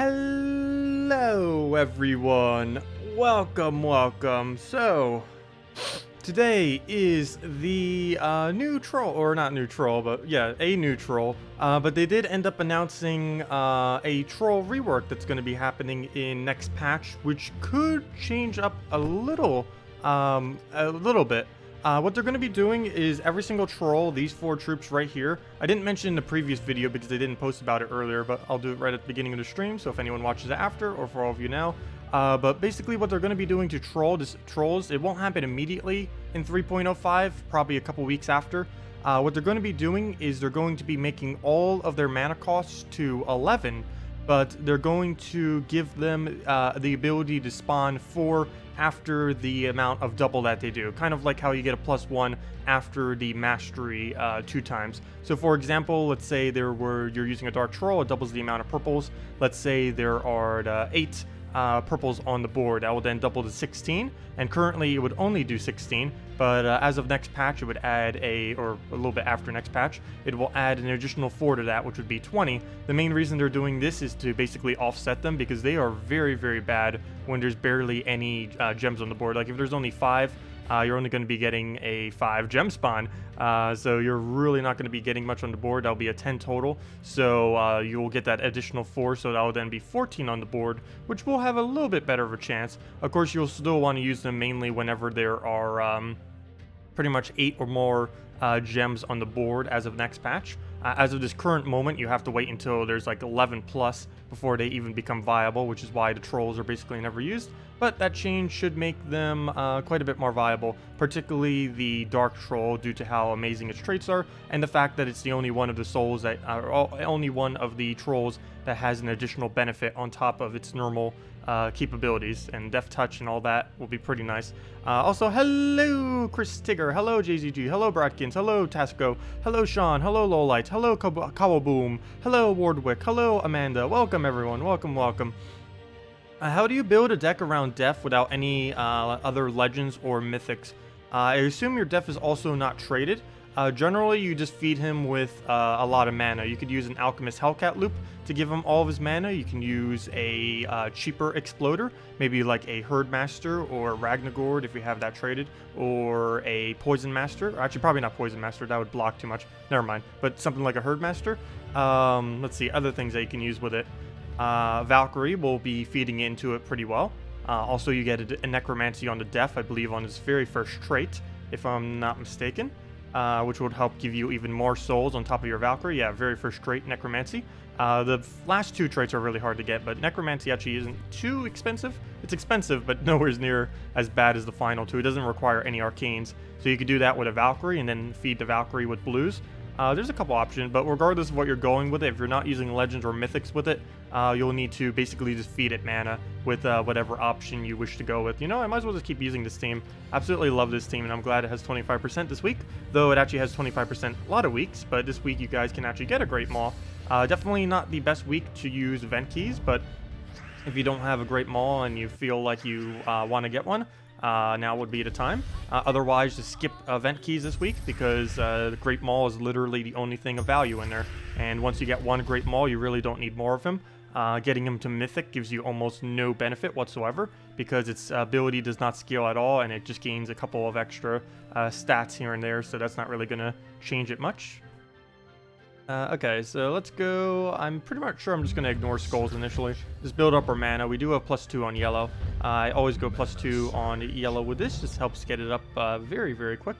Hello everyone, welcome. So, today is the new troll, or not new troll, but yeah, a new troll. But they did end up announcing a troll rework that's going to be happening in next patch, which could change up a little bit. What they're going to be doing is every single troll, these 4 troops right here. I didn't mention in the previous video because they didn't post about it earlier, but I'll do it right at the beginning of the stream, so if anyone watches it after, or for all of you now. But basically what they're going to be doing to trolls, it won't happen immediately in 3.05, probably a couple weeks after. What they're going to be doing is they're going to be making all of their mana costs to 11, but they're going to give them the ability to spawn 4 after the amount of double that they do, kind of like how you get a +1 after the mastery 2 times. So for example, let's say you're using a dark troll, it doubles the amount of purples. Let's say there are 8 purples on the board, that will then double to 16, and currently it would only do 16, but as of next patch it would add or a little bit after next patch, it will add an additional 4 to that, which would be 20. The main reason they're doing this is to basically offset them, because they are very, very bad when there's barely any gems on the board. Like if there's only 5, you're only going to be getting a 5 gem spawn, so you're really not going to be getting much on the board. That'll be a 10 total, so you'll get that additional 4, so that will then be 14 on the board, which will have a little bit better of a chance. Of course, you'll still want to use them mainly whenever there are pretty much 8 or more gems on the board as of next patch. As of this current moment, you have to wait until there's like 11 plus before they even become viable, which is why the trolls are basically never used. But that change should make them quite a bit more viable, particularly the dark troll, due to how amazing its traits are, and the fact that it's the only one of the souls that only one of the trolls that has an additional benefit on top of its normal capabilities, and Death Touch and all that will be pretty nice. Also, hello KrissTigger, hello JZG, hello Bratkins, hello Tasco, hello Sean, hello Lowlight, hello Kawaboom, hello Wardwick, hello Amanda. Welcome everyone, welcome. How do you build a deck around Def without any other legends or mythics? I assume your Def is also not traded. Generally, you just feed him with a lot of mana. You could use an Alchemist Hellcat loop to give him all of his mana. You can use a cheaper Exploder, maybe like a Herd Master or Ragnagord if you have that traded, or a Poison Master. Actually, probably not Poison Master, that would block too much. Never mind. But something like a Herd Master. Let's see, other things that you can use with it. Valkyrie will be feeding into it pretty well. Also, you get a Necromancy on the Def, I believe on his very first trait, if I'm not mistaken. Which would help give you even more souls on top of your Valkyrie. Yeah, very first trait, Necromancy. The last 2 traits are really hard to get, but Necromancy actually isn't too expensive. It's expensive, but nowhere near as bad as the final 2. It doesn't require any arcanes. So you could do that with a Valkyrie and then feed the Valkyrie with blues. There's a couple options, but regardless of what you're going with it, if you're not using legends or mythics with it, you'll need to basically just feed it mana with whatever option you wish to go with. You know, I might as well just keep using this team. Absolutely love this team, and I'm glad it has 25% this week, though it actually has 25% a lot of weeks, but this week you guys can actually get a Great Maul. Definitely not the best week to use event keys, but if you don't have a Great Maul and you feel like you want to get one, now would be the time. Otherwise, just skip event keys this week, because the Great Maul is literally the only thing of value in there. And once you get one Great Maul, you really don't need more of him. Getting him to Mythic gives you almost no benefit whatsoever, because its ability does not scale at all, and it just gains a couple of extra stats here and there, so that's not really going to change it much. Okay, so let's go. I'm pretty much sure I'm just going to ignore skulls initially. Just build up our mana. We do have +2 on yellow. I always go +2 on yellow with this. Just helps get it up very, very quick.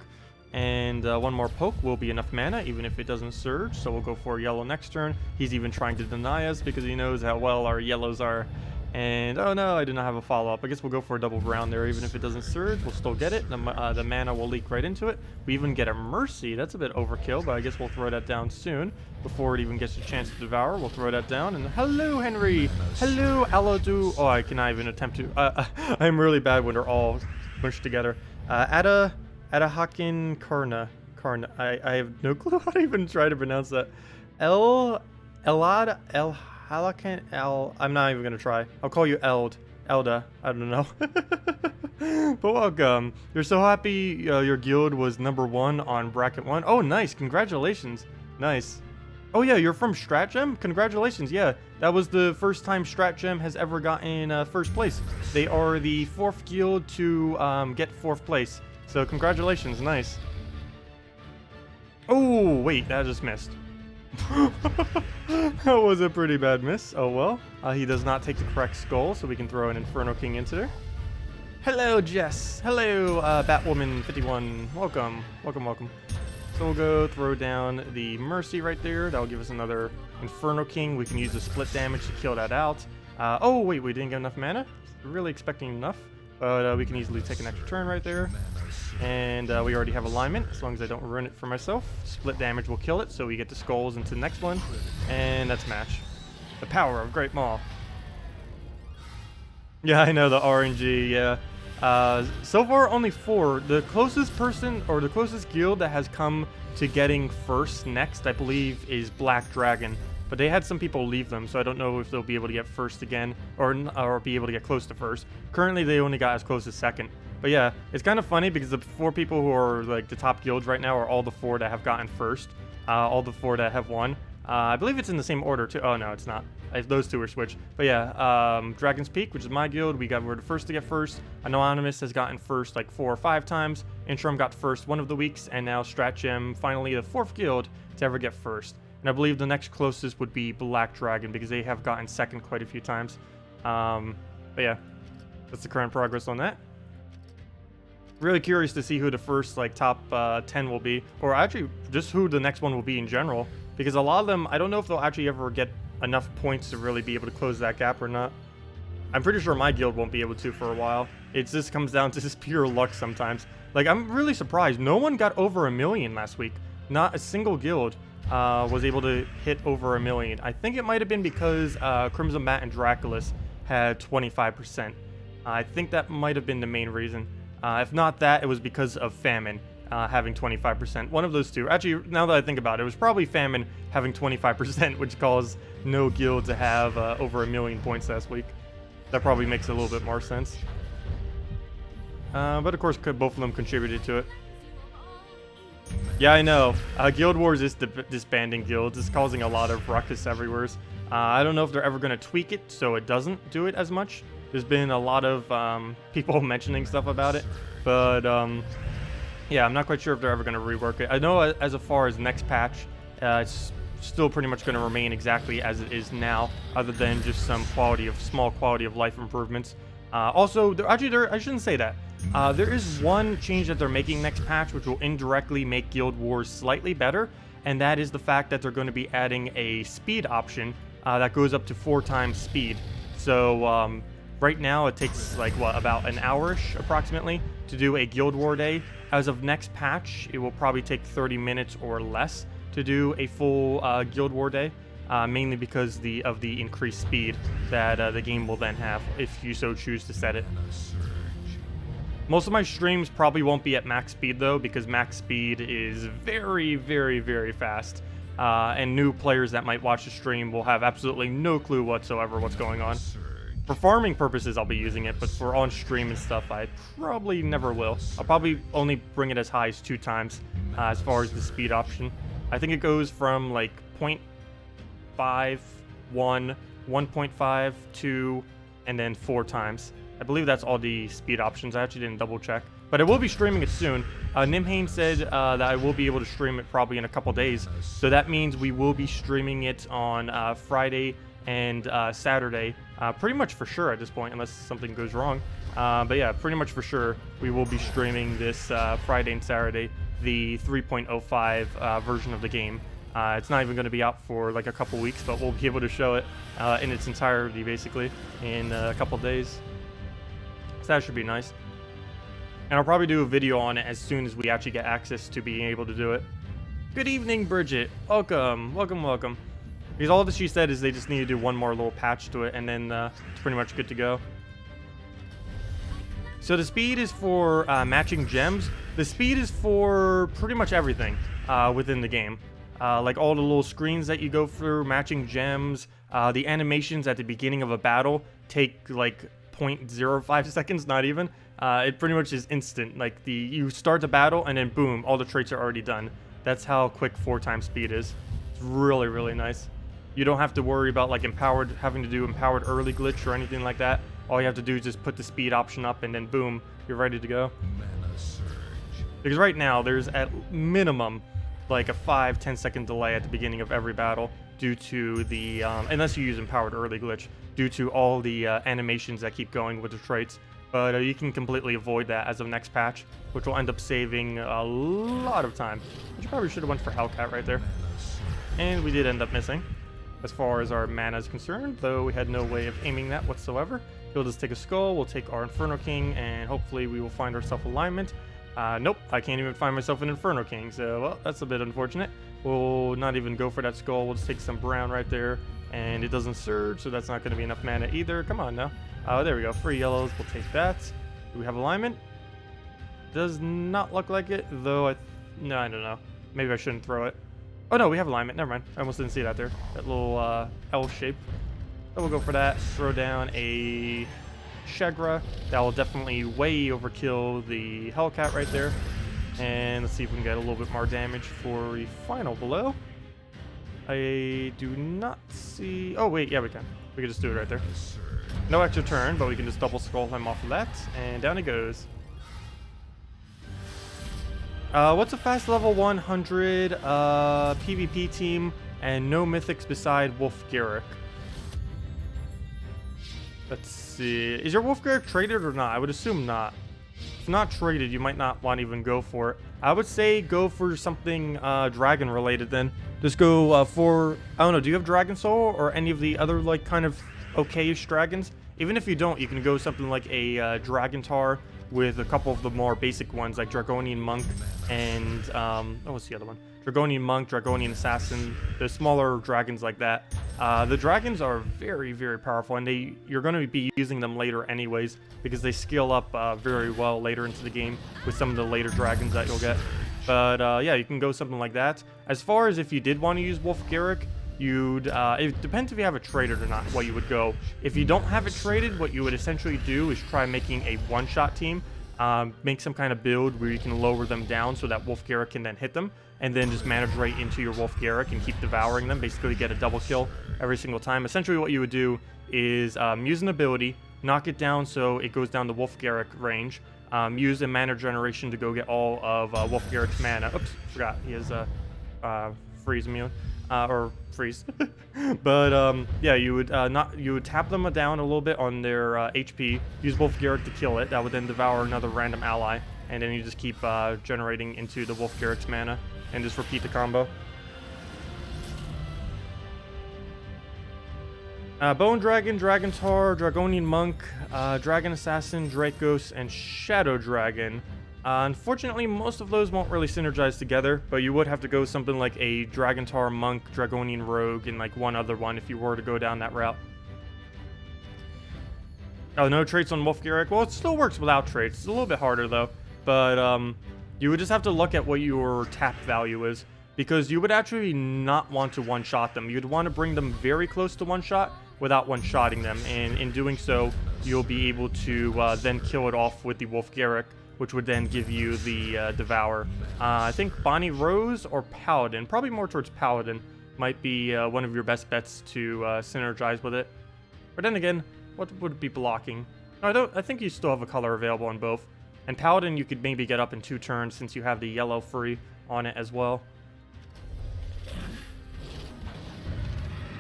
And one more poke will be enough mana, even if it doesn't surge. So we'll go for yellow next turn. He's even trying to deny us because he knows how well our yellows are. And oh no, I did not have a follow-up. I guess we'll go for a double round there. Even if it doesn't surge, we'll still get it. The mana will leak right into it. We even get a Mercy. That's a bit overkill, but I guess we'll throw that down soon before it even gets a chance to devour. We'll throw that down. And hello, Henry. Hello, Aladu. Oh, I cannot even attempt to. I'm really bad when they're all mushed together. Ada Hakin Karna. I have no clue how to even try to pronounce that. Elad El Halakan El. I'm not even gonna try. I'll call you Elda. I don't know. But welcome. You're so happy your guild was #1 on bracket 1. Oh, nice. Congratulations. Nice. Oh yeah, you're from Stratgem? Congratulations, yeah. That was the first time Stratgem has ever gotten first place. They are the 4th guild to get 4th place. So congratulations, nice. Oh, wait, that just missed. That was a pretty bad miss. Oh well. He does not take the correct skull, so we can throw an Inferno King into there. Hello, Jess. Hello, Batwoman51. Welcome. Welcome, welcome. So we'll go throw down the Mercy right there. That'll give us another Inferno King. We can use the split damage to kill that out. Oh, wait, we didn't get enough mana? Really expecting enough. But we can easily take an extra turn right there. And we already have alignment, as long as I don't ruin it for myself. Split damage will kill it, so we get the skulls into the next one. And that's match. The power of Great Maul. Yeah, I know, the RNG, yeah. So far, only 4. The closest person, or the closest guild that has come to getting first next, I believe, is Black Dragon. But they had some people leave them, so I don't know if they'll be able to get first again, or be able to get close to first. Currently, they only got as close as second. But yeah, it's kind of funny because the 4 people who are like the top guilds right now are all the 4 that have gotten first. All the 4 that have won. I believe it's in the same order too. Oh no, it's not. Those 2 are switched. But yeah, Dragon's Peak, which is my guild, we're the first to get first. Anonymous has gotten first like 4 or 5 times. Interim got first one of the weeks, and now Stratgem, finally the 4th guild to ever get first. And I believe the next closest would be Black Dragon because they have gotten second quite a few times. But yeah, that's the current progress on that. Really curious to see who the first like top 10 will be, or actually just who the next one will be in general, because a lot of them, I don't know if they'll actually ever get enough points to really be able to close that gap or not. I'm pretty sure my guild won't be able to for a while. It just comes down to just pure luck sometimes. Like, I'm really surprised. No one got over 1 million last week. Not a single guild was able to hit over 1 million. I think it might have been because Crimson Bat and Draculus had 25%. I think that might have been the main reason. If not that, it was because of Famine having 25%. One of those 2. Actually, now that I think about it, it was probably Famine having 25%, which caused no guild to have over 1 million points last week. That probably makes a little bit more sense. But of course, both of them contributed to it. Yeah, I know. Guild Wars is disbanding guilds. It's causing a lot of ruckus everywhere. I don't know if they're ever going to tweak it so it doesn't do it as much. There's been a lot of people mentioning stuff about it, but yeah, I'm not quite sure if they're ever going to rework it. I know as far as next patch, it's still pretty much going to remain exactly as it is now, other than just some small quality of life improvements. Also, I shouldn't say that. There is one change that they're making next patch, which will indirectly make Guild Wars slightly better, and that is the fact that they're going to be adding a speed option that goes up to 4 times speed. So right now it takes like about an hour-ish approximately to do a Guild War day. As of next patch, it will probably take 30 minutes or less to do a full Guild War day, mainly because of the increased speed that the game will then have if you so choose to set it. Most of my streams probably won't be at max speed though, because max speed is very, very, very fast. And new players that might watch the stream will have absolutely no clue whatsoever what's going on. For farming purposes, I'll be using it, but for on stream and stuff, I probably never will. I'll probably only bring it as high as 2 times as far as the speed option. I think it goes from like 0.5, 1, 1.5, 2, and then 4 times. I believe that's all the speed options. I actually didn't double check, but I will be streaming it soon. Nimhain said that I will be able to stream it probably in a couple days. So that means we will be streaming it on Friday and Saturday, pretty much for sure at this point, unless something goes wrong. But yeah, pretty much for sure, we will be streaming this Friday and Saturday, the 3.05 version of the game. It's not even going to be out for like a couple weeks, but we'll be able to show it in its entirety, basically, in a couple days. So that should be nice. And I'll probably do a video on it as soon as we actually get access to being able to do it. Good evening, Bridget. Welcome, welcome, welcome. Because all that she said is they just need to do one more little patch to it, and then it's pretty much good to go. So the speed is for matching gems. The speed is for pretty much everything within the game. Like all the little screens that you go through, matching gems. The animations at the beginning of a battle take like 0.05 seconds, not even. It pretty much is instant. Like you start the battle and then boom, all the traits are already done. That's how quick 4 times speed is. It's It's really, really nice. You don't have to worry about like having to do empowered early glitch or anything like that. All you have to do is just put the speed option up and then boom, you're ready to go. Because right now there's at minimum like a 5-10 second delay at the beginning of every battle due to the, unless you use empowered early glitch, due to all the animations that keep going with the traits. But you can completely avoid that as of next patch, which will end up saving a lot of time. Which probably should have went for Hellcat right there. And we did end up missing, as far as our mana is concerned, though we had no way of aiming that whatsoever. He'll just take a skull, we'll take our Inferno King, and hopefully we will find ourselves alignment. Nope, I can't even find myself an Inferno King, so, well, that's a bit unfortunate. We'll not even go for that skull, we'll just take some brown right there, and it doesn't surge, so that's not going to be enough mana either. Come on now. There we go, 3 yellows, we'll take that. Do we have alignment? Does not look like it, though no, I don't know. Maybe I shouldn't throw it. Oh no, we have alignment, never mind. I almost didn't see that there. That little L shape. So we'll go for that, throw down a Shegra. That will definitely way overkill the Hellcat right there. And let's see if we can get a little bit more damage for the final blow. I do not see... Oh wait, yeah we can. We can just do it right there. No extra turn, but we can just double scroll him off of that. And down he goes. What's a fast level 100 PvP team and no mythics beside Wolf Garrick? Let's see. Is your Wolf Garrick traded or not? I would assume not. If not traded, you might not want to even go for it. I would say go for something dragon related then. Just go for, I don't know, do you have Dragon Soul or any of the other like kind of okay-ish dragons? Even if you don't, you can go something like a Centaur with a couple of the more basic ones like Dragonian Monk and, what's the other one? Dragonian Monk, Dragonian Assassin, the smaller dragons like that. The dragons are very, very powerful, and you're going to be using them later anyways, because they scale up very well later into the game with some of the later dragons that you'll get. But yeah, you can go something like that. As far as if you did want to use Wolf Garrick, it depends if you have it traded or not, what you would go. If you don't have it traded, what you would essentially do is try making a one-shot team. Make some kind of build where you can lower them down so that Wolf Garrick can then hit them, and then just manage right into your Wolf Garrick and keep devouring them, basically get a double kill every single time. Essentially what you would do is use an ability, knock it down so it goes down to Wolf Garrick range, use a mana generation to go get all of Wolf Garrick's mana. Oops, forgot, he has freeze immune. Or freeze. But yeah, you would tap them down a little bit on their HP, use Wolf Garrick to kill it. That would then devour another random ally, and then you just keep generating into the Wolf Garrick's mana and just repeat the combo. Bone Dragon, Dragontar, Dragonian Monk, Dragon Assassin, Dracos, and Shadow Dragon. Unfortunately, most of those won't really synergize together, but you would have to go something like a Dragontar, Monk, Dragonian Rogue, and like one other one if you were to go down that route. Oh, no traits on Wolf Garrick? Well, it still works without traits. It's a little bit harder though, but you would just have to look at what your tap value is, because you would actually not want to one-shot them. You'd want to bring them very close to one-shot without one-shotting them, and in doing so, you'll be able to then kill it off with the Wolf Garrick, which would then give you the Devour. I think Bonnie Rose or Paladin, probably more towards Paladin, might be one of your best bets to synergize with it. But then again, what would it be blocking? No, I think you still have a color available on both. And Paladin you could maybe get up in 2 turns since you have the yellow free on it as well.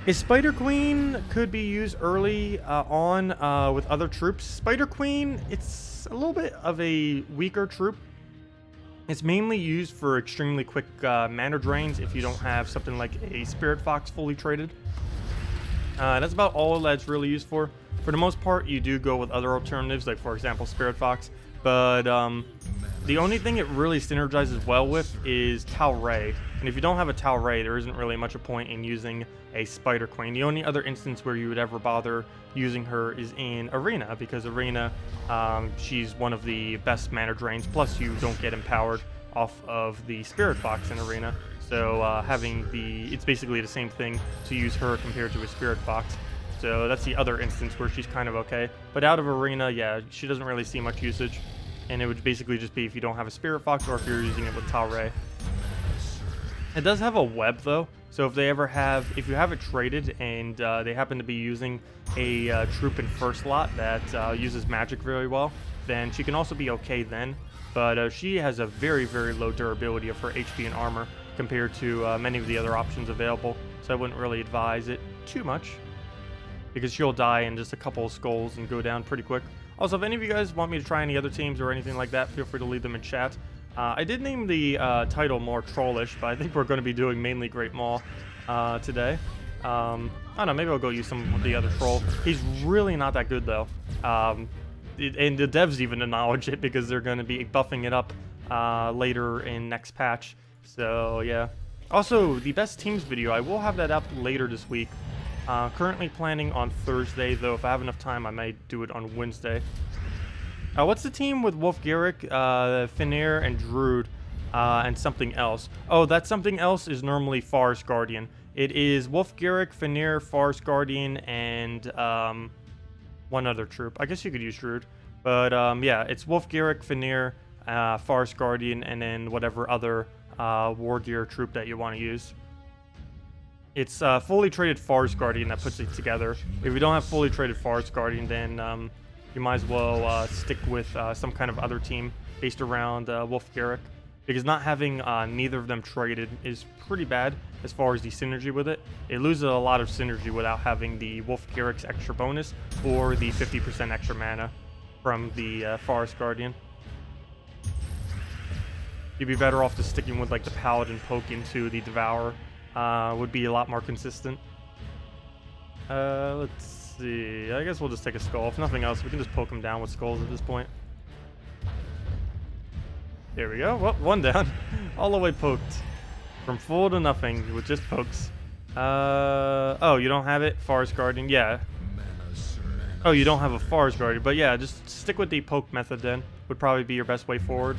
A Spider Queen could be used early on with other troops. Spider Queen, it's a little bit of a weaker troop. It's mainly used for extremely quick mana drains if you don't have something like a Spirit Fox fully traded. That's about all that's really used for. For the most part, you do go with other alternatives, like for example Spirit Fox, but the only thing it really synergizes well with is Tal Ray. And if you don't have a Tal Ray, there isn't really much a point in using a Spider Queen. The only other instance where you would ever bother using her is in Arena, because Arena, she's one of the best mana drains, plus you don't get empowered off of the Spirit Fox in Arena. So it's basically the same thing to use her compared to a Spirit Fox. So that's the other instance where she's kind of okay. But out of Arena, yeah, she doesn't really see much usage. And it would basically just be if you don't have a Spirit Fox or if you're using it with Tal Ray. It does have a web though, So if if you have it traded and they happen to be using a troop in first slot that uses magic very well, then she can also be okay then. But she has a very, very low durability of her HP and armor compared to many of the other options available. So I wouldn't really advise it too much, because she'll die in just a couple of skulls and go down pretty quick. Also, if any of you guys want me to try any other teams or anything like that, feel free to leave them in chat. I did name the title more trollish, but I think we're going to be doing mainly Great Maul today. I don't know, maybe I'll go use some of the other troll. He's really not that good, though. And the devs even acknowledge it, because they're going to be buffing it up later in next patch. So, yeah. Also, the best teams video, I will have that up later this week. Currently planning on Thursday, though if I have enough time, I might do it on Wednesday. What's the team with Wolf, Garrick, Finnair, and Druid, and something else? Oh, that something else is normally Forest Guardian. It is Wolf, Garrick, Finnair, Forest Guardian, and one other troop. I guess you could use Druid. But yeah, it's Wolf, Garrick, Finnair, Forest Guardian, and then whatever other war gear troop that you want to use. It's fully traded Forest Guardian that puts it together. If you don't have fully traded Forest Guardian, then you might as well stick with some kind of other team based around Wolf Garrick, because not having neither of them traded is pretty bad as far as the synergy with it. It loses a lot of synergy without having the Wolf Garrick's extra bonus or the 50% extra mana from the Forest Guardian. You'd be better off just sticking with like the Paladin poke into the Devourer. Would be a lot more consistent. Let's see. I guess we'll just take a skull. If nothing else, we can just poke him down with skulls at this point. There we go. Well, one down. All the way poked. From full to nothing with just pokes. Oh, you don't have it? Forest Guardian? Yeah. Oh, you don't have a Forest Guardian. But yeah, just stick with the poke method then. Would probably be your best way forward.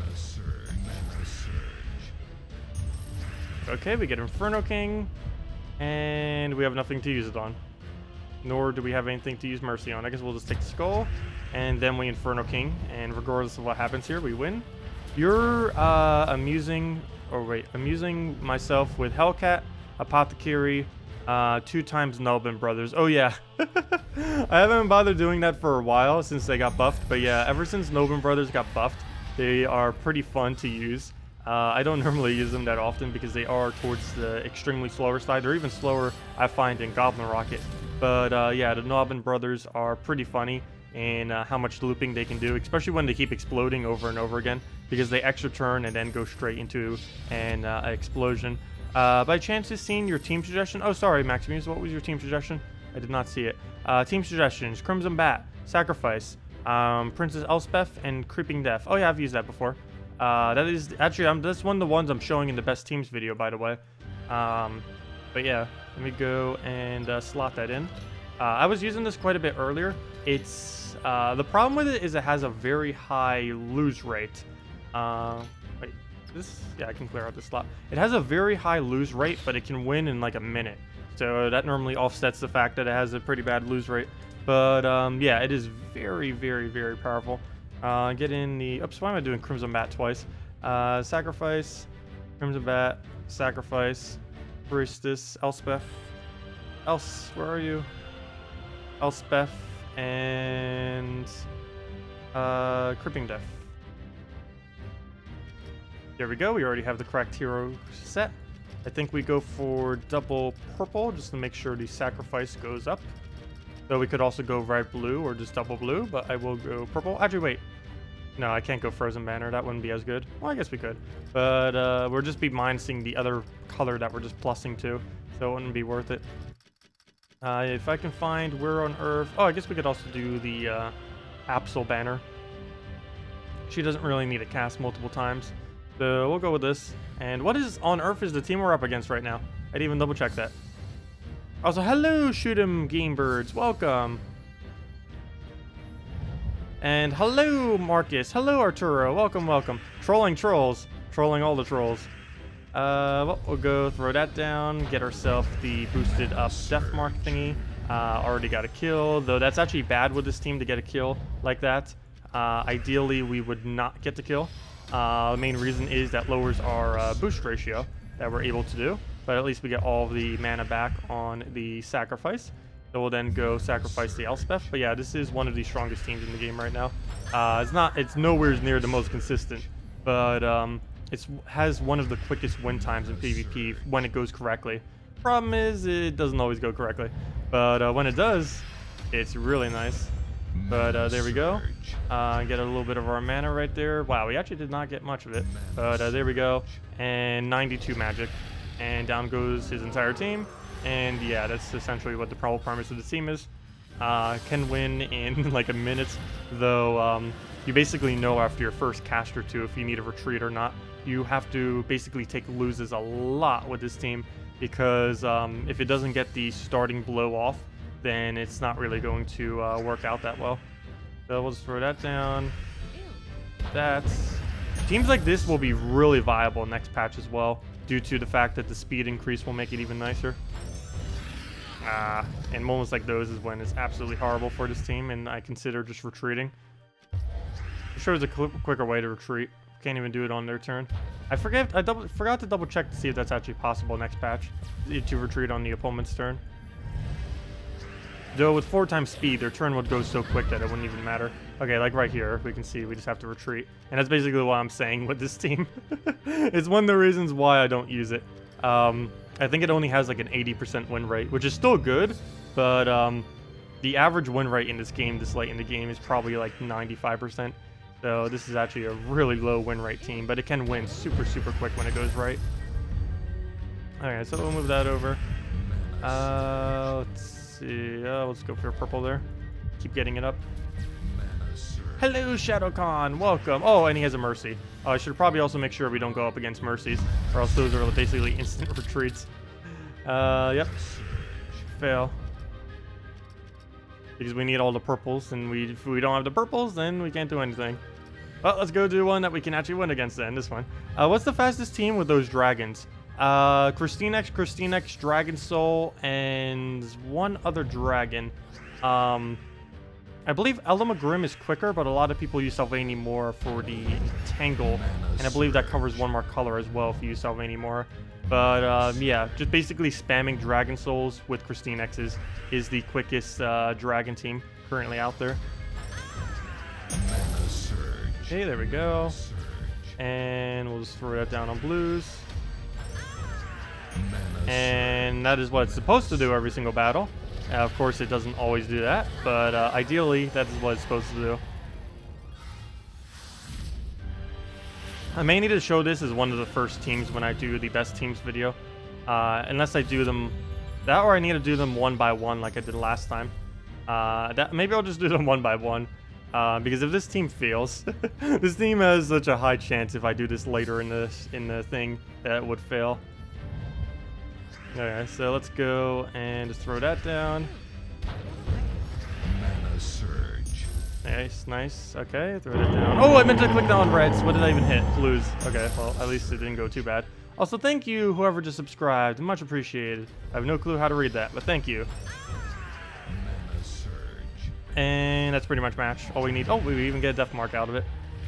Okay, we get Inferno King, and we have nothing to use it on. Nor do we have anything to use Mercy on. I guess we'll just take the Skull, and then we Inferno King, and regardless of what happens here, we win. You're amusing myself with Hellcat, Apothecary, 2 times Nullbin Brothers. Oh yeah, I haven't bothered doing that for a while since they got buffed, but yeah, ever since Nullbin Brothers got buffed, they are pretty fun to use. I don't normally use them that often because they are towards the extremely slower side. They're even slower, I find, in Goblin Rocket. But yeah, the Nullbin Brothers are pretty funny in how much looping they can do, especially when they keep exploding over and over again, because they extra turn and then go straight into an explosion. By chance, has seen your team suggestion? Oh, sorry, Maximus, what was your team suggestion? I did not see it. Team suggestions: Crimson Bat, Sacrifice, Princess Elspeth, and Creeping Death. Oh yeah, I've used that before. That is actually, that's one of the ones I'm showing in the best teams video, by the way. But yeah, let me go and slot that in. I was using this quite a bit earlier. It's the problem with it is it has a very high lose rate. Wait, this? Yeah, I can clear out this slot. It has a very high lose rate, but it can win in like a minute. So that normally offsets the fact that it has a pretty bad lose rate. But yeah, it is very, very, very powerful. Get in the... Oops, why am I doing Crimson Bat twice? Sacrifice, Crimson Bat, Sacrifice, Priestess, Elspeth. Where are you? Elspeth, and... Creeping Death. There we go, we already have the correct hero set. I think we go for double purple, just to make sure the sacrifice goes up. Though we could also go right blue or just double blue, but I will go purple. Actually, wait. No, I can't go Frozen Banner. That wouldn't be as good. Well, I guess we could. But we'll just be minusing the other color that we're just plussing to, so it wouldn't be worth it. If I can find where on Earth... Oh, I guess we could also do the Absol Banner. She doesn't really need to cast multiple times. So we'll go with this. And what is on Earth is the team we're up against right now. I didn't even double check that. Also, hello, Shoot 'em Game Birds. Welcome. And hello, Marcus. Hello, Arturo. Welcome, welcome. Trolling trolls. Trolling all the trolls. Well, we'll go throw that down. Get ourselves the boosted up Death Mark thingy. Already got a kill, though that's actually bad with this team to get a kill like that. Ideally, we would not get the kill. The main reason is that lowers our boost ratio that we're able to do. but at least we get all of the mana back on the sacrifice. So we'll then go sacrifice the Elspeth. But yeah, this is one of the strongest teams in the game right now. It's nowhere near the most consistent, but it has one of the quickest win times in PvP when it goes correctly. Problem is, it doesn't always go correctly, but when it does, it's really nice. But there we go. Get a little bit of our mana right there. Wow, we actually did not get much of it, but there we go. And 92 magic, and down goes his entire team. And yeah, that's essentially what the probable premise of the team is. Can win in like a minute, though you basically know after your first cast or two if you need a retreat or not. You have to basically take loses a lot with this team, because if it doesn't get the starting blow off, then it's not really going to work out that well. So we'll just throw that down. Teams like this will be really viable next patch as well, due to the fact that the speed increase will make it even nicer. And moments like those is when it's absolutely horrible for this team, and I consider just retreating. I'm sure there's a quicker way to retreat. Can't even do it on their turn. I forgot to double check to see if that's actually possible next patch, to retreat on the opponent's turn. Though with 4 times speed, their turn would go so quick that it wouldn't even matter. Okay, like right here, we can see we just have to retreat. And that's basically what I'm saying with this team. It's one of the reasons why I don't use it. I think it only has like an 80% win rate, which is still good, but the average win rate in this game, this late in the game, is probably like 95%. So this is actually a really low win rate team, but it can win super, super quick when it goes right. Alright, so we'll move that over. Let's see. Let's go for purple there. Keep getting it up. Hello, Shadow Kahn. Welcome. Oh, and he has a Mercy. I should probably also make sure we don't go up against Mercies, or else those are basically instant retreats. Yep. Fail. Because we need all the purples, and if we don't have the purples, then we can't do anything. Well, let's go do one that we can actually win against then, this one. What's the fastest team with those dragons? KrissTigger, Dragon Soul, and one other dragon. I believe Elamagrim is quicker, but a lot of people use Sylvanie more for the Tangle, and I believe that covers one more color as well if you use Sylvanie more. But yeah, just basically spamming Dragon Souls with KrissTigger is the quickest dragon team currently out there. Okay, there we go. And we'll just throw that down on blues. And that is what it's supposed to do every single battle. Of course, it doesn't always do that, but ideally, that is what it's supposed to do. I may need to show this as one of the first teams when I do the best teams video. Unless I do them that, or I need to do them one by one like I did last time. Maybe I'll just do them one by one. Because if this team fails, this team has such a high chance if I do this later in the thing that it would fail. Okay, so let's go and just throw that down. Mana surge. Nice, nice. Okay, throw that down. Oh, I meant to click down on reds. What did I even hit? Blues. Okay, well, at least it didn't go too bad. Also, thank you, whoever just subscribed. Much appreciated. I have no clue how to read that, but thank you. Mana surge. And that's pretty much match. All we need. Oh, we even get a death mark out of it.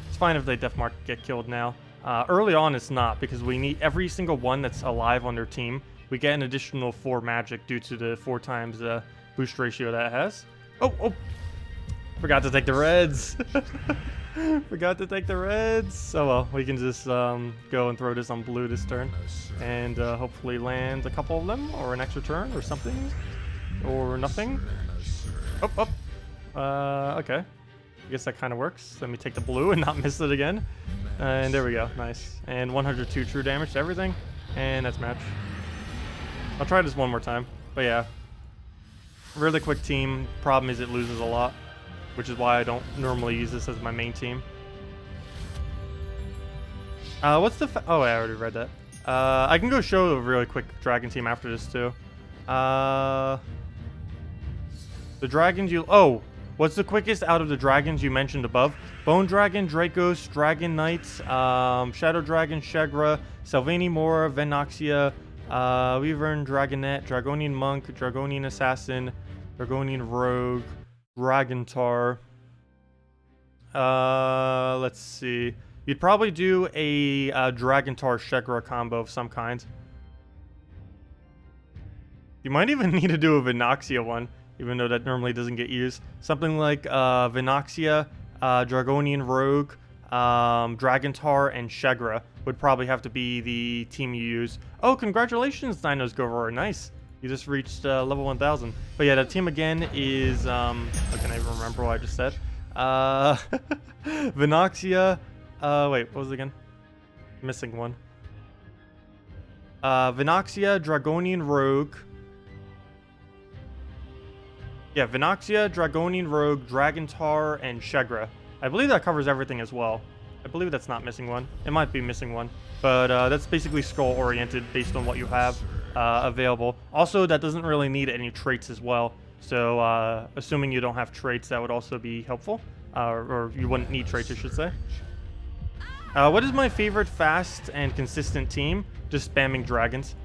It's fine if they death mark get killed now. Early on, it's not, because we need every single one that's alive on their team. We get an additional 4 magic due to the 4 times boost ratio that it has. Oh! Forgot to take the reds. Forgot to take the reds. Oh well, we can just go and throw this on blue this turn. And hopefully land a couple of them, or an extra turn, or something. Or nothing. Okay. I guess that kind of works. Let me take the blue and not miss it again. And there we go. Nice. And 102 true damage to everything. And that's match. I'll try this one more time, but yeah. Really quick team. Problem is it loses a lot, which is why I don't normally use this as my main team. What's the oh, I already read that. I can go show a really quick dragon team after this too. The dragons you... Oh! What's the quickest out of the dragons you mentioned above? Bone Dragon, Dracos, Dragon Knight, Shadow Dragon, Shegra, Sylvanie Mora, Venoxia, Wyvern, Dragonette, Dragonian Monk, Dragonian Assassin, Dragonian Rogue, Dragontar. Let's see. You'd probably do a Dragontar Shegra combo of some kind. You might even need to do a Vinoxia one, even though that normally doesn't get used. Something like Vinoxia, Dragonian Rogue, Dragontar, and Shegra would probably have to be the team you use. Oh, congratulations, Dinos Goroar. Nice. You just reached level 1000. But yeah, that team again is, I can't even remember what I just said. Vinoxia, wait, what was it again? Missing one. Vinoxia, Dragonian Rogue. Yeah, Vinoxia, Dragonian Rogue, Dragontar, and Shegra. I believe that covers everything as well. I believe that's not missing one. It might be missing one. But that's basically skull-oriented based on what you have available. Also, that doesn't really need any traits as well. So, assuming you don't have traits, that would also be helpful. Or you wouldn't need traits, I should say. What is my favorite fast and consistent team? Just spamming dragons.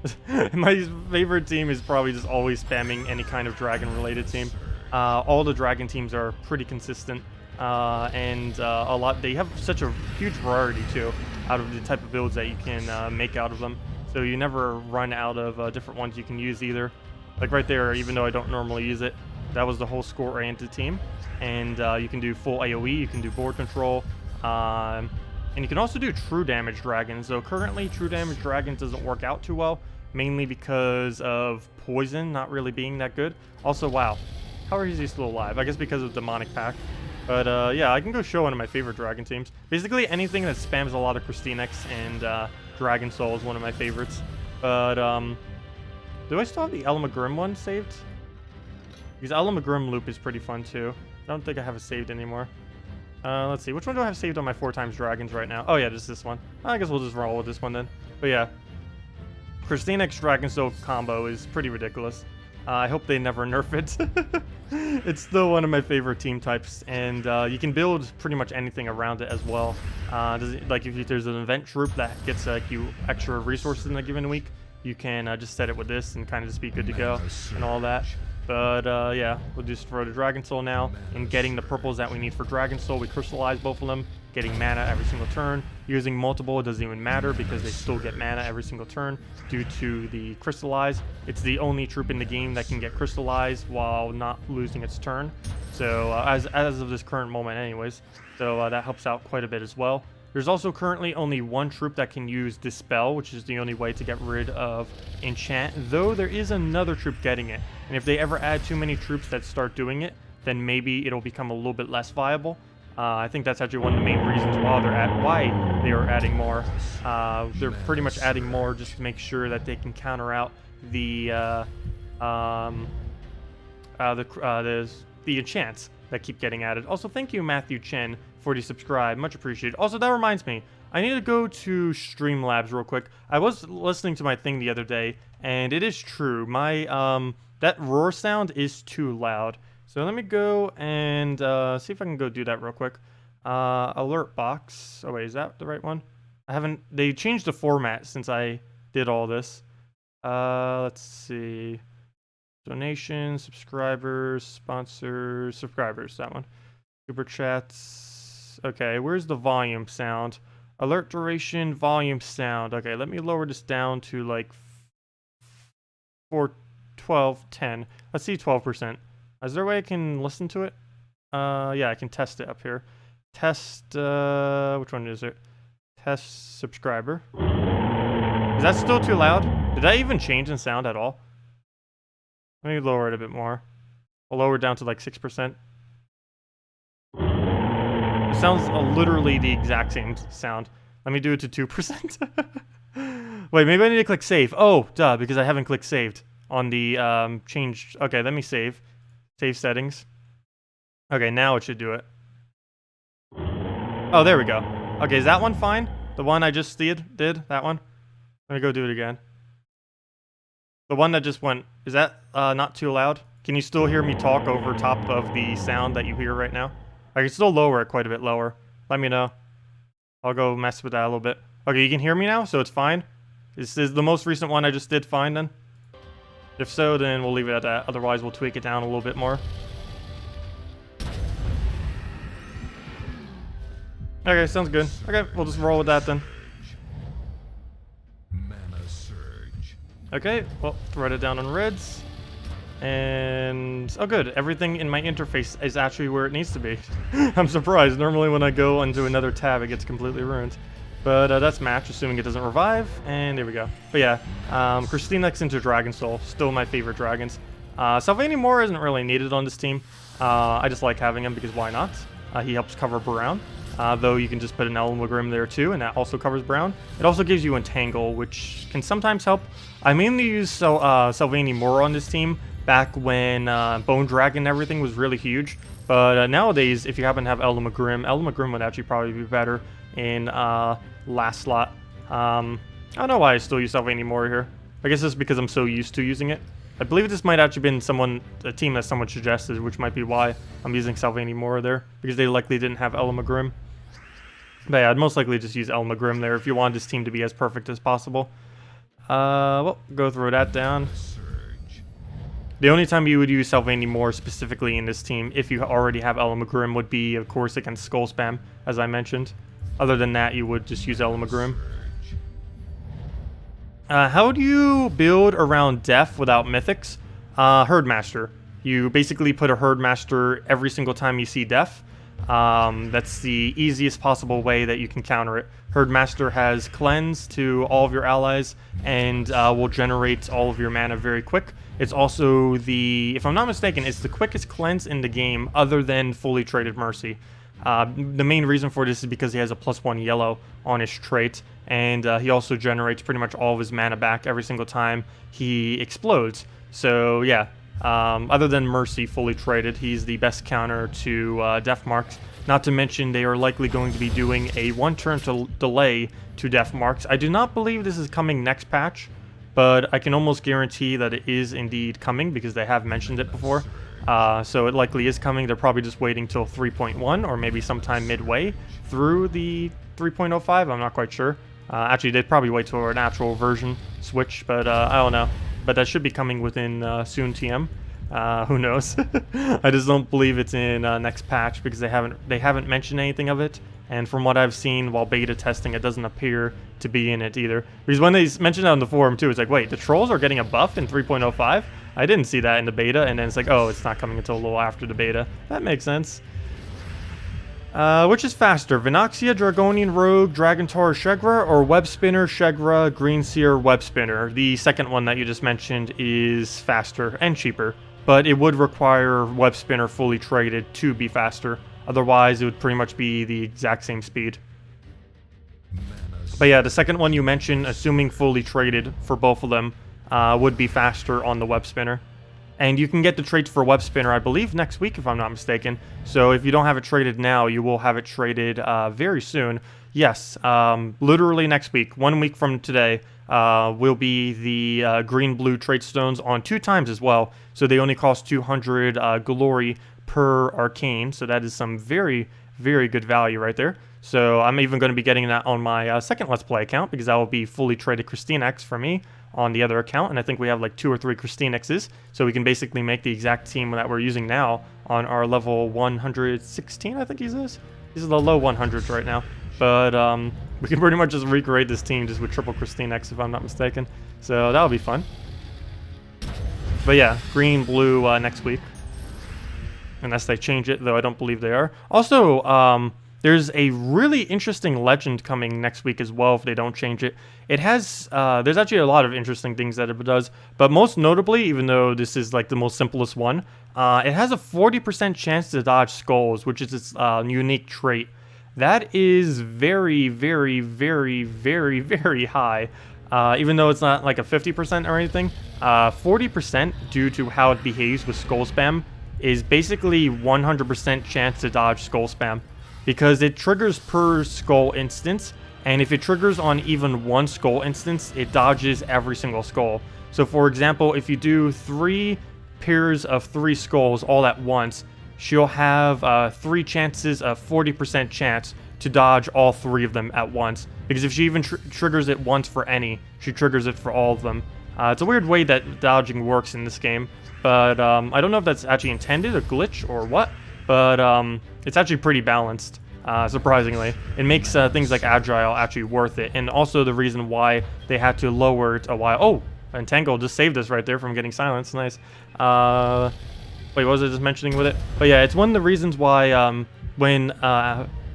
My favorite team is probably just always spamming any kind of dragon-related team. All the dragon teams are pretty consistent, and a lot. They have such a huge variety too, out of the type of builds that you can make out of them. So you never run out of different ones you can use either. Like right there, even though I don't normally use it, that was the whole score-oriented team, and you can do full AOE. You can do board control. And you can also do true damage dragons, though currently true damage dragons doesn't work out too well, mainly because of poison not really being that good. Also, wow, how is he still alive? I guess because of demonic pack. But yeah, I can go show one of my favorite dragon teams. Basically anything that spams a lot of KrissTigger and Dragon Soul is one of my favorites. But do I still have the Elamagrim one saved? Because Elamagrim loop is pretty fun too. I don't think I have it saved anymore. Let's see, which one do I have saved on my 4x dragons right now? Oh yeah, just this one. I guess we'll just roll with this one then. But yeah, KrissTigger Dragon Soul combo is pretty ridiculous. I hope they never nerf it. It's still one of my favorite team types, and you can build pretty much anything around it as well. Like if there's an event troop that gets you extra resources in a given week, you can just set it with this and kind of just be good to go and all that. But yeah, we'll just throw the Dragon Soul now. And getting the purples that we need for Dragon Soul, we crystallize both of them. Getting mana every single turn. Using multiple, it doesn't even matter because they still get mana every single turn due to the crystallize. It's the only troop in the game that can get crystallized while not losing its turn. So as of this current moment anyways. So that helps out quite a bit as well. There's also currently only one troop that can use Dispel, which is the only way to get rid of Enchant, though there is another troop getting it. And if they ever add too many troops that start doing it, then maybe it'll become a little bit less viable. I think that's actually one of the main reasons why they are adding more. They're pretty much adding more just to make sure that they can counter out the enchants that keep getting added. Also, thank you, Matthew Chen, for the subscribe. Much appreciated. Also, that reminds me, I need to go to Streamlabs real quick. I was listening to my thing the other day, and it is true. My that roar sound is too loud. So let me go and see if I can go do that real quick. Alert box. Oh wait, is that the right one? I haven't. They changed the format since I did all this. Let's see. Donations, subscribers, sponsors, subscribers. That one. Super chats. Okay, where's the volume sound? Alert duration, volume sound. Okay, let me lower this down to like 10. Let's see, 12%. Is there a way I can listen to it? Yeah, I can test it up here. Test, which one is it? Test subscriber. Is that still too loud? Did that even change in sound at all? Let me lower it a bit more. I'll lower it down to like 6%. It sounds literally the exact same sound. Let me do it to 2%. Wait, maybe I need to click save. Oh, duh, because I haven't clicked saved on the changed. Okay, let me save. Save settings. Okay, now it should do it. Oh, there we go. Okay, is that one fine? The one I just did? That one? Let me go do it again. The one that just went, is that not too loud? Can you still hear me talk over top of the sound that you hear right now? I can still lower it quite a bit lower. Let me know. I'll go mess with that a little bit. Okay, you can hear me now, so it's fine? Is the most recent one I just did fine then? If so, then we'll leave it at that. Otherwise, we'll tweak it down a little bit more. Okay, sounds good. Okay, we'll just roll with that then. Mana surge. Okay, well, write it down on reds. And oh good, everything in my interface is actually where it needs to be. I'm surprised. Normally when I go into another tab, it gets completely ruined. But that's match, assuming it doesn't revive, and there we go. But yeah, KrissTigger into Dragon Soul, still my favorite dragons. Salvanimora isn't really needed on this team. I just like having him because why not? He helps cover Brown, though you can just put an Elmagrim there too, and that also covers Brown. It also gives you Entangle, which can sometimes help. I mainly use Salvanimora on this team back when Bone Dragon and everything was really huge. But nowadays, if you happen to have Elmagrim would actually probably be better in last slot. I don't know why I still use Salvanimora here. I guess it's because I'm so used to using it. I believe this might actually been a team that someone suggested, which might be why I'm using Salvanimora there, because they likely didn't have Elmagrim. But yeah, I'd most likely just use Elmagrim there if you want this team to be as perfect as possible. Well, go throw that down. The only time you would use Salvanimora specifically in this team, if you already have Elmagrim, would be, of course, against Skull Spam, as I mentioned. Other than that, you would just use Elmagrim. How do you build around Def without Mythics? Herdmaster. You basically put a Herdmaster every single time you see Def. That's the easiest possible way that you can counter it. Herdmaster has Cleanse to all of your allies and will generate all of your mana very quick. It's also the, if I'm not mistaken, it's the quickest cleanse in the game other than fully traded Mercy. The main reason for this is because he has a +1 yellow on his trait, and he also generates pretty much all of his mana back every single time he explodes. So yeah, other than Mercy fully traded, he's the best counter to Death Marks. Not to mention they are likely going to be doing a 1-turn delay to Death Marks. I do not believe this is coming next patch, but I can almost guarantee that it is indeed coming because they have mentioned it before. So it likely is coming. They're probably just waiting till 3.1 or maybe sometime midway through the 3.05. I'm not quite sure. Actually, they'd probably wait till an actual version switch, but I don't know. But that should be coming within soon TM. Who knows? I just don't believe it's in next patch because they haven't mentioned anything of it. And from what I've seen while beta testing, it doesn't appear to be in it either. Because when they mentioned it on the forum too, it's like, wait, the trolls are getting a buff in 3.05? I didn't see that in the beta, and then it's like, oh, it's not coming until a little after the beta. That makes sense. Which is faster, Venoxia, Dragonian Rogue, Dragontaur, Shegra, or Web Spinner, Shegra, Greenseer, Web Spinner? The second one that you just mentioned is faster and cheaper, but it would require Web Spinner fully traded to be faster. Otherwise, it would pretty much be the exact same speed. But yeah, the second one you mentioned, assuming fully traded for both of them, would be faster on the Web Spinner. And you can get the traits for Web Spinner, I believe, next week, if I'm not mistaken. So if you don't have it traded now, you will have it traded very soon. Yes, literally next week, 1 week from today, will be the green-blue trait stones on 2 times as well. So they only cost 200 glory per arcane. So that is some very, very good value right there. So I'm even going to be getting that on my second Let's Play account because that will be fully traded KrissTigger for me on the other account. And I think we have like 2 or 3 KrissTiggers. So we can basically make the exact team that we're using now on our level 116, I think he is. These are the low 100s right now. But we can pretty much just recreate this team just with triple KrissTigger if I'm not mistaken. So that'll be fun. But yeah, green, blue next week. Unless they change it, though I don't believe they are. Also, there's a really interesting legend coming next week as well if they don't change it. It has, there's actually a lot of interesting things that it does, but most notably, even though this is like the most simplest one, it has a 40% chance to dodge skulls, which is its unique trait. That is very, very, very, very, very high. Even though it's not like a 50% or anything, 40% due to how it behaves with skull spam is basically 100% chance to dodge skull spam. Because it triggers per skull instance, and if it triggers on even 1 skull instance, it dodges every single skull. So for example, if you do 3 pairs of 3 skulls all at once, she'll have 3 chances of 40% chance to dodge all 3 of them at once. Because if she even triggers it once for any, she triggers it for all of them. It's a weird way that dodging works in this game, but I don't know if that's actually intended, a glitch, or what. But it's actually pretty balanced, surprisingly. It makes things like Agile actually worth it, and also the reason why they had to lower it a while. Oh, Entangle just saved us right there from getting silenced. Nice. Wait, what was I just mentioning with it? But yeah, it's one of the reasons why when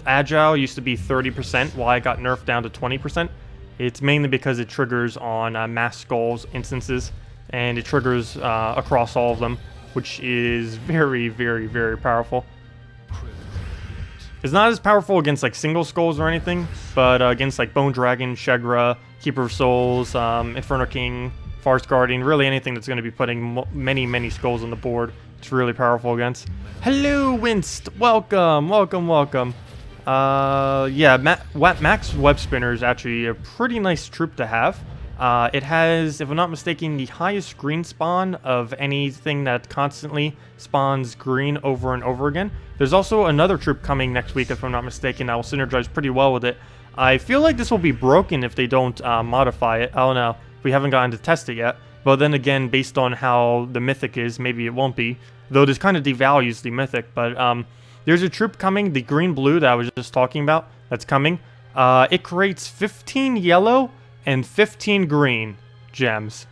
Agile used to be 30%, why it got nerfed down to 20%. It's mainly because it triggers on mass skulls instances, and it triggers across all of them, which is very, very, very powerful. It's not as powerful against like single skulls or anything, but against like Bone Dragon, Shegra, Keeper of Souls, Inferno King, Forest Guardian, really anything that's going to be putting many, many skulls on the board. It's really powerful against. Hello, Wynced! Welcome, welcome, welcome. Yeah, Max Web Spinner is actually a pretty nice troop to have. It has, if I'm not mistaken, the highest green spawn of anything that constantly spawns green over and over again. There's also another troop coming next week, if I'm not mistaken, that will synergize pretty well with it. I feel like this will be broken if they don't modify it. I don't know. We haven't gotten to test it yet. But then again, based on how the mythic is, maybe it won't be. Though this kind of devalues the mythic. But there's a troop coming, the green-blue that I was just talking about, that's coming. It creates 15 yellow and 15 green gems.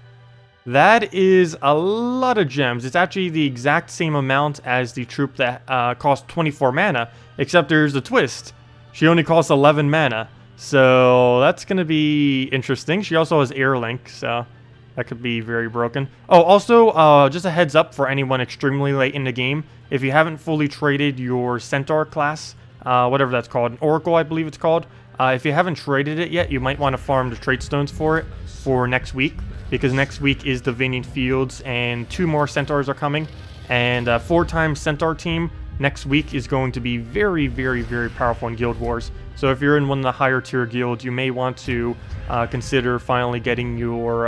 That is a lot of gems. It's actually the exact same amount as the troop that costs 24 mana, except there's a twist. She only costs 11 mana. So that's going to be interesting. She also has air link, so that could be very broken. Oh, also, just a heads up for anyone extremely late in the game. If you haven't fully traded your Centaur class, whatever that's called, an Oracle I believe it's called, if you haven't traded it yet, you might want to farm the trade stones for it for next week. Because next week is the Vinian Fields and 2 more Centaurs are coming. And 4-time Centaur team next week is going to be very, very, very powerful in Guild Wars. So if you're in one of the higher tier guilds, you may want to consider finally getting your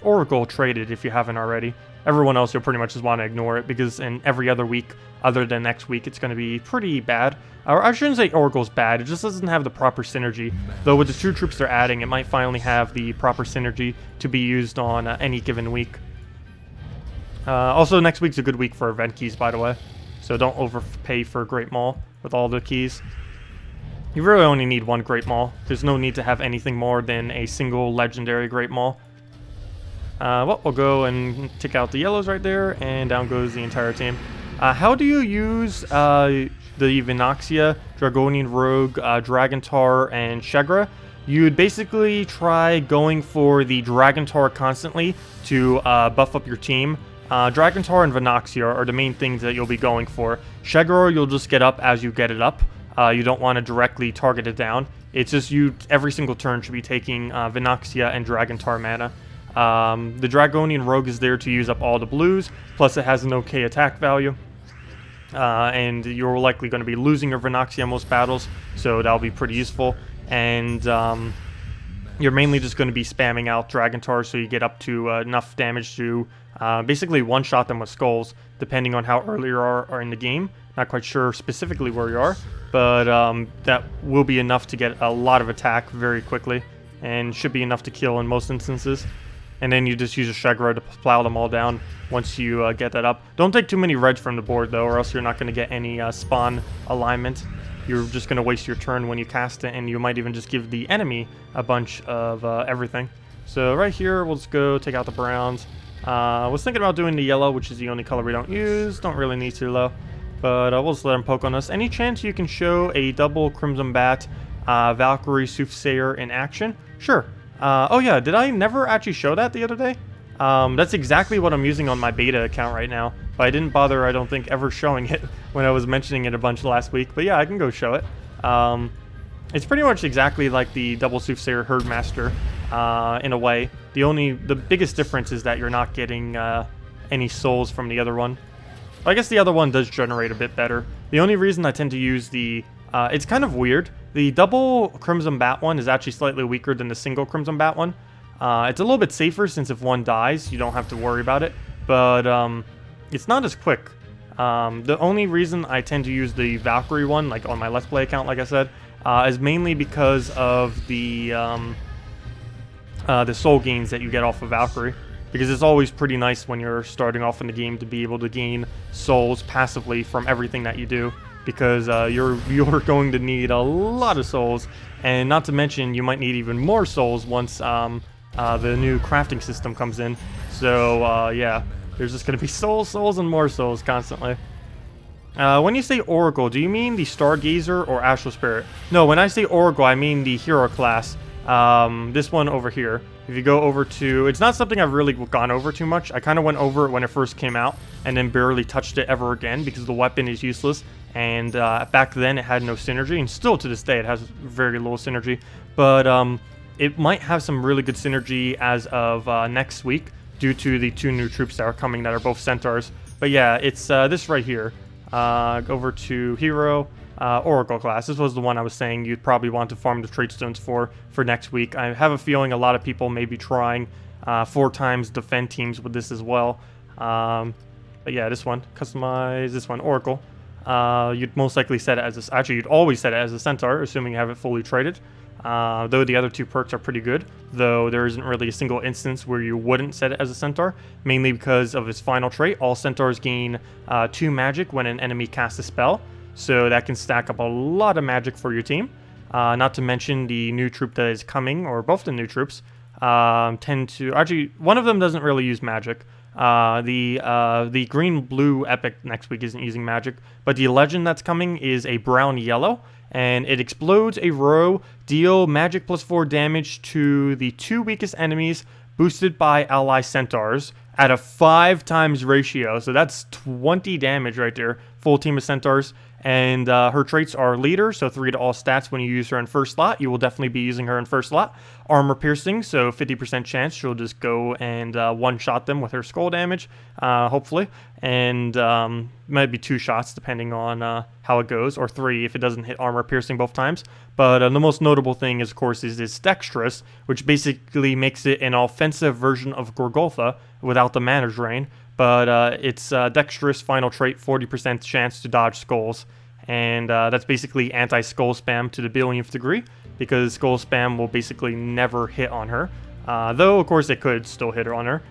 Oracle traded if you haven't already. Everyone else, you'll pretty much just want to ignore it because in every other week other than next week, it's going to be pretty bad. Or I shouldn't say Oracle's bad, it just doesn't have the proper synergy. Though with the 2 troops they're adding, it might finally have the proper synergy to be used on any given week. Also, next week's a good week for event keys, by the way. So don't overpay for Great Maul with all the keys. You really only need 1 Great Maul. There's no need to have anything more than a single legendary Great Maul. Well, we'll go and take out the yellows right there, and down goes the entire team. How do you use the Vinoxia, Dragonian Rogue, Dragontar, and Shegra? You'd basically try going for the Dragontar constantly to buff up your team. Dragontar and Vinoxia are the main things that you'll be going for. Shegra you'll just get up as you get it up. You don't want to directly target it down. It's just you, every single turn should be taking Vinoxia and Dragontar mana. The Dragonian Rogue is there to use up all the blues, plus it has an okay attack value. And you're likely going to be losing your Vinoxia in most battles, so that'll be pretty useful. And you're mainly just going to be spamming out Dragontar so you get up to enough damage to basically one-shot them with skulls, depending on how early you are in the game. Not quite sure specifically where you are, but that will be enough to get a lot of attack very quickly, and should be enough to kill in most instances. And then you just use a Shegra to plow them all down once you get that up. Don't take too many reds from the board, though, or else you're not going to get any spawn alignment. You're just going to waste your turn when you cast it, and you might even just give the enemy a bunch of everything. So right here, we'll just go take out the browns. I was thinking about doing the yellow, which is the only color we don't use. Don't really need to, though. But we'll just let them poke on us. Any chance you can show a double Crimson Bat Valkyrie Soothsayer in action? Sure. Oh yeah, did I never actually show that the other day? That's exactly what I'm using on my beta account right now. But I didn't bother, I don't think, ever showing it when I was mentioning it a bunch last week. But yeah, I can go show it. It's pretty much exactly like the double Soothsayer Herdmaster in a way. The biggest difference is that you're not getting any souls from the other one. I guess the other one does generate a bit better. The only reason I tend to use the... it's kind of weird. The double Crimson Bat one is actually slightly weaker than the single Crimson Bat one. It's a little bit safer since if one dies, you don't have to worry about it. But it's not as quick. The only reason I tend to use the Valkyrie one, like on my Let's Play account, like I said, is mainly because of the soul gains that you get off of Valkyrie. Because it's always pretty nice when you're starting off in the game to be able to gain souls passively from everything that you do. Because you're going to need a lot of souls, and not to mention you might need even more souls once the new crafting system comes in. So yeah, there's just gonna be souls, and more souls constantly. When you say Oracle, do you mean the Stargazer or Astral Spirit? No, when I say Oracle, I mean the hero class. This one over here. If you go over to... It's not something I've really gone over too much. I kind of went over it when it first came out, and then barely touched it ever again, because the weapon is useless. And back then, it had no synergy, and still to this day, it has very little synergy. But it might have some really good synergy as of next week, due to the 2 new troops that are coming that are both Centaurs. But yeah, it's this right here. Over to Hero, Oracle class. This was the one I was saying you'd probably want to farm the trait stones for next week. I have a feeling a lot of people may be trying 4 times defend teams with this as well. But yeah, this one, customize this one, Oracle. You'd most likely set it as a, actually you'd always set it as a Centaur, assuming you have it fully traded. Though the other 2 perks are pretty good, though there isn't really a single instance where you wouldn't set it as a Centaur, mainly because of its final trait. All Centaurs gain 2 magic when an enemy casts a spell, so that can stack up a lot of magic for your team. Not to mention the new troop that is coming, or both the new troops, tend to... Actually, one of them doesn't really use magic. The green-blue epic next week isn't using magic, but the legend that's coming is a brown-yellow, and it explodes a row, deal magic +4 damage to the 2 weakest enemies, boosted by ally centaurs at a 5 times ratio. So that's 20 damage right there. Full team of centaurs. And her traits are leader, so 3 to all stats when you use her in first slot. You will definitely be using her in first slot. Armor piercing, so 50% chance she'll just go and one-shot them with her skull damage, hopefully. And might be 2 shots depending on how it goes, or 3 if it doesn't hit armor piercing both times. But the most notable thing, is, of course, is this dexterous, which basically makes it an offensive version of Gorgotha without the mana drain. But it's dexterous final trait, 40% chance to dodge skulls. And that's basically anti-skull spam to the billionth degree, because skull spam will basically never hit on her. Though, of course, it could still hit her on her.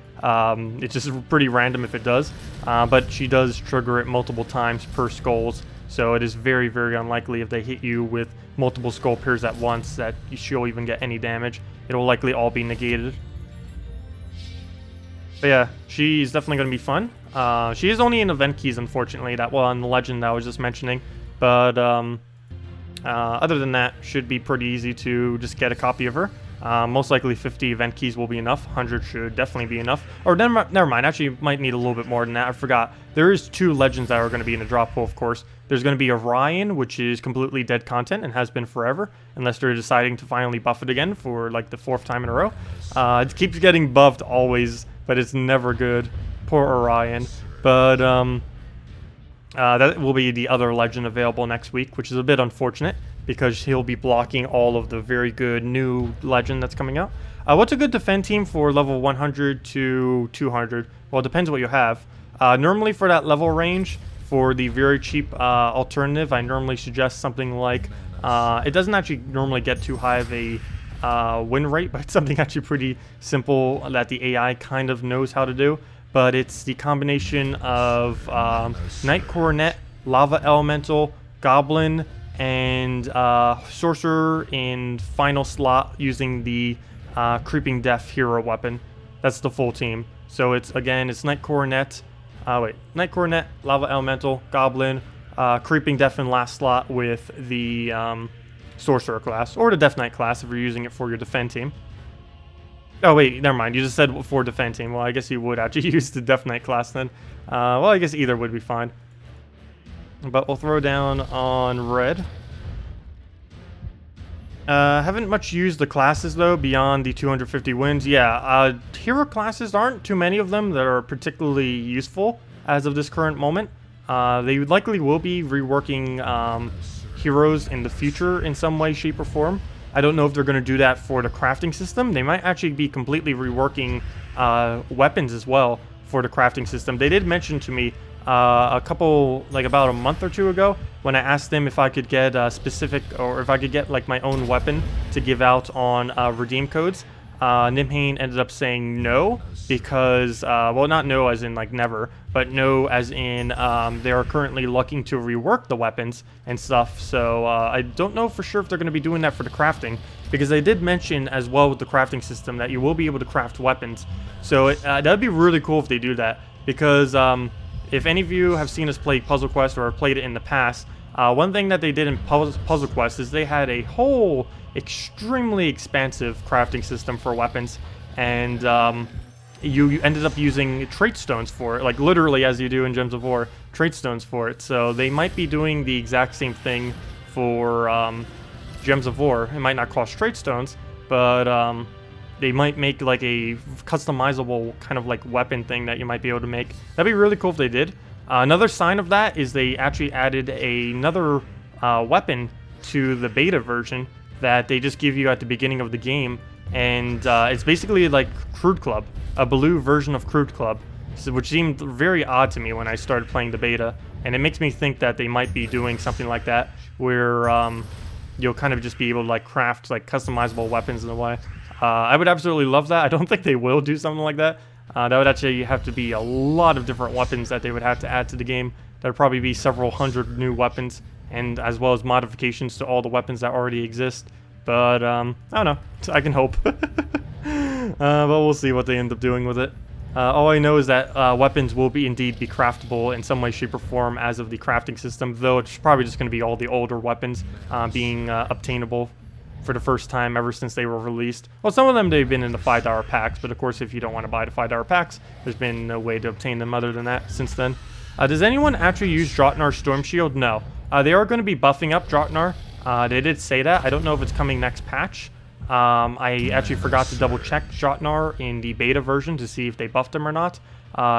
It's just pretty random if it does. But she does trigger it multiple times per skulls. So it is very, very unlikely if they hit you with multiple skull pairs at once that she'll even get any damage. It will likely all be negated. But yeah, she's definitely going to be fun. She is only in event keys, unfortunately, that one the legend that I was just mentioning. But other than that, should be pretty easy to just get a copy of her. Most likely 50 event keys will be enough. 100 should definitely be enough. Or never mind, actually might need a little bit more than that. I forgot. There is 2 legends that are going to be in the drop pool, of course. There's going to be Orion, which is completely dead content and has been forever, unless they're deciding to finally buff it again for like the 4th time in a row. It keeps getting buffed always, but it's never good. Poor Orion. But that will be the other legend available next week, which is a bit unfortunate, because he'll be blocking all of the very good new legend that's coming out. What's a good defend team for level 100 to 200? Well, it depends what you have. Normally for that level range, for the very cheap alternative, I normally suggest something like... it doesn't actually normally get too high of a win rate, but it's something actually pretty simple that the AI kind of knows how to do. But it's the combination of Knight Coronet, Lava Elemental, Goblin, and Sorcerer in final slot using the Creeping Death hero weapon. That's the full team. So it's Knight Coronet, Knight Coronet, Lava Elemental, Goblin, Creeping Death in last slot with the Sorcerer class, or the Death Knight class if you're using it for your defend team. Oh wait, never mind. You just said for defend team. Well, I guess you would actually use the Death Knight class then. Well, I guess either would be fine. But we'll throw down on red. Haven't much used the classes though beyond the 250 wins. Yeah, hero classes aren't too many of them that are particularly useful as of this current moment. They likely will be reworking heroes in the future in some way, shape, or form. I don't know if they're going to do that for the crafting system. They might actually be completely reworking weapons as well for the crafting system. They did mention to me about a month or 2 ago, when I asked them if I could get specific, or if I could get like my own weapon to give out on redeem codes. Nimhane ended up saying no, because, well, not no as in like never, but no as in they are currently looking to rework the weapons and stuff. So I don't know for sure if they're going to be doing that for the crafting, because they did mention as well with the crafting system that you will be able to craft weapons. So that'd be really cool if they do that, because if any of you have seen us play Puzzle Quest or played it in the past, one thing that they did in Puzzle Quest is they had a whole extremely expansive crafting system for weapons, and you ended up using trait stones for it, like literally as you do in Gems of War, trait stones for it. So they might be doing the exact same thing for Gems of War. It might not cost trait stones, but they might make like a customizable kind of like weapon thing that you might be able to make. That'd be really cool if they did. Another sign of that is they actually added another weapon to the beta version that they just give you at the beginning of the game, and it's basically like Crude Club, a blue version of Crude Club, which seemed very odd to me when I started playing the beta, and it makes me think that they might be doing something like that, where you'll kind of just be able to like craft like customizable weapons in a way. I would absolutely love that. I don't think they will do something like that. That would actually have to be a lot of different weapons that they would have to add to the game. That would probably be several hundred new weapons, and as well as modifications to all the weapons that already exist. But I don't know. I can hope. But we'll see what they end up doing with it. All I know is that weapons will indeed be craftable in some way, shape, or form as of the crafting system, though it's probably just going to be all the older weapons being obtainable for the first time ever since they were released. Well, some of them they've been in the $5 packs, but of course if you don't want to buy the $5 packs, there's been no way to obtain them other than that since then. Does anyone actually use Jotnar's Storm Shield? No. They are going to be buffing up Jotnar. They did say that. I don't know if it's coming next patch. I actually forgot to double check Jotnar in the beta version to see if they buffed him or not.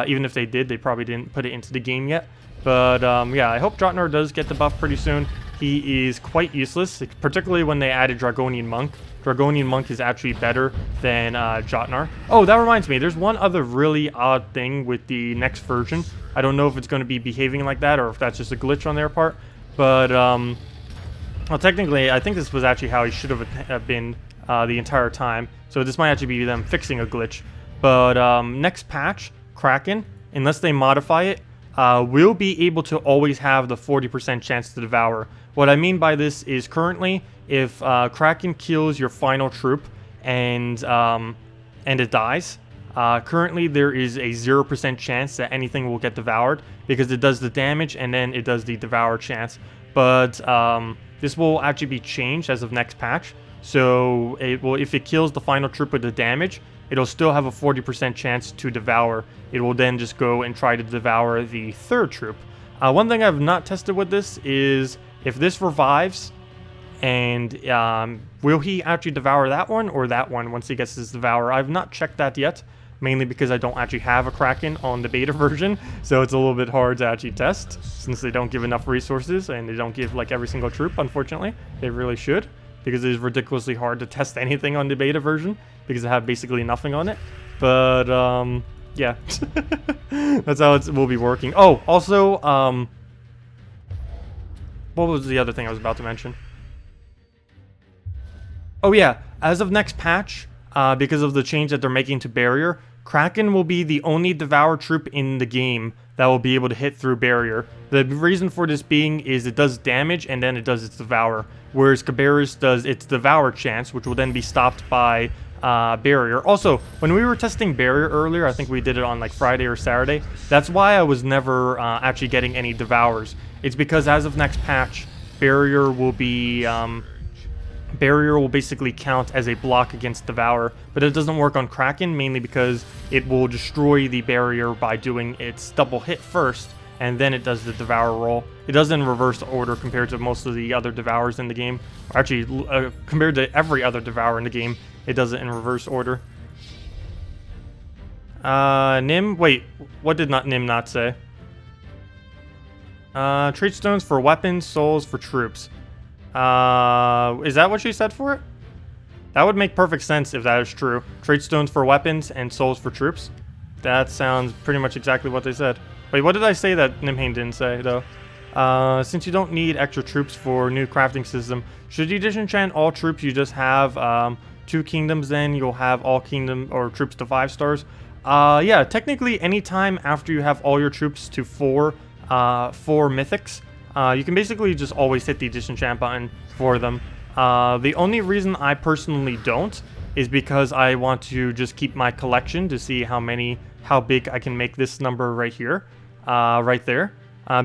Even if they did, they probably didn't put it into the game yet. But yeah, I hope Jotnar does get the buff pretty soon. He is quite useless, particularly when they added Dragonian Monk. Dragonian Monk is actually better than Jotnar. Oh, that reminds me, there's one other really odd thing with the next version. I don't know if it's going to be behaving like that or if that's just a glitch on their part. But, well, technically, I think this was actually how he should have been the entire time. So this might actually be them fixing a glitch. But next patch, Kraken, unless they modify it, will be able to always have the 40% chance to devour. What I mean by this is currently, if Kraken kills your final troop and it dies, currently there is a 0% chance that anything will get devoured because it does the damage and then it does the devour chance. But this will actually be changed as of next patch. So it will, if it kills the final troop with the damage, it'll still have a 40% chance to devour. It will then just go and try to devour the third troop. One thing I've not tested with this is if this revives, and will he actually devour that one or that one once he gets his devour? I've not checked that yet, mainly because I don't actually have a Kraken on the beta version, so it's a little bit hard to actually test since they don't give enough resources and they don't give like every single troop, unfortunately. They really should, because it is ridiculously hard to test anything on the beta version because they have basically nothing on it. But yeah, that's how it will be working. Oh, also, what was the other thing I was about to mention? Oh yeah, as of next patch, because of the change that they're making to Barrier, Kraken will be the only Devour troop in the game that will be able to hit through Barrier. The reason for this being is it does damage and then it does its Devour, whereas Cabarrus does its Devour chance, which will then be stopped by Barrier. Also, when we were testing Barrier earlier, I think we did it on like Friday or Saturday, that's why I was never actually getting any Devours. It's because as of next patch, Barrier will be... Barrier will basically count as a block against Devour, but it doesn't work on Kraken, mainly because it will destroy the Barrier by doing its double hit first, and then it does the Devour roll. It does in reverse order compared to most of the other Devours in the game. Or actually, compared to every other Devour in the game, it does it in reverse order. Nim? Wait, what did Nim not say? Trait stones for weapons, souls for troops. Is that what she said for it? That would make perfect sense if that is true. Trait stones for weapons and souls for troops. That sounds pretty much exactly what they said. Wait, what did I say that Nimhane didn't say, though? Since you don't need extra troops for new crafting system, should you disenchant all troops, you just have 2 kingdoms, then you'll have all kingdom or troops to 5 stars. Yeah, technically anytime after you have all your troops to 4 mythics, you can basically just always hit the disenchant button for them. The only reason I personally don't is because I want to just keep my collection to see how big I can make this number right here, right there.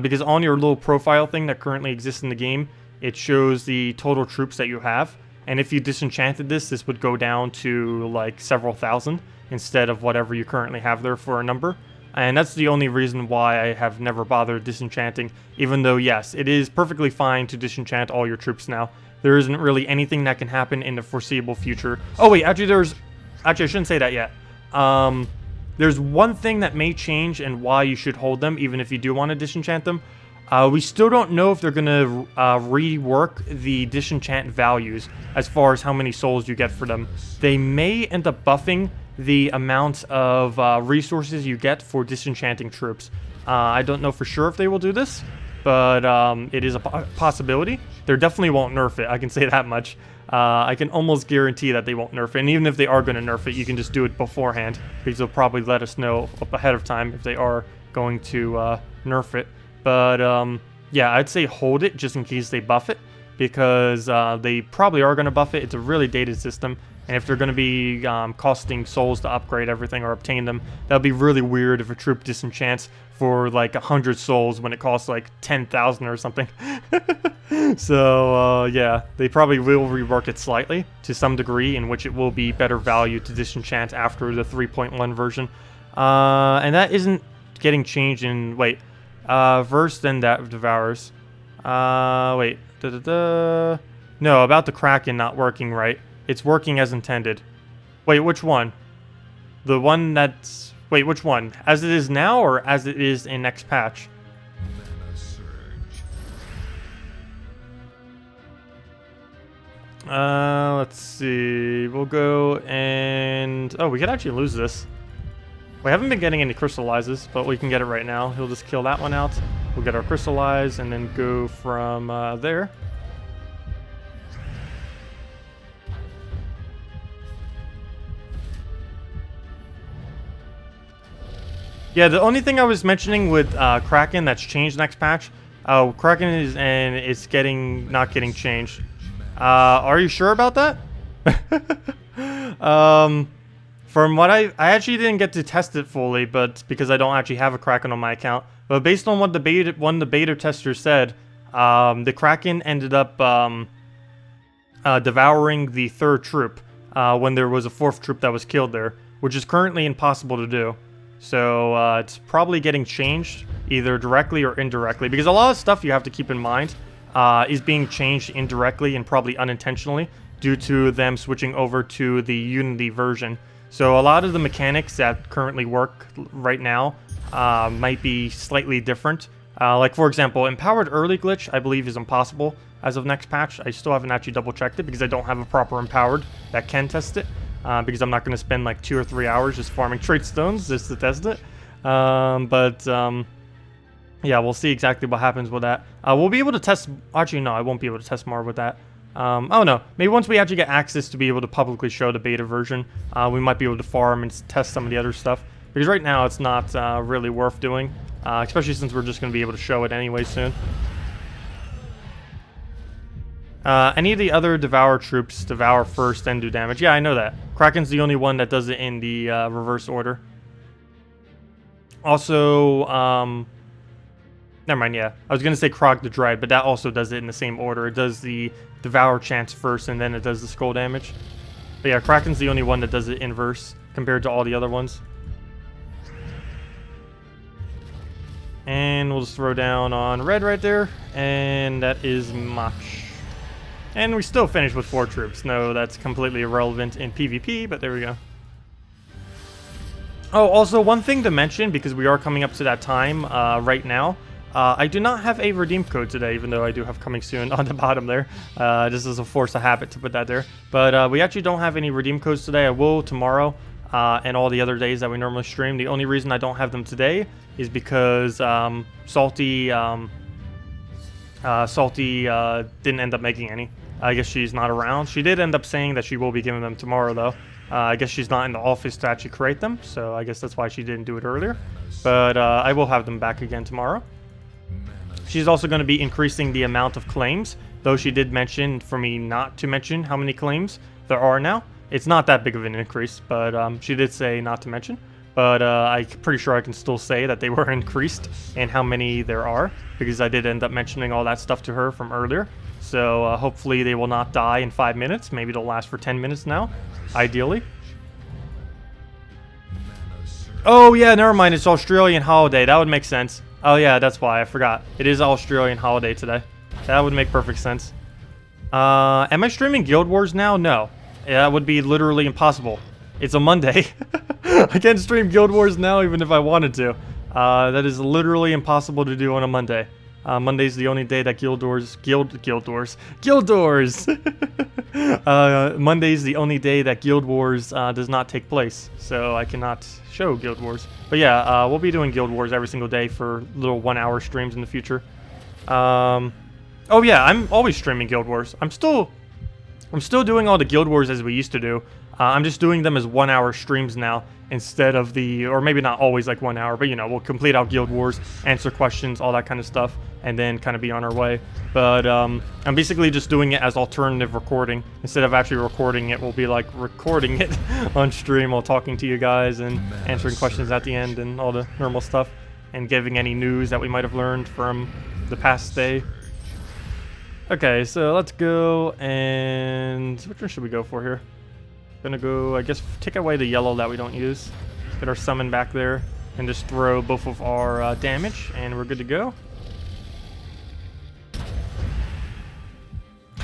Because on your little profile thing that currently exists in the game, it shows the total troops that you have. And if you disenchanted this would go down to like several thousand instead of whatever you currently have there for a number. And that's the only reason why I have never bothered disenchanting, even though, yes, it is perfectly fine to disenchant all your troops now. There isn't really anything that can happen in the foreseeable future. Oh wait, actually I shouldn't say that yet. There's one thing that may change and why you should hold them, even if you do want to disenchant them. We still don't know if they're going to rework the disenchant values as far as how many souls you get for them. They may end up buffing the amount of resources you get for disenchanting troops. I don't know for sure if they will do this, but it is a possibility. They definitely won't nerf it, I can say that much. I can almost guarantee that they won't nerf it, and even if they are going to nerf it, you can just do it beforehand, because they'll probably let us know up ahead of time if they are going to nerf it. But yeah, I'd say hold it just in case they buff it, because they probably are going to buff it. It's a really dated system, and if they're going to be costing souls to upgrade everything or obtain them, that would be really weird if a troop disenchants for like 100 souls when it costs like 10,000 or something. So yeah, they probably will rework it slightly to some degree, in which it will be better value to disenchant after the 3.1 version. And that isn't getting changed in, wait, verse then that devours. Wait, no, about the Kraken not working right. It's working as intended. Wait, which one? The one that's... Wait, which one? As it is now or as it is in next patch? Mana surge. Let's see. We'll go and... Oh, we could actually lose this. We haven't been getting any crystallizes, but we can get it right now. He'll just kill that one out. We'll get our crystallize and then go from there. Yeah, the only thing I was mentioning with Kraken that's changed next patch, Kraken is and it's not getting changed. Are you sure about that? From what I actually didn't get to test it fully, but because I don't actually have a Kraken on my account. But based on what the beta tester said, the Kraken ended up devouring the third troop when there was a fourth troop that was killed there, which is currently impossible to do. So it's probably getting changed either directly or indirectly, because a lot of stuff you have to keep in mind is being changed indirectly and probably unintentionally due to them switching over to the Unity version. So a lot of the mechanics that currently work right now might be slightly different. Like for example, empowered early glitch I believe is impossible as of next patch. I still haven't actually double checked it because I don't have a proper empowered that can test it. Because I'm not going to spend like 2 or 3 hours just farming trait stones just to test it. Yeah, we'll see exactly what happens with that. We'll be able to test... Actually, no, I won't be able to test more with that. Oh no, maybe once we actually get access to be able to publicly show the beta version, we might be able to farm and test some of the other stuff. Because right now it's not really worth doing, especially since we're just going to be able to show it anyway soon. Any of the other Devour troops devour first, then do damage. Yeah, I know that. Kraken's the only one that does it in the reverse order. Also, never mind, yeah. I was going to say Krog the Dread, but that also does it in the same order. It does the Devour chance first, and then it does the skull damage. But yeah, Kraken's the only one that does it inverse compared to all the other ones. And we'll just throw down on red right there, and that is Mach. And we still finish with 4 troops. No, that's completely irrelevant in PvP, but there we go. Oh, also one thing to mention, because we are coming up to that time right now. I do not have a redeem code today, even though I do have coming soon on the bottom there. This is a force of habit to put that there. But we actually don't have any redeem codes today. I will tomorrow and all the other days that we normally stream. The only reason I don't have them today is because Salty didn't end up making any. I guess she's not around. She did end up saying that she will be giving them tomorrow, though. I guess she's not in the office to actually create them, so I guess that's why she didn't do it earlier. But I will have them back again tomorrow. She's also going to be increasing the amount of claims though she did mention for me not to mention how many claims there are now. It's not that big of an increase, but she did say not to mention. But I'm pretty sure I can still say that they were increased and how many there are, because I did end up mentioning all that stuff to her from earlier. So hopefully they will not die in 5 minutes. Maybe they'll last for 10 minutes now, ideally. Oh yeah, never mind, it's Australian holiday. That would make sense. Oh yeah, that's why, I forgot. It is Australian holiday today. That would make perfect sense. Am I streaming Guild Wars now? No. That would be literally impossible. It's a Monday. I can't stream Guild Wars now even if I wanted to. That is literally impossible to do on a Monday. Monday's the only day that Monday's the only day that Guild Wars does not take place, so I cannot show Guild Wars. But yeah, we'll be doing Guild Wars every single day for little 1 hour streams in the future. Oh yeah, I'm always streaming Guild Wars. I'm still doing all the Guild Wars as we used to do. I'm just doing them as 1 hour streams now instead of or maybe not always like 1 hour, but you know, we'll complete out Guild Wars, answer questions, all that kind of stuff, and then kind of be on our way. But I'm basically just doing it as alternative recording. Instead of actually recording it, we'll be like recording it on stream while talking to you guys and answering questions at the end and all the normal stuff, and giving any news that we might have learned from the past day. Okay, so let's go, and which one should we go for here? Gonna go, I guess, take away the yellow that we don't use. Get our summon back there, and just throw both of our damage, and we're good to go.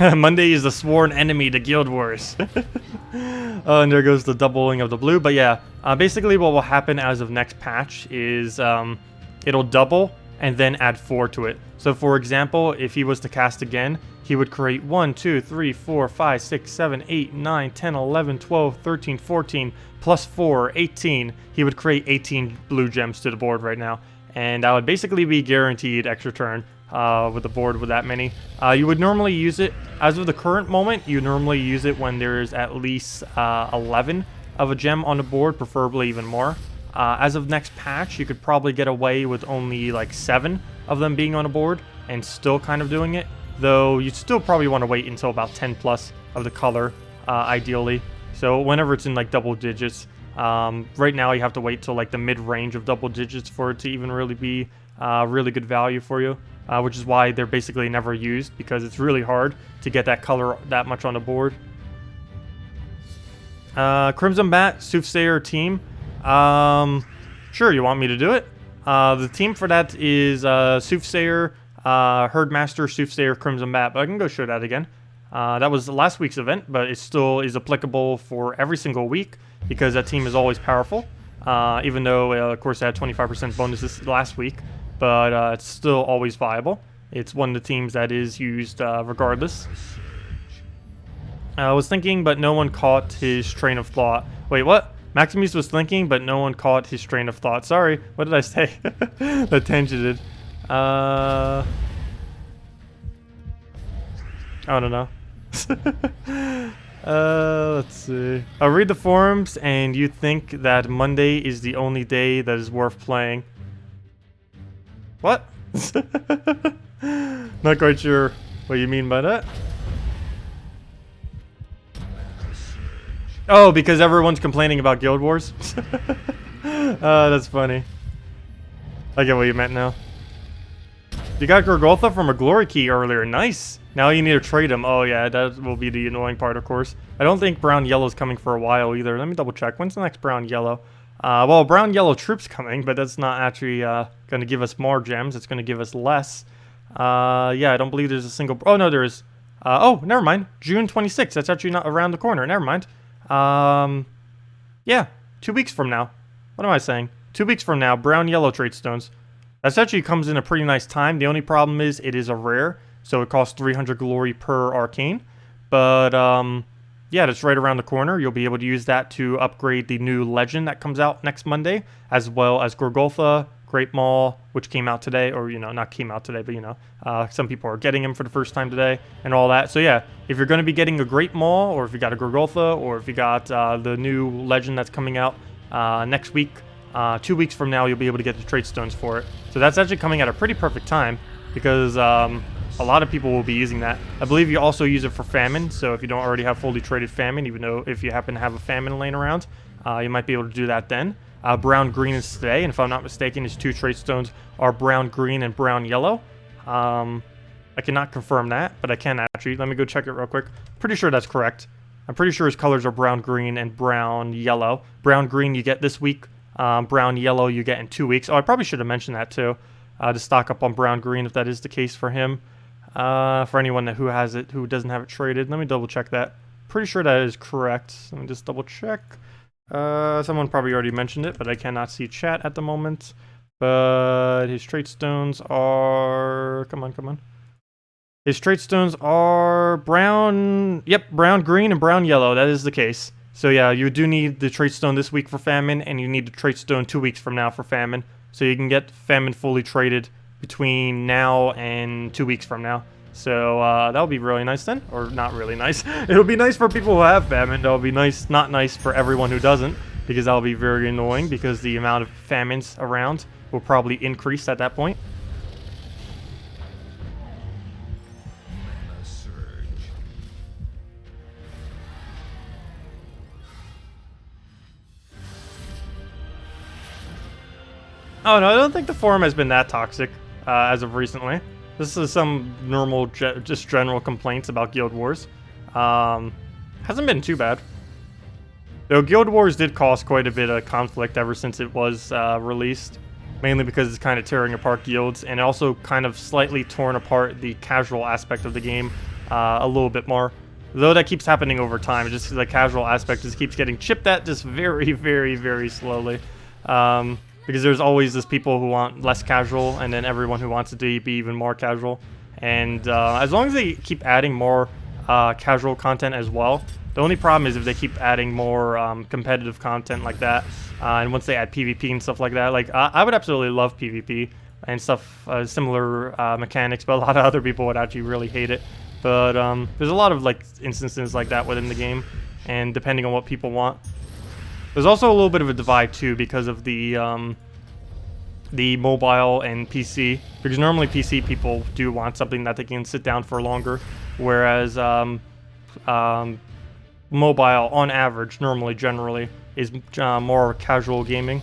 Monday is the sworn enemy to Guild Wars. And there goes the doubling of the blue. But yeah, basically what will happen as of next patch is it'll double and then add 4 to it. So for example, if he was to cast again, he would create 1, 2, 3, 4, 5, 6, 7, 8, 9, 10, 11, 12, 13, 14, plus 4, 18. He would create 18 blue gems to the board right now. And that would basically be guaranteed extra turn with the board with that many. You would normally use it, as of the current moment, you normally use it when there's at least 11 of a gem on the board, preferably even more. As of next patch, you could probably get away with only like 7 of them being on a board and still kind of doing it, though you'd still probably want to wait until about 10 plus of the color, ideally. So whenever it's in like double digits, right now you have to wait till like the mid-range of double digits for it to even really be really good value for you, which is why they're basically never used, because it's really hard to get that color that much on the board. Crimson Bat, Soothsayer team. Sure, you want me to do it? The team for that is Soothsayer, Herdmaster, Soothsayer, Crimson Bat, but I can go show that again. That was last week's event, but it still is applicable for every single week because that team is always powerful, even though, of course, it had 25% bonuses last week, but it's still always viable. It's one of the teams that is used regardless. I was thinking, but no one caught his train of thought. Wait, what? Maximus was thinking, but no one caught his train of thought. Sorry, what did I say? That tangented. I don't know. Let's see. I'll read the forums, and you think that Monday is the only day that is worth playing. What? Not quite sure what you mean by that. Oh, because everyone's complaining about Guild Wars? That's funny. I get what you meant now. You got Gorgoltha from a glory key earlier. Nice. Now you need to trade him. Oh yeah, that will be the annoying part, of course. I don't think brown yellow's coming for a while either. Let me double check. When's the next brown yellow? Well, brown yellow troop's coming, but that's not actually going to give us more gems. It's going to give us less. Yeah, I don't believe there's a single... Oh, no, there is. Oh, never mind. June 26th. That's actually not around the corner. Never mind. Yeah, 2 weeks from now. What am I saying? 2 weeks from now, brown yellow trade stones. That actually comes in a pretty nice time. The only problem is it is a rare, so it costs 300 glory per arcane. But yeah, that's right around the corner. You'll be able to use that to upgrade the new legend that comes out next Monday, as well as Gorgoltha, Great Maul, which came out today, or, you know, not came out today, but, you know, some people are getting him for the first time today, and all that. So, yeah, if you're going to be getting a Great Maul, or if you got a Gorgoltha, or if you got the new legend that's coming out next week, 2 weeks from now, you'll be able to get the trade stones for it. So that's actually coming at a pretty perfect time, because a lot of people will be using that. I believe you also use it for famine, so if you don't already have fully traded famine, even though if you happen to have a famine laying around, you might be able to do that then. Brown-green is today, and if I'm not mistaken, his 2 trait stones are brown-green and brown-yellow. I cannot confirm that, but I can actually. Let me go check it real quick. Pretty sure that's correct. I'm pretty sure his colors are brown-green and brown-yellow. Brown-green you get this week. Brown-yellow you get in 2 weeks. Oh, I probably should have mentioned that too. To stock up on brown-green if that is the case for him. For anyone who has it, who doesn't have it traded. Let me double-check that. Pretty sure that is correct. Let me just double-check. Someone probably already mentioned it, but I cannot see chat at the moment. But his trait stones are... Come on. His trait stones are brown... Yep, brown-green and brown-yellow. That is the case. So yeah, you do need the trait stone this week for famine, and you need the trait stone 2 weeks from now for famine. So you can get famine fully traded between now and 2 weeks from now. So that'll be really nice then, or not really nice. It'll be nice for people who have famine. That'll be nice, not nice for everyone who doesn't, because that'll be very annoying because the amount of famines around will probably increase at that point. Mana surge. Oh no, I don't think the forum has been that toxic as of recently. This is some normal, just general complaints about Guild Wars. Hasn't been too bad. Though Guild Wars did cause quite a bit of conflict ever since it was released. Mainly because it's kind of tearing apart guilds, and also kind of slightly torn apart the casual aspect of the game a little bit more. Though that keeps happening over time, just the casual aspect just keeps getting chipped at just very, very, very slowly. Because there's always this people who want less casual, and then everyone who wants it to be even more casual. And as long as they keep adding more casual content as well, the only problem is if they keep adding more competitive content like that, and once they add PvP and stuff like that. Like, I would absolutely love PvP and stuff, similar mechanics, but a lot of other people would actually really hate it. But there's a lot of like instances like that within the game, and depending on what people want. There's also a little bit of a divide too because of the mobile and PC, because normally PC people do want something that they can sit down for longer, whereas mobile on average generally is more casual gaming.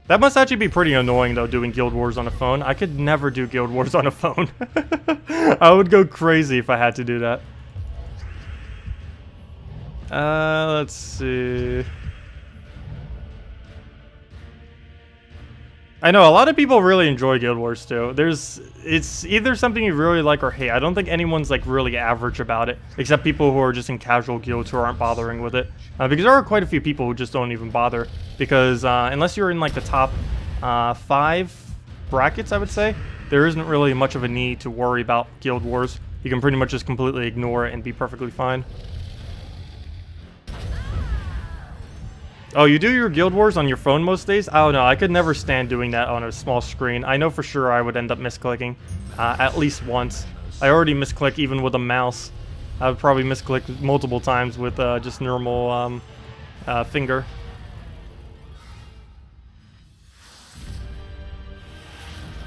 That must actually be pretty annoying though, doing Guild Wars on a phone. I could never do Guild Wars on a phone. I would go crazy if I had to do that. Let's see. I know a lot of people really enjoy Guild Wars too. It's either something you really like or hate. I don't think anyone's like really average about it, except people who are just in casual guilds who aren't bothering with it. Because there are quite a few people who just don't even bother. Because unless you're in like the top 5 brackets, I would say, there isn't really much of a need to worry about Guild Wars. You can pretty much just completely ignore it and be perfectly fine. Oh, you do your Guild Wars on your phone most days? I don't know, I could never stand doing that on a small screen. I know for sure I would end up misclicking at least once. I already misclick even with a mouse. I would probably misclick multiple times with just normal finger.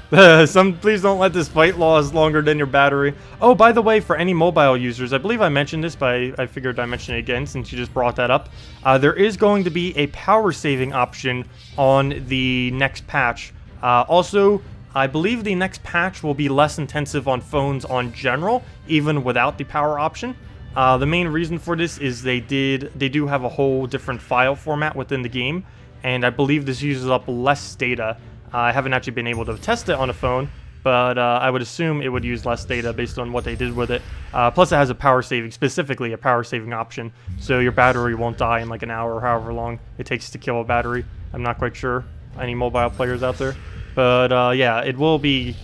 Please don't let this fight last longer than your battery. Oh, by the way, for any mobile users, I believe I mentioned this, but I figured I'd mention it again since you just brought that up. There is going to be a power saving option on the next patch. Also, I believe the next patch will be less intensive on phones on general, even without the power option. The main reason for this is they do have a whole different file format within the game, and I believe this uses up less data. I haven't actually been able to test it on a phone, but I would assume it would use less data based on what they did with it. Plus it has a power saving, specifically a power saving option, so your battery won't die in like an hour or however long it takes to kill a battery. I'm not quite sure, any mobile players out there. But yeah, it will be,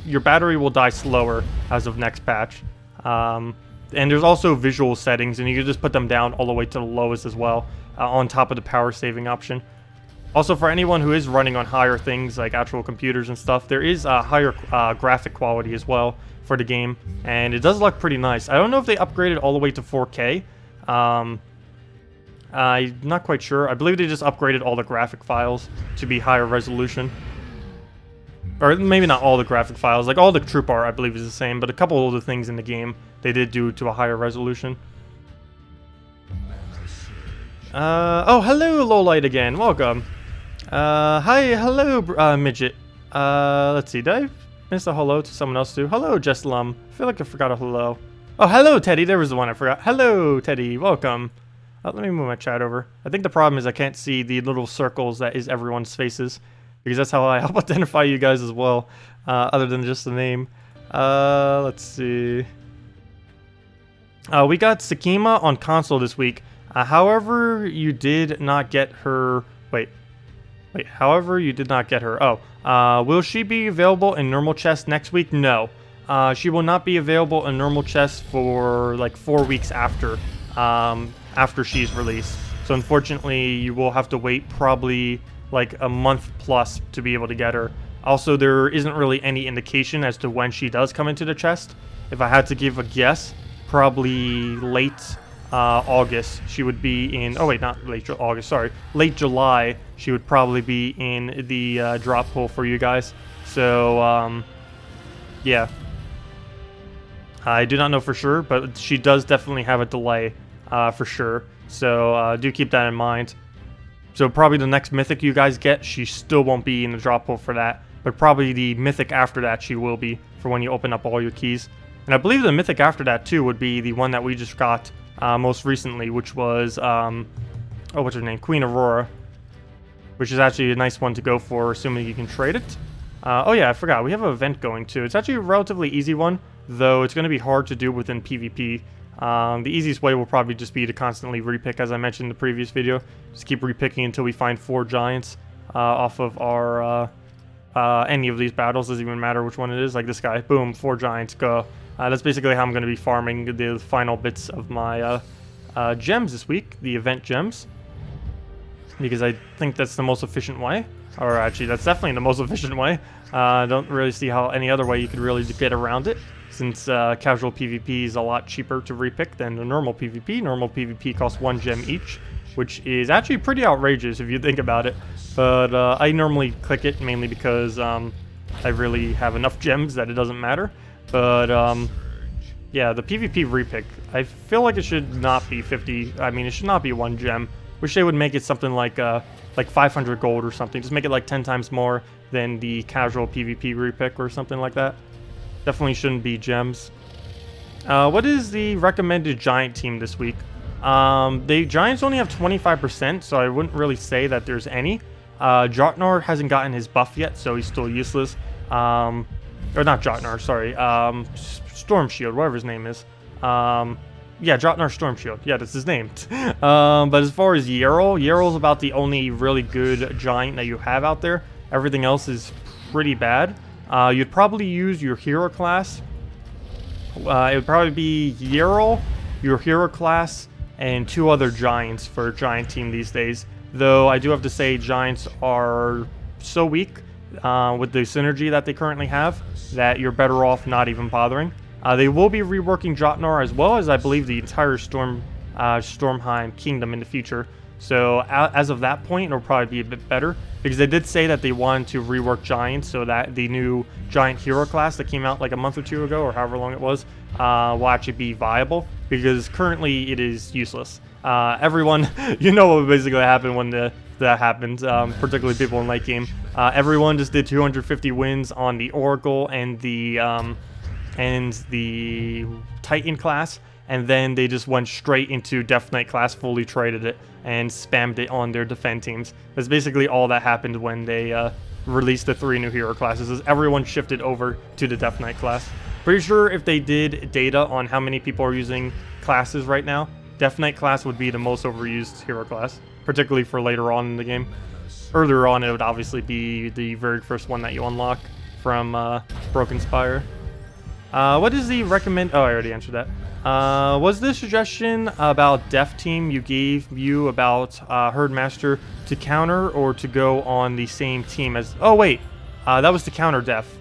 your battery will die slower as of next patch. And there's also visual settings, and you can just put them down all the way to the lowest as well, on top of the power saving option. Also, for anyone who is running on higher things like actual computers and stuff, there is a higher graphic quality as well for the game, and it does look pretty nice. I don't know if they upgraded all the way to 4K. I'm not quite sure. I believe they just upgraded all the graphic files to be higher resolution. or maybe not all the graphic files. Like all the troop art, I believe, is the same, but a couple of the things in the game they did do to a higher resolution. Oh, hello, Lowlight again. Welcome. Hi, hello, Midget. Let's see. Did I miss a hello to someone else too? Hello, Jesslum. I feel like I forgot a hello. Oh, hello, Teddy. There was the one I forgot. Hello, Teddy. Welcome. Let me move my chat over. I think the problem is I can't see the little circles that is everyone's faces, because that's how I help identify you guys as well, other than just the name. Let's see. We got Sakima on console this week. However, you did not get her... Wait, however, you did not get her. Oh, will she be available in normal chest next week? No. She will not be available in normal chest for like 4 weeks after she's released. So unfortunately, you will have to wait probably like a month plus to be able to get her. Also, there isn't really any indication as to when she does come into the chest. If I had to give a guess, probably late August she would be in... Oh wait, not late August, sorry. Late July she would probably be in the drop hole for you guys. So, yeah. I do not know for sure, but she does definitely have a delay for sure. So, do keep that in mind. So probably the next mythic you guys get, she still won't be in the drop hole for that. But probably the mythic after that she will be for when you open up all your keys. And I believe the mythic after that too would be the one that we just got most recently, which was, oh, what's her name? Queen Aurora. Which is actually a nice one to go for, assuming you can trade it. Oh yeah, I forgot. We have an event going too. It's actually a relatively easy one, though it's going to be hard to do within PvP. The easiest way will probably just be to constantly repick, as I mentioned in the previous video. Just keep repicking until we find 4 giants off of our any of these battles. Doesn't even matter which one it is. Like this guy, boom, 4 giants, go. That's basically how I'm going to be farming the final bits of my gems this week, the event gems, because I think that's the most efficient way. Or actually, that's definitely the most efficient way. I don't really see how any other way you could really get around it, since casual PvP is a lot cheaper to repick than the normal PvP. Normal PvP costs 1 gem each, which is actually pretty outrageous if you think about it. But I normally click it mainly because I really have enough gems that it doesn't matter. But yeah, the PvP repick, I feel like it should not be 50. I mean, it should not be 1 gem. Wish they would make it something like 500 gold or something. Just make it like 10 times more than the casual PvP repick or something like that. Definitely shouldn't be gems. What is the recommended giant team this week? The giants only have 25%, so I wouldn't really say that there's any. Jotnar hasn't gotten his buff yet, so he's still useless. Or not Jotnar, sorry. Storm Shield, whatever his name is. Yeah, Jotnar Storm Shield. Yeah, that's his name. But as far as Yarrow's about the only really good giant that you have out there. Everything else is pretty bad. You'd probably use your hero class. It would probably be Yarrow, your hero class, and 2 other giants for a giant team these days. Though I do have to say giants are so weak with the synergy that they currently have that you're better off not even bothering. They will be reworking Jotnar as well as I believe the entire Stormheim Kingdom in the future. So as of that point, it'll probably be a bit better, because they did say that they wanted to rework giants so that the new giant hero class that came out like a month or 2 ago, or however long it was, will actually be viable, because currently it is useless. Everyone, you know what basically happened when that happened, particularly people in late game. Everyone just did 250 wins on the Oracle and the Titan class, and then they just went straight into Death Knight class, fully traded it, and spammed it on their defend teams. That's basically all that happened when they released the 3 new hero classes, is everyone shifted over to the Death Knight class. Pretty sure if they did data on how many people are using classes right now, Death Knight class would be the most overused hero class, particularly for later on in the game. Earlier on, it would obviously be the very first one that you unlock from Broken Spire. What is the recommend... Oh, I already answered that. Was the suggestion about Def Team you gave you about Herdmaster to counter or to go on the same team as... Oh, wait. That was to counter Def.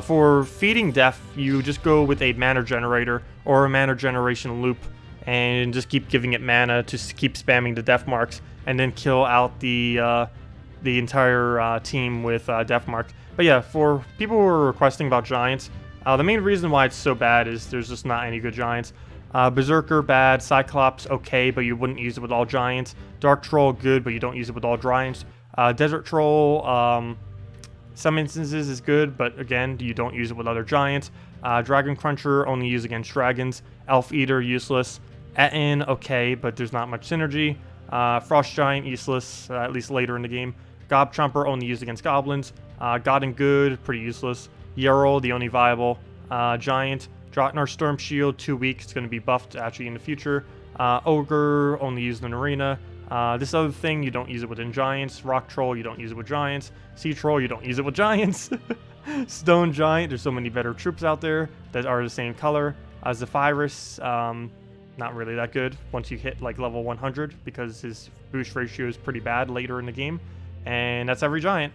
For feeding Def, you just go with a mana generator or a mana generation loop and just keep giving it mana to keep spamming the Def marks, and then kill out the the entire team with Death Mark. But yeah, for people who are requesting about giants, the main reason why it's so bad is there's just not any good giants. Berserker, bad. Cyclops, okay, but you wouldn't use it with all giants. Dark Troll, good, but you don't use it with all giants. Desert Troll, some instances is good, but again, you don't use it with other giants. Dragon Cruncher, only use against dragons. Elf Eater, useless. Etin, okay, but there's not much synergy. Frost Giant, useless, at least later in the game. Gob Chomper, only used against goblins. God and Good, pretty useless. Yarrow, the only viable giant. Draknar Storm Shield, too weak. It's going to be buffed actually in the future. Ogre, only used in Arena. This other thing, you don't use it within giants. Rock Troll, you don't use it with giants. Sea Troll, you don't use it with giants. Stone Giant, there's so many better troops out there that are the same color. Zephyrus, not really that good once you hit like level 100 because his boost ratio is pretty bad later in the game. And that's every giant.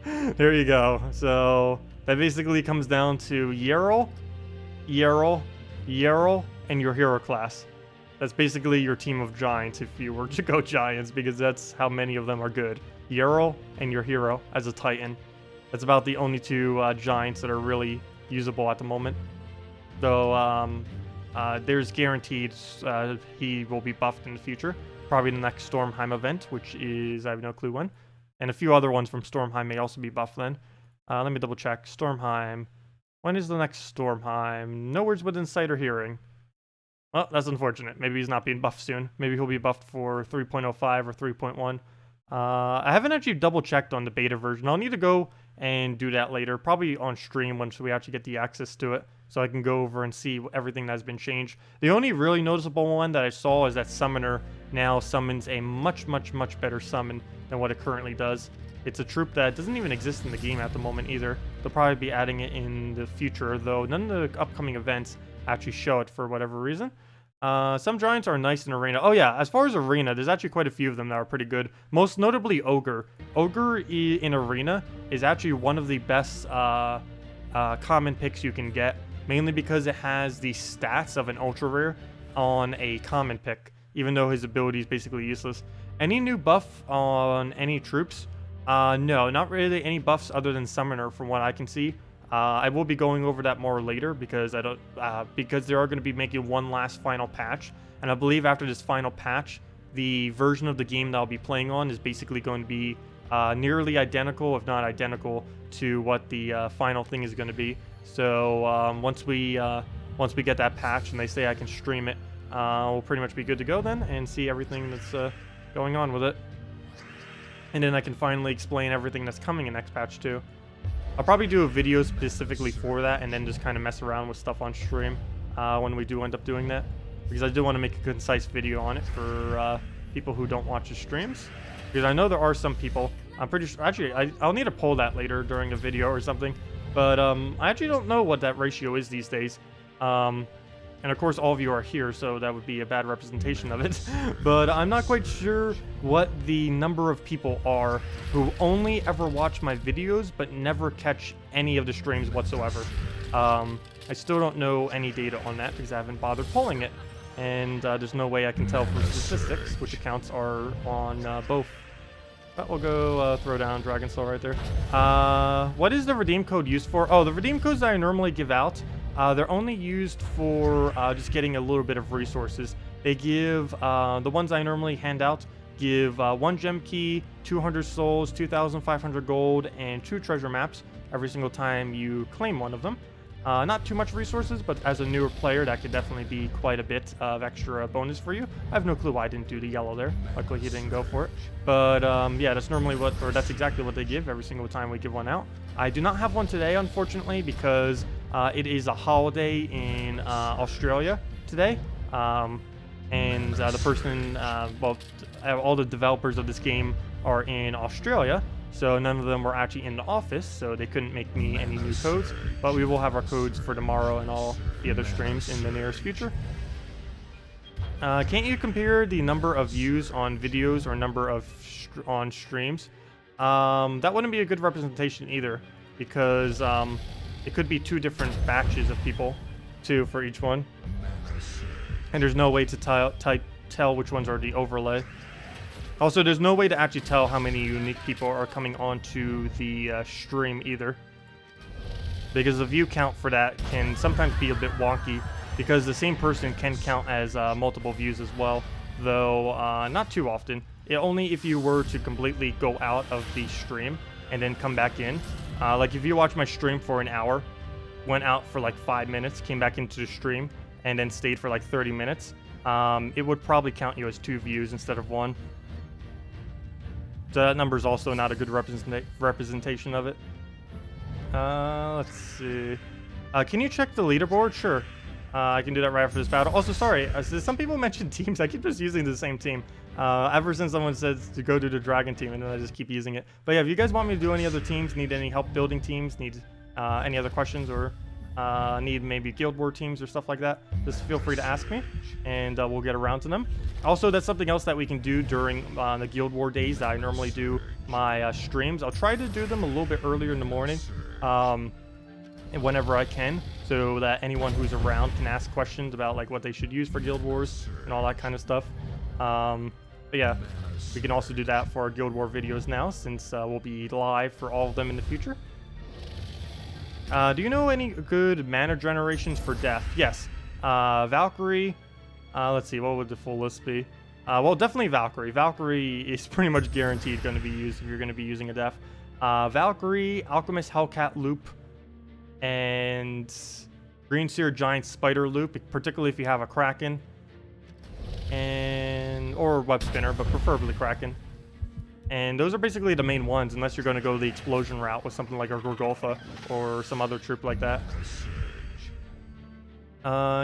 There you go. So that basically comes down to Yarrow, and your hero class. That's basically your team of giants if you were to go giants, because that's how many of them are good. Yarrow and your hero as a titan. That's about the only two giants that are really usable at the moment. Though there's guaranteed he will be buffed in the future. Probably the next Stormheim event, which is, I have no clue when. And a few other ones from Stormheim may also be buffed then. Let me double check. Stormheim. When is the next Stormheim? Nowhere's within sight or hearing. Well, that's unfortunate. Maybe he's not being buffed soon. Maybe he'll be buffed for 3.05 or 3.1. I haven't actually double checked on the beta version. I'll need to go and do that later, probably on stream once we actually get the access to it, so I can go over and see everything that's been changed. The only really noticeable one that I saw is that Summoner now summons a much better summon than what it currently does. It's a troop that doesn't even exist in the game at the moment either. They'll probably be adding it in the future, though none of the upcoming events actually show it for whatever reason. Some giants are nice in Arena. Oh yeah, as far as Arena, there's actually quite a few of them that are pretty good. Most notably Ogre. Ogre in Arena is actually one of the best common picks you can get, mainly because it has the stats of an ultra rare on a common pick, even though his ability is basically useless. Any new buff on any troops? No, not really any buffs other than Summoner from what I can see. I will be going over that more later because because they are going to be making one last final patch, and I believe after this final patch, the version of the game that I'll be playing on is basically going to be nearly identical, if not identical, to what the final thing is going to be. So once we get that patch and they say I can stream it, we'll pretty much be good to go then and see everything that's going on with it. And then I can finally explain everything that's coming in next patch too. I'll probably do a video specifically for that and then just kind of mess around with stuff on stream when we do end up doing that. Because I do want to make a concise video on it for people who don't watch the streams. Because I know there are some people, I'm pretty sure, actually I'll need to poll that later during a video or something. But I actually don't know what that ratio is these days. And of course all of you are here, so that would be a bad representation of it. But I'm not quite sure what the number of people are who only ever watch my videos but never catch any of the streams whatsoever. I still don't know any data on that because I haven't bothered polling it. And there's no way I can tell from statistics which accounts are on both. But we'll go throw down Dragon Soul right there. What is the redeem code used for? Oh, the redeem codes that I normally give out, they're only used for just getting a little bit of resources. They give, the ones I normally hand out, give 1 gem key, 200 souls, 2,500 gold, and 2 treasure maps every single time you claim one of them. Not too much resources, but as a newer player, that could definitely be quite a bit of extra bonus for you. I have no clue why I didn't do the yellow there. Luckily, he didn't go for it. But yeah, that's normally what, or that's exactly what they give every single time we give one out. I do not have one today, unfortunately, because it is a holiday in Australia today. And the person, well, all the developers of this game are in Australia. So none of them were actually in the office, so they couldn't make me any new codes. But we will have our codes for tomorrow and all the other streams in the nearest future. Can't you compare the number of views on videos or number of on streams? That wouldn't be a good representation either, because it could be 2 different batches of people, too, for each one. And there's no way to tell which ones are the overlay. Also, there's no way to actually tell how many unique people are coming onto the stream either, because the view count for that can sometimes be a bit wonky, because the same person can count as multiple views as well, though not too often. Only if you were to completely go out of the stream and then come back in. Like if you watch my stream for an hour, went out for like 5 minutes, came back into the stream, and then stayed for like 30 minutes, it would probably count you as 2 views instead of 1. So that number is also not a good representation of it. Let's see. Can you check the leaderboard? Sure. I can do that right after this battle. Also, sorry, some people mentioned teams. I keep just using the same team. Ever since someone says to go to the dragon team, and then I just keep using it. But yeah, if you guys want me to do any other teams, need any help building teams, need any other questions, or need maybe guild war teams or stuff like that, just feel free to ask me, and we'll get around to them. Also, that's something else that we can do during the guild war days that I normally do my streams. I'll try to do them a little bit earlier in the morning, whenever I can, so that anyone who's around can ask questions about like what they should use for guild wars and all that kind of stuff. But yeah, we can also do that for our guild war videos now, since we'll be live for all of them in the future. Do you know any good mana generations for death? Yes. Valkyrie. Let's see, what would the full list be? Well, definitely Valkyrie. Valkyrie is pretty much guaranteed going to be used if you're going to be using a death. Valkyrie, Alchemist Hellcat Loop, and Green Seer Giant Spider Loop, particularly if you have a Kraken, or Web Spinner, but preferably Kraken. And those are basically the main ones, unless you're going to go the explosion route with something like a Gorgolfa or some other troop like that.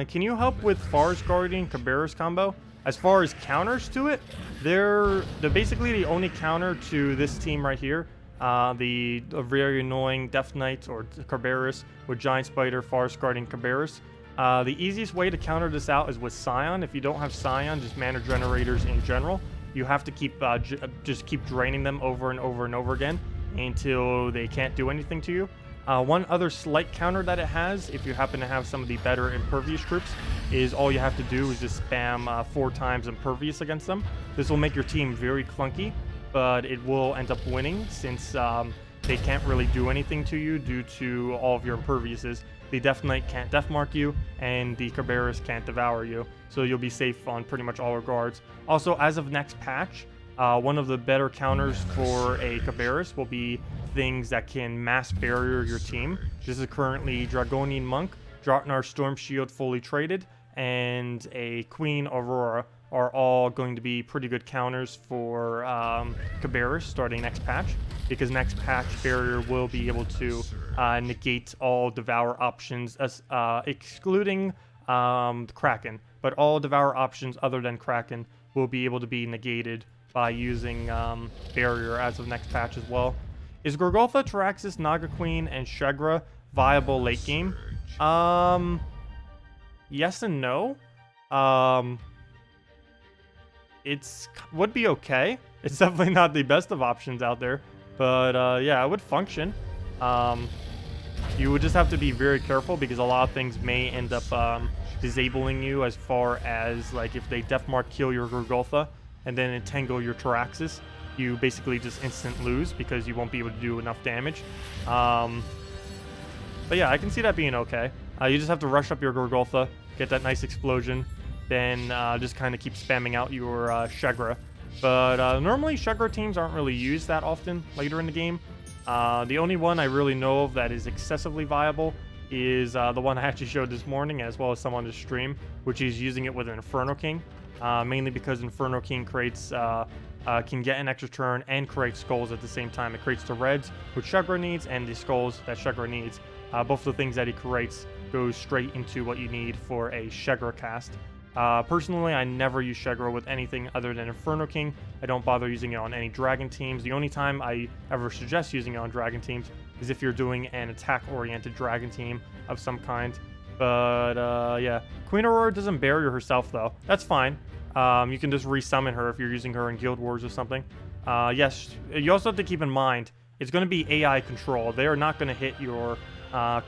Can you help with Forest Guardian Cabarrus combo? As far as counters to it, they're basically the only counter to this team right here. The very annoying Death Knight or Cabarrus with Giant Spider, Forest Guardian, Cabarrus. The easiest way to counter this out is with Scion. If you don't have Scion, just mana generators in general, you have to keep just keep draining them over and over and over again until they can't do anything to you. One other slight counter that it has, if you happen to have some of the better Impervious troops, is all you have to do is just spam 4 times Impervious against them. This will make your team very clunky, but it will end up winning since they can't really do anything to you due to all of your Imperviouses. The Death Knight can't Death Mark you, and the Cabarrus can't Devour you, so you'll be safe on pretty much all regards. Also, as of next patch, one of the better counters for a Cabarrus will be things that can mass barrier your team. This is currently Dragonian Monk, Draughtnar Storm Shield fully traded, and a Queen Aurora are all going to be pretty good counters for Cabarrus starting next patch, because next patch barrier will be able to negate all Devour options, excluding Kraken, but all Devour options other than Kraken will be able to be negated by using barrier as of next patch as well. Is Gorgolfa, Taraxis, Naga Queen, and Shegra viable late game? Yes and no. It's would be okay. It's definitely not the best of options out there, but yeah, it would function. You would just have to be very careful, because a lot of things may end up disabling you, as far as like if they Death Mark kill your Gorgolfa and then entangle your Taraxis, you basically just instant lose because you won't be able to do enough damage. But yeah, I can see that being okay. You just have to rush up your Gorgolfa, get that nice explosion, then just kind of keep spamming out your Shegra. But normally Shegra teams aren't really used that often later in the game. The only one I really know of that is excessively viable is the one I actually showed this morning, as well as some on the stream, which is using it with an Inferno King. Mainly because Inferno King creates, can get an extra turn and create skulls at the same time. It creates the reds, which Shegra needs, and the skulls that Shegra needs. Both the things that he creates goes straight into what you need for a Shegra cast. Personally, I never use Shegra with anything other than Inferno King. I don't bother using it on any Dragon teams. The only time I ever suggest using it on Dragon teams is if you're doing an attack-oriented Dragon team of some kind. But yeah, Queen Aurora doesn't barrier herself though. That's fine. You can just resummon her if you're using her in Guild Wars or something. Yes, you also have to keep in mind, it's going to be AI control. They are not going to hit your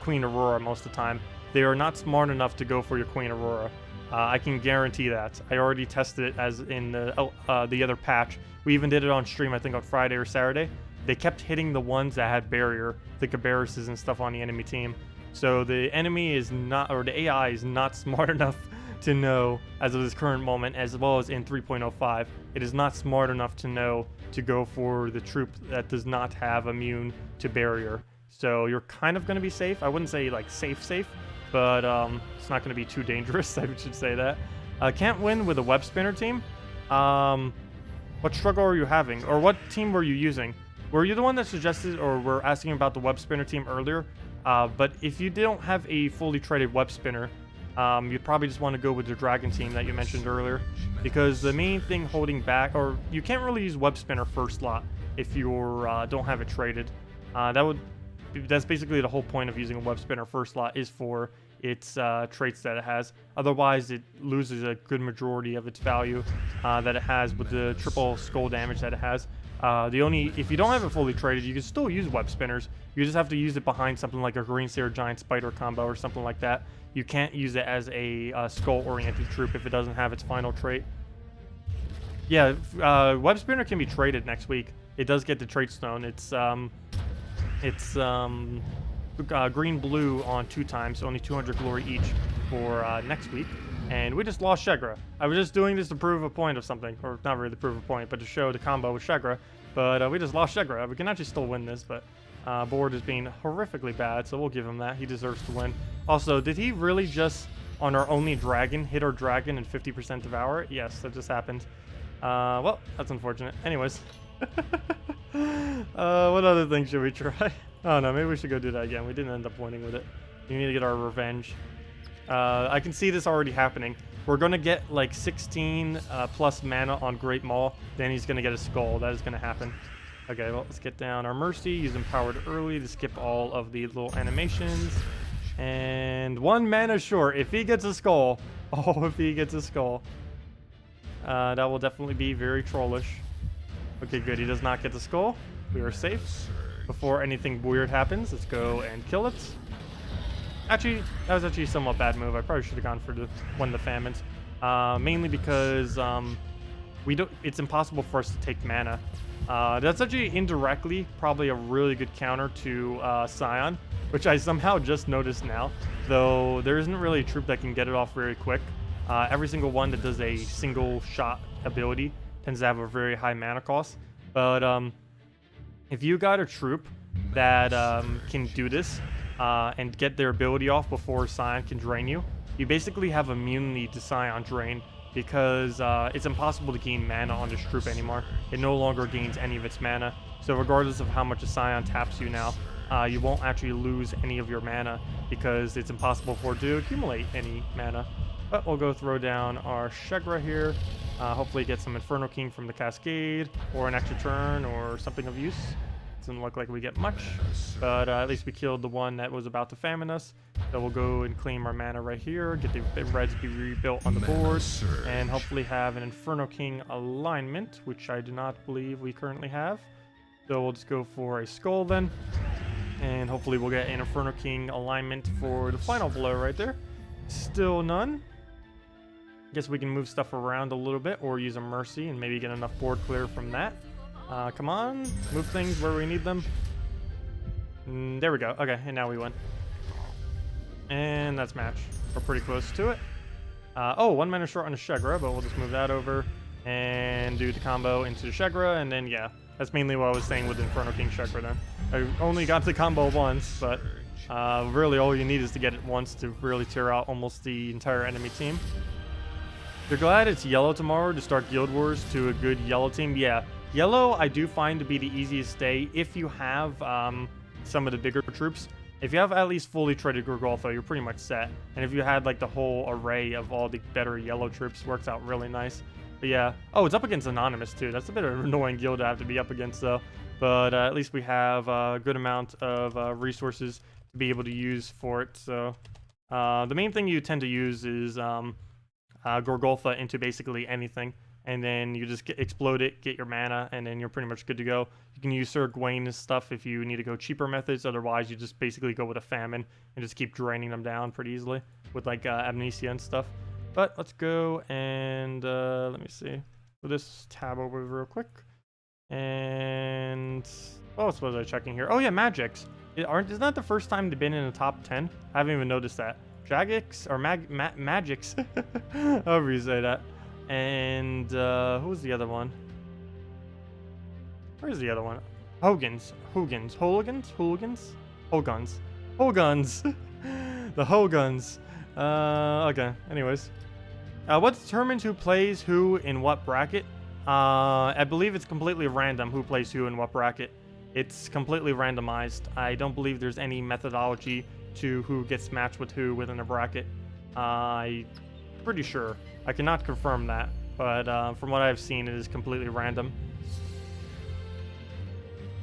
Queen Aurora most of the time. They are not smart enough to go for your Queen Aurora. I can guarantee that. I already tested it as in the other patch. We even did it on stream, I think on Friday or Saturday. They kept hitting the ones that had barrier, the Cabarruses and stuff on the enemy team. So the enemy is not, or the AI is not smart enough to know, as of this current moment, as well as in 3.05, it is not smart enough to know to go for the troop that does not have immune to barrier. So you're kind of going to be safe. I wouldn't say like safe, but it's not going to be too dangerous. I should say that. Can't win with a web spinner team. What struggle are you having, or what team were you using? Were you the one that suggested or were asking about the web spinner team earlier? But if you don't have a fully traded web spinner, you'd probably just want to go with the dragon team that you mentioned earlier, because the main thing holding back, or you can't really use web spinner first slot if you don't have it traded. That's basically the whole point of using a web spinner first slot, is for its traits that it has. Otherwise, it loses a good majority of its value that it has with the triple skull damage that it has. If you don't have it fully traded, you can still use web spinners. You just have to use it behind something like a green seer giant spider combo or something like that. You can't use it as a skull-oriented troop if it doesn't have its final trait. Yeah, web spinner can be traded next week. It does get the trait stone. It's green blue on 2 times, only 200 glory each for next week. And we just lost Shegra. I was just doing this to prove a point of something, or not really to prove a point, but to show the combo with Shegra. But we just lost Shegra. We can actually still win this, but board is being horrifically bad, so we'll give him that. He deserves to win. Also, did he really just, on our only dragon, hit our dragon and 50% devour it? Yes, that just happened. Well, that's unfortunate. Anyways. What other thing should we try? Oh no, maybe we should go do that again. We didn't end up winning with it. We need to get our revenge. I can see this already happening. We're going to get like 16 plus mana on Great Maul. Then he's going to get a skull. That is going to happen. Okay, well, let's get down our Mercy. Use Empowered early to skip all of the little animations. And 1 mana short. If he gets a skull. Oh, if he gets a skull. That will definitely be very trollish. Okay, good. He does not get the skull. We are safe. Before anything weird happens, let's go and kill it. Actually, that was actually a somewhat bad move. I probably should have gone for one of the famines. Mainly because it's impossible for us to take mana. That's actually indirectly probably a really good counter to Scion, which I somehow just noticed now. Though there isn't really a troop that can get it off very quick. Every single one that does a single shot ability tends to have a very high mana cost. But if you got a troop that can do this and get their ability off before Scion can drain you, you basically have immunity to Scion drain, because it's impossible to gain mana on this troop anymore. It no longer gains any of its mana. So regardless of how much a Scion taps you now, you won't actually lose any of your mana, because it's impossible for it to accumulate any mana. But we'll go throw down our Shegra here. Hopefully get some Inferno King from the Cascade, or an extra turn, or something of use. Doesn't look like we get much, but at least we killed the one that was about to famine us. So we'll go and claim our mana right here, get the reds be rebuilt on the board, and hopefully have an Inferno King alignment, which I do not believe we currently have. So we'll just go for a skull then, and hopefully we'll get an Inferno King alignment for the final blow right there. Still none. Guess we can move stuff around a little bit, or use a Mercy and maybe get enough board clear from that. Come on, move things where we need them. There we go. Okay, and now we win. And that's match. We're pretty close to it. Oh, 1 mana short on the Shegra, but we'll just move that over and do the combo into the Shegra, and then yeah, that's mainly what I was saying with Inferno King Shegra then. I only got the combo once, but really all you need is to get it once to really tear out almost the entire enemy team. You're glad it's yellow tomorrow to start Guild Wars to a good yellow team? Yeah. Yellow, I do find to be the easiest day if you have some of the bigger troops. If you have at least fully traded Gorgoltho, you're pretty much set. And if you had like the whole array of all the better yellow troops, works out really nice. But yeah. Oh, it's up against Anonymous too. That's a bit of an annoying guild to have to be up against though. But at least we have a good amount of resources to be able to use for it. So the main thing you tend to use is Gorgoltha into basically anything. And then you just explode it, get your mana, and then you're pretty much good to go. You can use Sir Gawaine's stuff if you need to go cheaper methods. Otherwise, you just basically go with a famine and just keep draining them down pretty easily with like Amnesia and stuff. But let's go and let me see. Put this tab over real quick. And what was I checking here? Oh yeah, Magics. Isn't that the first time they've been in the top 10? I haven't even noticed that. Jagex or Magics, however you say that. And who was the other one? Where's the other one? Hogans. The Hogans. Okay. Anyways, what determines who plays who in what bracket? I believe it's completely random who plays who in what bracket. It's completely randomized. I don't believe there's any methodology to who gets matched with who within a bracket. I'm pretty sure. I cannot confirm that, but from what I've seen, it is completely random.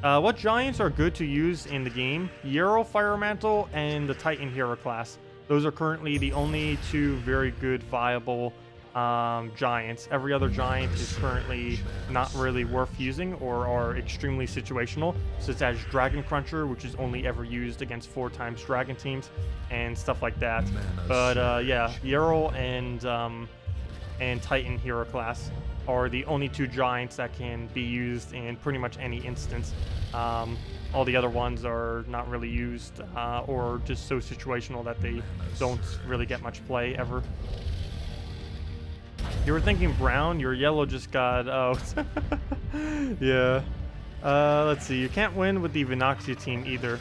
What giants are good to use in the game? Yarrow Firemantle and the Titan Hero class. Those are currently the only two very good, viable giants. Every other giant is currently not really worth using or are extremely situational, such as Dragon Cruncher, which is only ever used against 4x dragon teams and stuff like that. But yeah, Yarrow and Titan Hero class are the only two giants that can be used in pretty much any instance. All the other ones are not really used or just so situational that they don't really get much play ever. You were thinking brown, your yellow just got out. Yeah. Let's see, you can't win with the Vinoxia team either.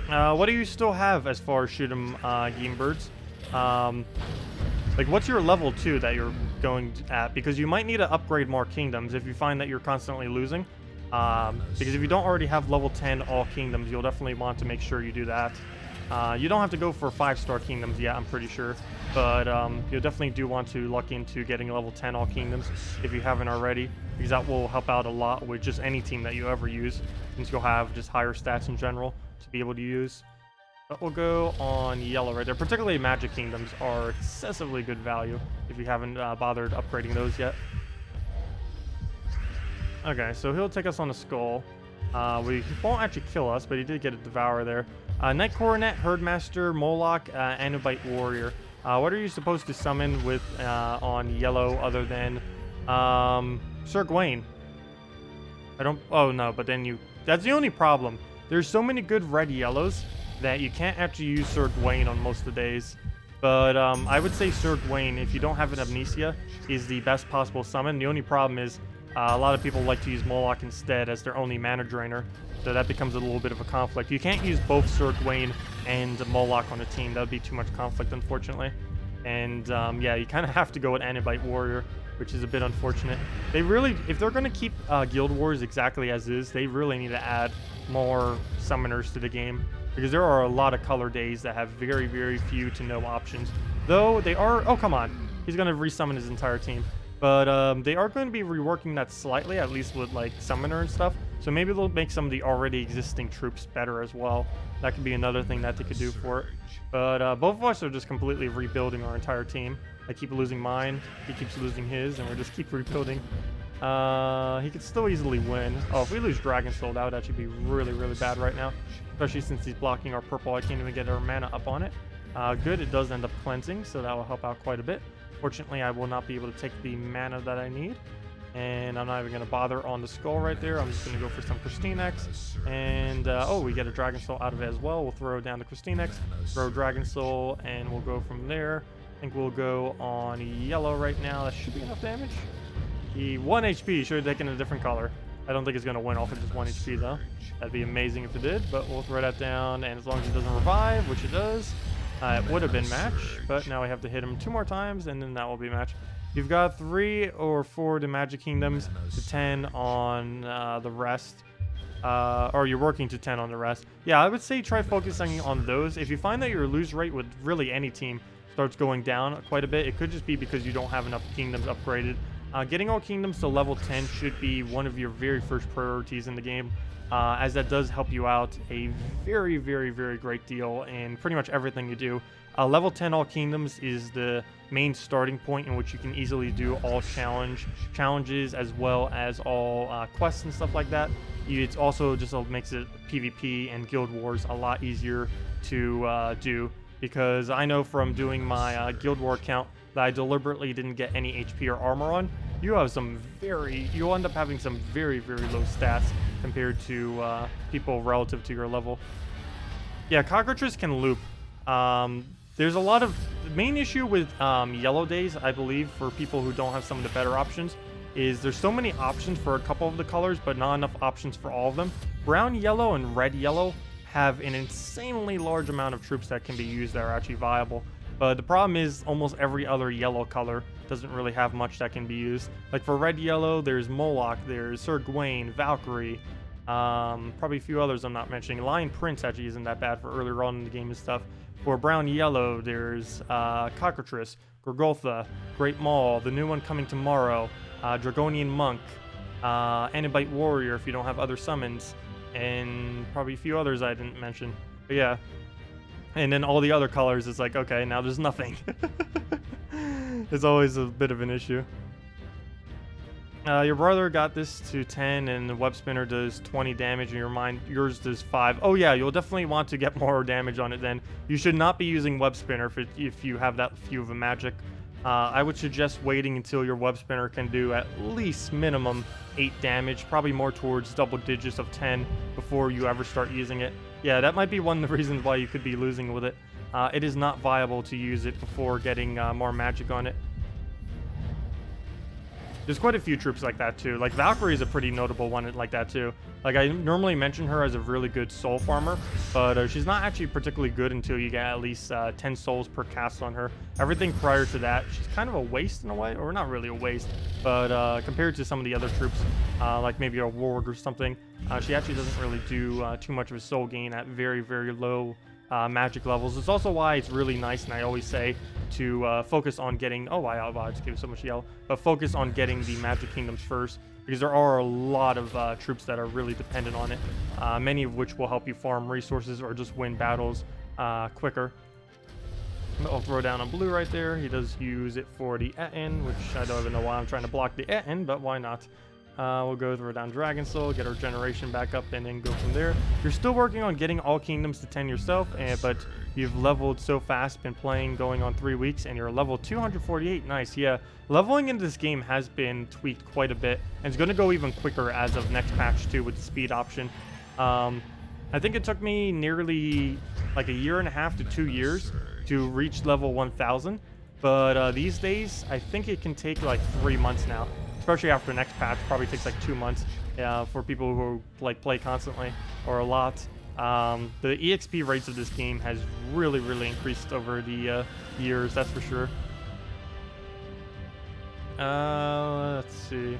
What do you still have as far as shoot 'em game birds? Like, what's your level 2 that you're going at? Because you might need to upgrade more kingdoms if you find that you're constantly losing. Because if you don't already have level 10 all kingdoms, you'll definitely want to make sure you do that. You don't have to go for 5-star kingdoms yet, I'm pretty sure. But you definitely do want to look into getting level 10 all kingdoms if you haven't already. Because that will help out a lot with just any team that you ever use, since you'll have just higher stats in general to be able to use. But we'll go on yellow right there. Particularly Magic Kingdoms are excessively good value if you haven't bothered upgrading those yet. Okay, so he'll take us on the skull. He won't actually kill us, but he did get a Devourer there. Knight Coronet, Herdmaster, Moloch, Anubite Warrior. What are you supposed to summon with on yellow other than Sir Gawain? I don't... Oh, no, but then you... That's the only problem. There's so many good red yellows that you can't actually use Sir Gawain on most of the days. But I would say Sir Gawain, if you don't have an Amnesia, is the best possible summon. The only problem is a lot of people like to use Moloch instead as their only mana drainer. So that becomes a little bit of a conflict. You can't use both Sir Gawain and Moloch on a team. That would be too much conflict, unfortunately. And yeah, you kind of have to go with Anubite Warrior, which is a bit unfortunate. They really, if they're going to keep Guild Wars exactly as is, they really need to add more summoners to the game. Because there are a lot of color days that have very, very few to no options. Though they are... Oh, come on. He's going to resummon his entire team. But they are going to be reworking that slightly, at least with like Summoner and stuff. So maybe they'll make some of the already existing troops better as well. That could be another thing that they could do for it. But both of us are just completely rebuilding our entire team. I keep losing mine, he keeps losing his, and we just keep rebuilding. He could still easily win. Oh, if we lose Dragon Soul, that would actually be really, really bad right now. Especially since he's blocking our purple. I can't even get our mana up on it. Good, it does end up cleansing, so that will help out quite a bit. Fortunately, I will not be able to take the mana that I need. And I'm not even going to bother on the skull right there. I'm just going to go for some Christine X. And, oh, we get a Dragon Soul out of it as well. We'll throw down the Christine X, throw Dragon Soul, and we'll go from there. I think we'll go on yellow right now. That should be enough damage. He 1 HP, should have taken a different color. I don't think it's going to win off of just 1 HP, though. That'd be amazing if it did, but we'll throw that down. And as long as it doesn't revive, which it does, it would have been match. But now we have to hit him 2 more times, and then that will be match. You've got 3 or 4 to Magic Kingdoms to 10 on the rest. Or you're working to 10 on the rest. Yeah, I would say try focusing on those. If you find that your lose rate with really any team starts going down quite a bit, it could just be because you don't have enough kingdoms upgraded. Getting all kingdoms to level 10 should be one of your very first priorities in the game, as that does help you out a very, very, very great deal in pretty much everything you do. Level 10 all kingdoms is the main starting point in which you can easily do all challenges as well as all quests and stuff like that. It also just makes it PvP and Guild Wars a lot easier to do. because I know from doing my Guild War account that I deliberately didn't get any HP or armor on. You'll end up having some very, very low stats compared to people relative to your level. Yeah, cockroaches can loop. There's a lot of... The main issue with yellow days, I believe, for people who don't have some of the better options, is there's so many options for a couple of the colors, but not enough options for all of them. Brown yellow and red yellow have an insanely large amount of troops that can be used that are actually viable. But the problem is almost every other yellow color doesn't really have much that can be used. Like for red yellow, there's Moloch, there's Sir Gawain, Valkyrie, probably a few others I'm not mentioning. Lion Prince actually isn't that bad for earlier on in the game and stuff. For brown yellow, there's Cockatrice, Gorgoltha, Great Maul, the new one coming tomorrow, Dragonian Monk, Anibite Warrior if you don't have other summons, and probably a few others I didn't mention. But yeah. And then all the other colors is like, okay, now there's nothing. It's always a bit of an issue. Your brother got this to 10 and the web spinner does 20 damage and yours does 5. Oh yeah, you'll definitely want to get more damage on it then. You should not be using web spinner if you have that few of a magic. I would suggest waiting until your web spinner can do at least minimum 8 damage, probably more towards double digits of 10 before you ever start using it. Yeah, that might be one of the reasons why you could be losing with it. It is not viable to use it before getting more magic on it. There's quite a few troops like that too. Like Valkyrie is a pretty notable one like that too. Like I normally mention her as a really good soul farmer, but she's not actually particularly good until you get at least 10 souls per cast on her. Everything prior to that, she's kind of a waste in a way, or not really a waste, but compared to some of the other troops, like maybe a warg or something, she actually doesn't really do too much of a soul gain at very, very low magic levels. It's also why it's really nice, and I always say to focus on getting... Oh, wow, I just gave so much yellow. But focus on getting the Magic Kingdoms first, because there are a lot of troops that are really dependent on it, many of which will help you farm resources or just win battles quicker. I'll throw down a blue right there. He does use it for the Etten, which I don't even know why I'm trying to block the Etten, but why not? We'll go throw down Dragon Soul, get our generation back up, and then go from there. You're still working on getting all kingdoms to 10 yourself, but you've leveled so fast, been playing going on 3 weeks, and you're level 248. Nice, yeah. Leveling into this game has been tweaked quite a bit, and it's going to go even quicker as of next patch too with the speed option. I think it took me nearly like a year and a half to 2 years to reach level 1000, but these days I think it can take like 3 months now. Especially after next patch, probably takes like 2 months for people who like play constantly or a lot. The EXP rates of this game has really, really increased over the years, that's for sure. Let's see.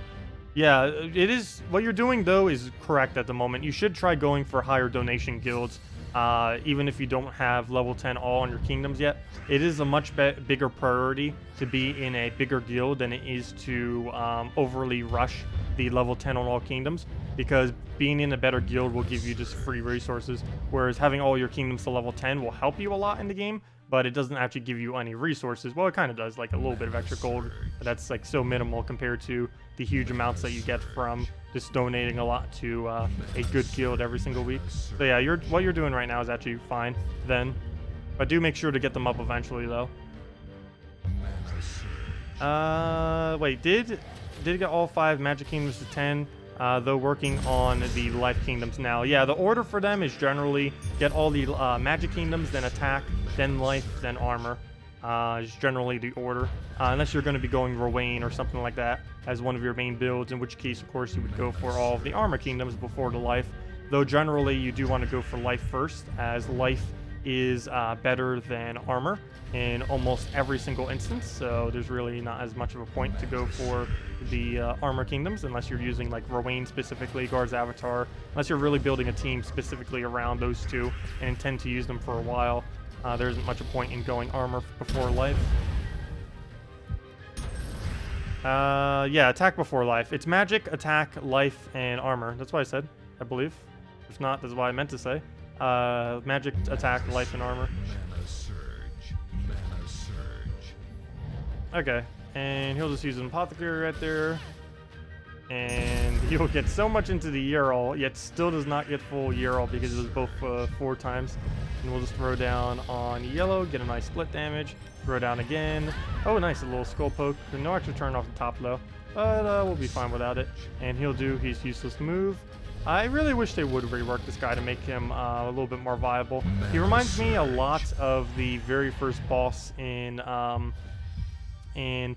Yeah, it is. What you're doing though is correct at the moment. You should try going for higher donation guilds, even if you don't have level 10 all on your kingdoms yet. It is a much bigger priority to be in a bigger guild than it is to overly rush the level 10 on all kingdoms, because being in a better guild will give you just free resources, whereas having all your kingdoms to level 10 will help you a lot in the game, but it doesn't actually give you any resources. Well, it kind of does, like a little bit of extra gold, but that's like so minimal compared to the huge amounts that you get from just donating a lot to a good guild every single week. So yeah, what you're doing right now is actually fine then, but do make sure to get them up eventually though. Wait, did get all 5 magic kingdoms to 10, though working on the life kingdoms now. Yeah, the order for them is generally get all the magic kingdoms, then attack, then life, then armor. Is generally the order, unless you're going to be going Rowain or something like that as one of your main builds, in which case of course you would go for all of the armor kingdoms before the life, though generally you do want to go for life first, as life is better than armor in almost every single instance, so there's really not as much of a point to go for the armor kingdoms unless you're using like Rowain specifically, Guard's Avatar, unless you're really building a team specifically around those two and intend to use them for a while. There isn't much a point in going armor before life. Yeah, attack before life. It's magic, attack, life, and armor. That's what I said, I believe. If not, that's what I meant to say. Magic, attack, life, and armor. Mana surge. Okay, and he'll just use an apothecary right there. And he'll get so much into the Ural, yet still does not get full Ural because it was both 4 times. And we'll just throw down on yellow, get a nice split damage. Throw down again. Oh, nice, a little skull poke. No extra turn off the top though, but we'll be fine without it. And he'll do his useless move. I really wish they would rework this guy to make him a little bit more viable. He reminds me a lot of the very first boss in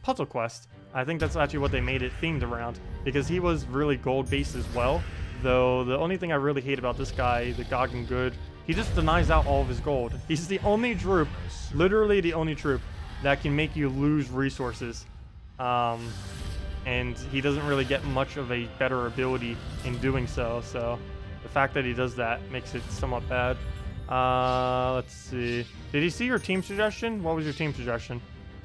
Puzzle Quest. I think that's actually what they made it themed around, because he was really gold-based as well. Though the only thing I really hate about this guy, the Goggin Good, he just denies out all of his gold. He's the only troop, literally the only troop, that can make you lose resources. And he doesn't really get much of a better ability in doing so. So the fact that he does that makes it somewhat bad. Let's see. Did you see your team suggestion? What was your team suggestion?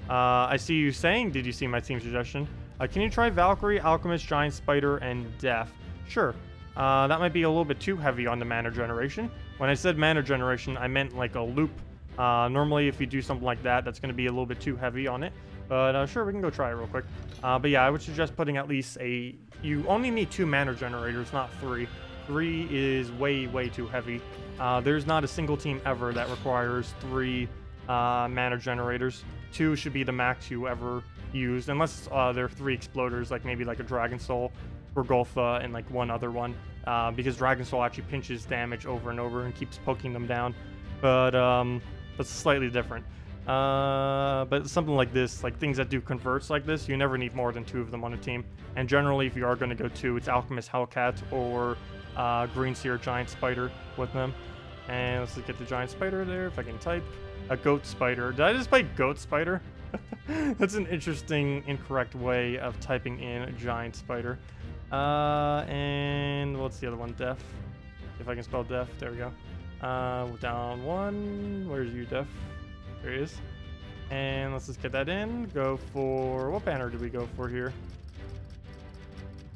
I see you saying, did you see my team suggestion? Can you try Valkyrie, Alchemist, Giant Spider, and Death? Sure. That might be a little bit too heavy on the mana generation. When I said mana generation, I meant like a loop. Normally, if you do something like that, that's going to be a little bit too heavy on it. But sure, we can go try it real quick. But yeah, I would suggest putting at least you only need 2 mana generators, not 3. 3 is way, way too heavy. There's not a single team ever that requires 3 mana generators. 2 should be the max you ever use, unless there are 3 exploders, like maybe like a Dragon Soul, Goltha, and like one other one. Because Dragon Soul actually pinches damage over and over and keeps poking them down. But that's slightly different. But something like this, like things that do converts like this, you never need more than 2 of them on a team. And generally, if you are going to go 2, it's Alchemist Hellcat or Green Seer Giant Spider with them. And let's just get the Giant Spider there, if I can type. A Goat Spider. Did I just play Goat Spider? That's an interesting, incorrect way of typing in a Giant Spider. And what's the other one? Def. If I can spell Def, there we go. Down 1. Where's you, Def? There he is. And let's just get that in. Go for... What banner did we go for here?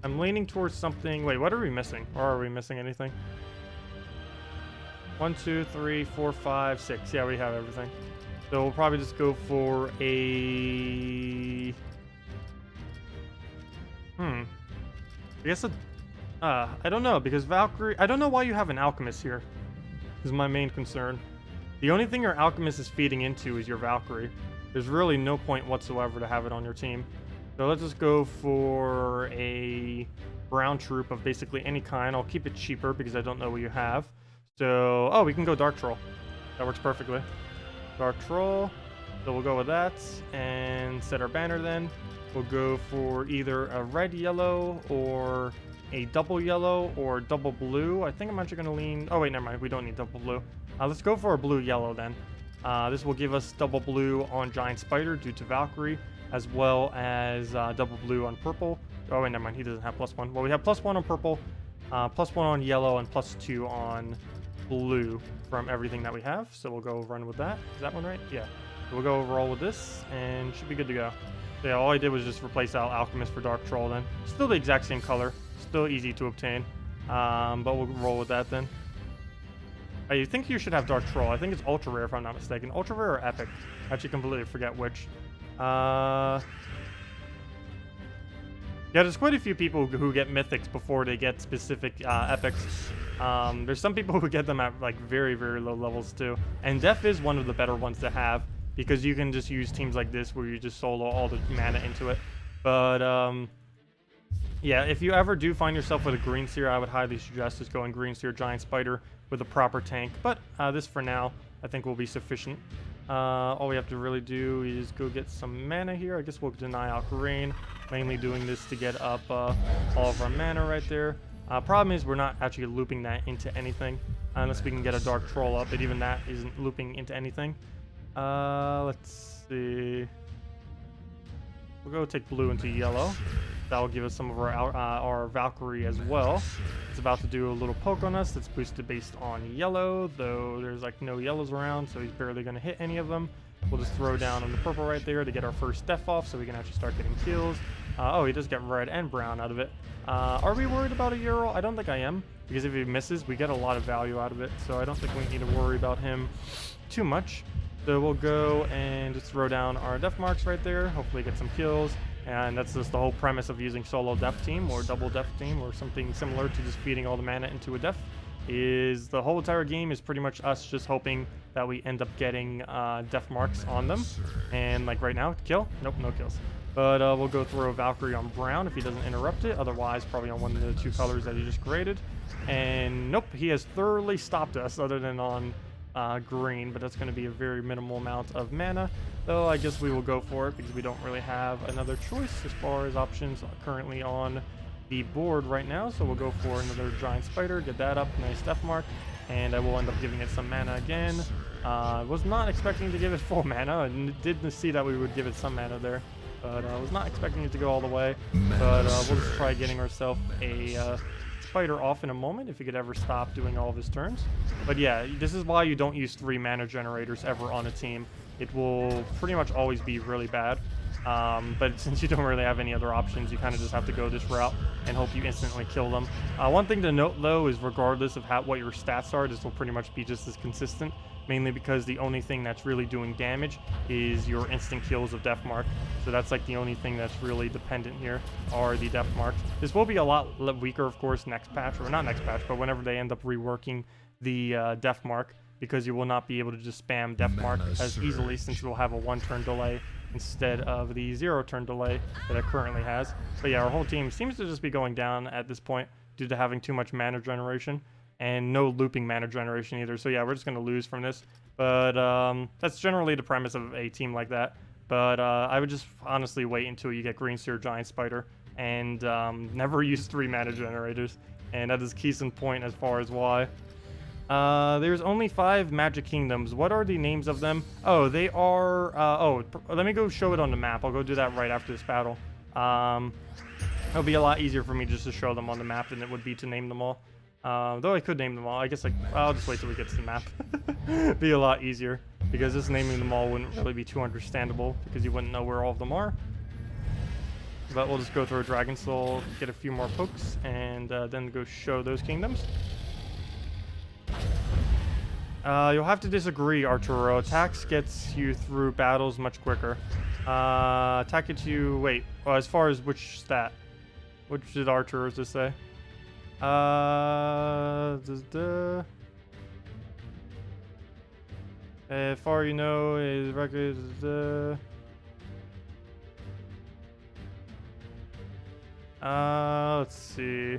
I'm leaning towards something... Wait, what are we missing? Or are we missing anything? 1, 2, 3, 4, 5, 6. Yeah, we have everything. So we'll probably just go for a... I guess a... I don't know, because Valkyrie... I don't know why you have an Alchemist here. Is my main concern. The only thing your Alchemist is feeding into is your Valkyrie. There's really no point whatsoever to have it on your team. So let's just go for a brown troop of basically any kind. I'll keep it cheaper because I don't know what you have. So, oh, we can go Dark Troll. That works perfectly. Dark Troll. So we'll go with that and set our banner then. We'll go for either a red yellow or a double yellow or double blue. I think I'm actually going to lean... Oh, wait, never mind. We don't need double blue. Let's go for a blue yellow then. This will give us double blue on Giant Spider due to Valkyrie, as well as double blue on purple. Oh, wait, never mind. He doesn't have +1. Well, we have +1 on purple, +1 on yellow, and +2 on blue from everything that we have. So we'll go run with that. Is that one right? Yeah. So we'll go overall with this and should be good to go. So yeah, all I did was just replace out Alchemist for Dark Troll then. Still the exact same color. Still easy to obtain. But we'll roll with that then. I think you should have Dark Troll. I think it's ultra rare if I'm not mistaken. Ultra rare or epic? I actually completely forget which. Yeah, there's quite a few people who get mythics before they get specific epics. There's some people who get them at like very, very low levels too. And Def is one of the better ones to have because you can just use teams like this where you just solo all the mana into it. But yeah, if you ever do find yourself with a Green Seer, I would highly suggest just going Green Seer Giant Spider with a proper tank. But this for now, I think will be sufficient. All we have to really do is go get some mana here. I guess we'll deny Alcarine, mainly doing this to get up all of our mana right there. Problem is we're not actually looping that into anything unless we can get a Dark Troll up, but even that isn't looping into anything. Let's see. We'll go take blue into yellow. That will give us some of our Valkyrie as well. It's about to do a little poke on us that's boosted based on yellow, though there's like no yellows around, so he's barely going to hit any of them. We'll just throw down on the purple right there to get our first Def off so we can actually start getting kills. Oh, he does get red and brown out of it. Are we worried about a Ural? I don't think I am, because if he misses, we get a lot of value out of it, so I don't think we need to worry about him too much. So we'll go and just throw down our Def marks right there, hopefully get some kills. And that's just the whole premise of using solo Def team or double Def team or something similar to just feeding all the mana into a Def. is the whole entire game is pretty much us just hoping that we end up getting death marks on them. And like right now, kill? Nope, no kills. But we'll go throw Valkyrie on brown if he doesn't interrupt it. Otherwise, probably on one of the two colors that he just created. And nope, he has thoroughly stopped us other than on green, but that's going to be a very minimal amount of mana. Though I guess we will go for it because we don't really have another choice as far as options currently on the board right now. So we'll go for another giant spider, get that up, nice death mark, and I will end up giving it some mana again. Was not expecting to give it full mana, and did see that we would give it some mana there, but I was not expecting it to go all the way. But we'll just try getting ourselves a spider off in a moment if he could ever stop doing all of his turns. But yeah, this is why you don't use 3 mana generators ever on a team. It will pretty much always be really bad. But since you don't really have any other options, you kind of just have to go this route and hope you instantly kill them. One thing to note though is regardless of what your stats are, this will pretty much be just as consistent, mainly because the only thing that's really doing damage is your instant kills of death mark. So that's like the only thing that's really dependent here are the death marks. This will be a lot weaker, of course, next patch, or not next patch, but whenever they end up reworking the death mark, because you will not be able to just spam death mark as easily since it will have a 1-turn delay instead of the 0-turn delay that it currently has. But yeah, our whole team seems to just be going down at this point due to having too much mana generation and no looping mana generation either. So yeah, we're just going to lose from this. But that's generally the premise of a team like that. But I would just honestly wait until you get Green Seer Giant Spider and never use 3 mana generators. And that is case in point as far as why. There's only 5 Magic Kingdoms. What are the names of them? Oh, they are... let me go show it on the map. I'll go do that right after this battle. It'll be a lot easier for me just to show them on the map than it would be to name them all. Though I could name them all. I guess I'll just wait till we get to the map. Be a lot easier, because just naming them all wouldn't really be too understandable, because you wouldn't know where all of them are. But we'll just go through a Dragon Soul, get a few more pokes, and then go show those kingdoms. You'll have to disagree, Arturo. Attacks gets you through battles much quicker. Attack gets you... Wait. Well, as far as which stat? Which did Arturo's just say? As far you know, his record is... let's see.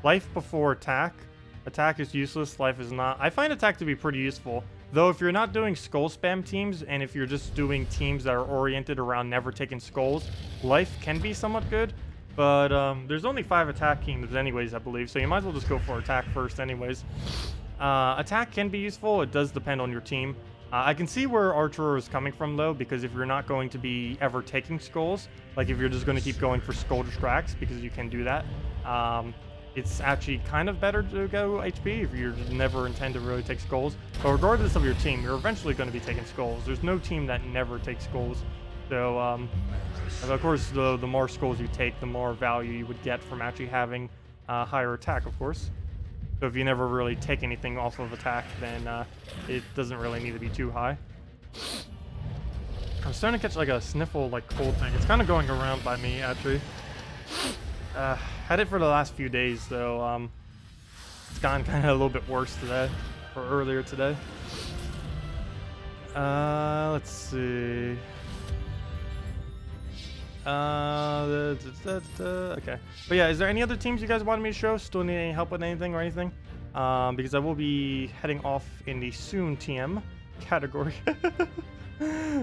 Life before attack. Attack is useless, life is not. I find attack to be pretty useful. Though if you're not doing skull spam teams, and if you're just doing teams that are oriented around never taking skulls, life can be somewhat good. But there's only 5 attack kingdoms anyways, I believe, so you might as well just go for attack first anyways. Attack can be useful, it does depend on your team. I can see where Arturo is coming from though, because if you're not going to be ever taking skulls, like if you're just going to keep going for skull distracts, because you can do that, it's actually kind of better to go HP if you never intend to really take skulls. But regardless of your team, you're eventually going to be taking skulls. There's no team that never takes skulls. So, of course, the more skulls you take, the more value you would get from actually having higher attack, of course. So if you never really take anything off of attack, then it doesn't really need to be too high. I'm starting to catch like a sniffle, like cold thing. It's kind of going around by me, actually. Had it for the last few days, though. It's gone kind of a little bit worse today, or earlier today. Let's see. Okay. But yeah, is there any other teams you guys wanted me to show? Still need any help with anything or anything? Because I will be heading off in the soon TM category.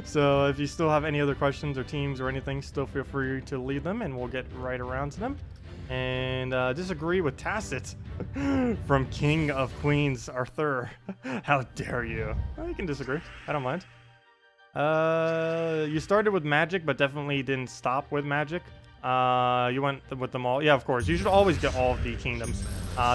So if you still have any other questions or teams or anything, still feel free to leave them and we'll get right around to them. And disagree with Tacet from King of Queens Arthur. How dare you? Well, you can disagree. I don't mind. You started with magic, but definitely didn't stop with magic. You went with them all. Yeah, of course. You should always get all of the kingdoms.